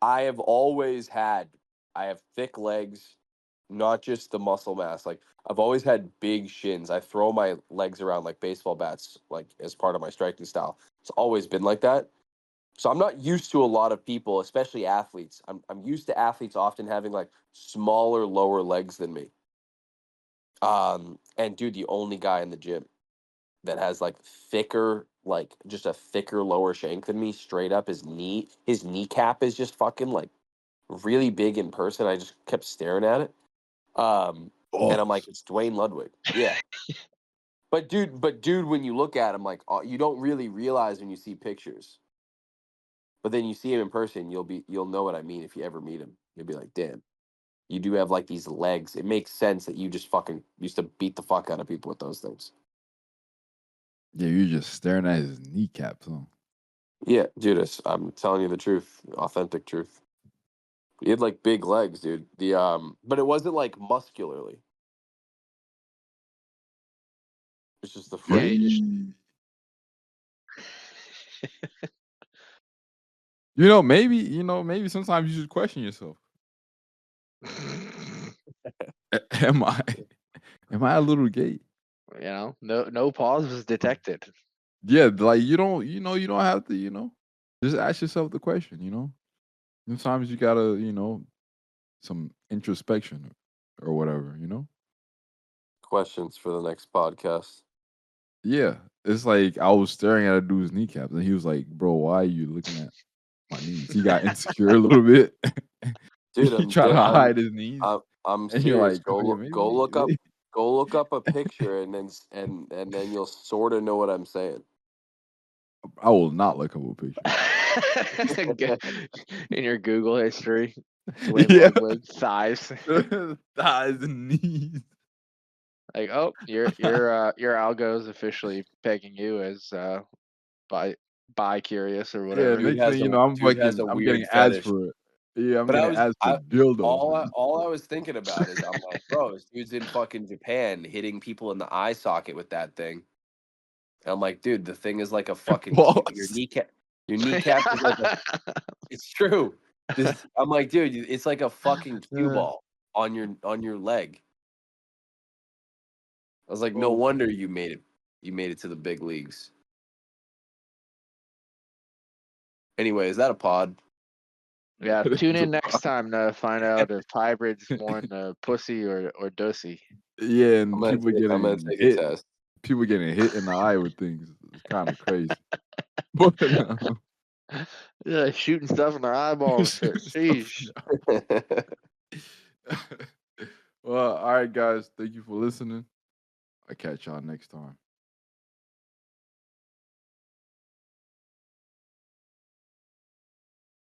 [SPEAKER 5] I have always had, I have thick legs, not just the muscle mass. Like I've always had big shins. I throw my legs around like baseball bats, like as part of my striking style. It's always been like that. So I'm not used to a lot of people, especially athletes. I'm used to athletes often having like smaller lower legs than me. And dude, the only guy in the gym that has like thicker, like just a thicker lower shank than me, straight up, his kneecap is just fucking like really big in person. I just kept staring at it. And I'm like, it's Dwayne Ludwig. Yeah. But dude, when you look at him, like you don't really realize when you see pictures. But then you see him in person, you'll know what I mean if you ever meet him. You'll be like, damn, you do have like these legs. It makes sense that you just fucking used to beat the fuck out of people with those things.
[SPEAKER 4] Yeah, you're just staring at his kneecaps, huh?
[SPEAKER 5] Yeah, Judas, I'm telling you the truth, authentic truth. He had like big legs, dude. But it wasn't like muscularly. It's just the
[SPEAKER 6] Yeah,
[SPEAKER 5] frame.
[SPEAKER 6] you just
[SPEAKER 4] Maybe sometimes you should question yourself. Am I a little gay?
[SPEAKER 6] no pause was detected.
[SPEAKER 4] Yeah, like you don't have to, just ask yourself the question. Sometimes you gotta, some introspection or whatever.
[SPEAKER 5] Questions for the next podcast.
[SPEAKER 4] Yeah. It's like I was staring at a dude's kneecaps and he was like, bro, why are you looking at my knees? He got insecure a little bit.
[SPEAKER 5] Dude,
[SPEAKER 4] He trying to hide his knees,
[SPEAKER 5] I'm
[SPEAKER 4] and you're
[SPEAKER 5] serious.
[SPEAKER 4] like, oh, yeah, maybe.
[SPEAKER 5] Go look up a picture, and then you'll sort of know what I'm saying.
[SPEAKER 4] I will not look up a picture.
[SPEAKER 6] In your Google history, it's way
[SPEAKER 4] Yeah.
[SPEAKER 6] more with thighs.
[SPEAKER 4] Thighs and knees.
[SPEAKER 6] Like, oh, your algo is officially pegging you as bi curious or
[SPEAKER 4] Yeah,
[SPEAKER 6] whatever.
[SPEAKER 5] Dude
[SPEAKER 4] next thing you know, I'm
[SPEAKER 5] has a
[SPEAKER 4] I'm
[SPEAKER 5] weird
[SPEAKER 4] getting ads
[SPEAKER 5] fetish.
[SPEAKER 4] for it. Yeah, I'm
[SPEAKER 5] But
[SPEAKER 4] getting ads for dildos.
[SPEAKER 5] all I was thinking about is I'm like, bro, this dude's in fucking Japan hitting people in the eye socket with that thing. And I'm like, dude, the thing is like a fucking your
[SPEAKER 4] Pause.
[SPEAKER 5] kneecap. Your kneecap is like it's true. I'm like, dude, it's like a fucking cue ball on your leg. I was like, no
[SPEAKER 4] Oh.
[SPEAKER 5] wonder you made it to the big leagues. Anyway, is that a pod?
[SPEAKER 6] Yeah, tune in next time to find out if hybrid's more into pussy or dussy.
[SPEAKER 4] Yeah, and
[SPEAKER 5] I'm gonna take a test.
[SPEAKER 4] people getting hit in the eye with things. It's kind of crazy. But
[SPEAKER 6] Yeah, shooting stuff in the eyeball and shit. Sheesh.
[SPEAKER 4] well, all right, guys. Thank you for listening. I'll catch y'all next time.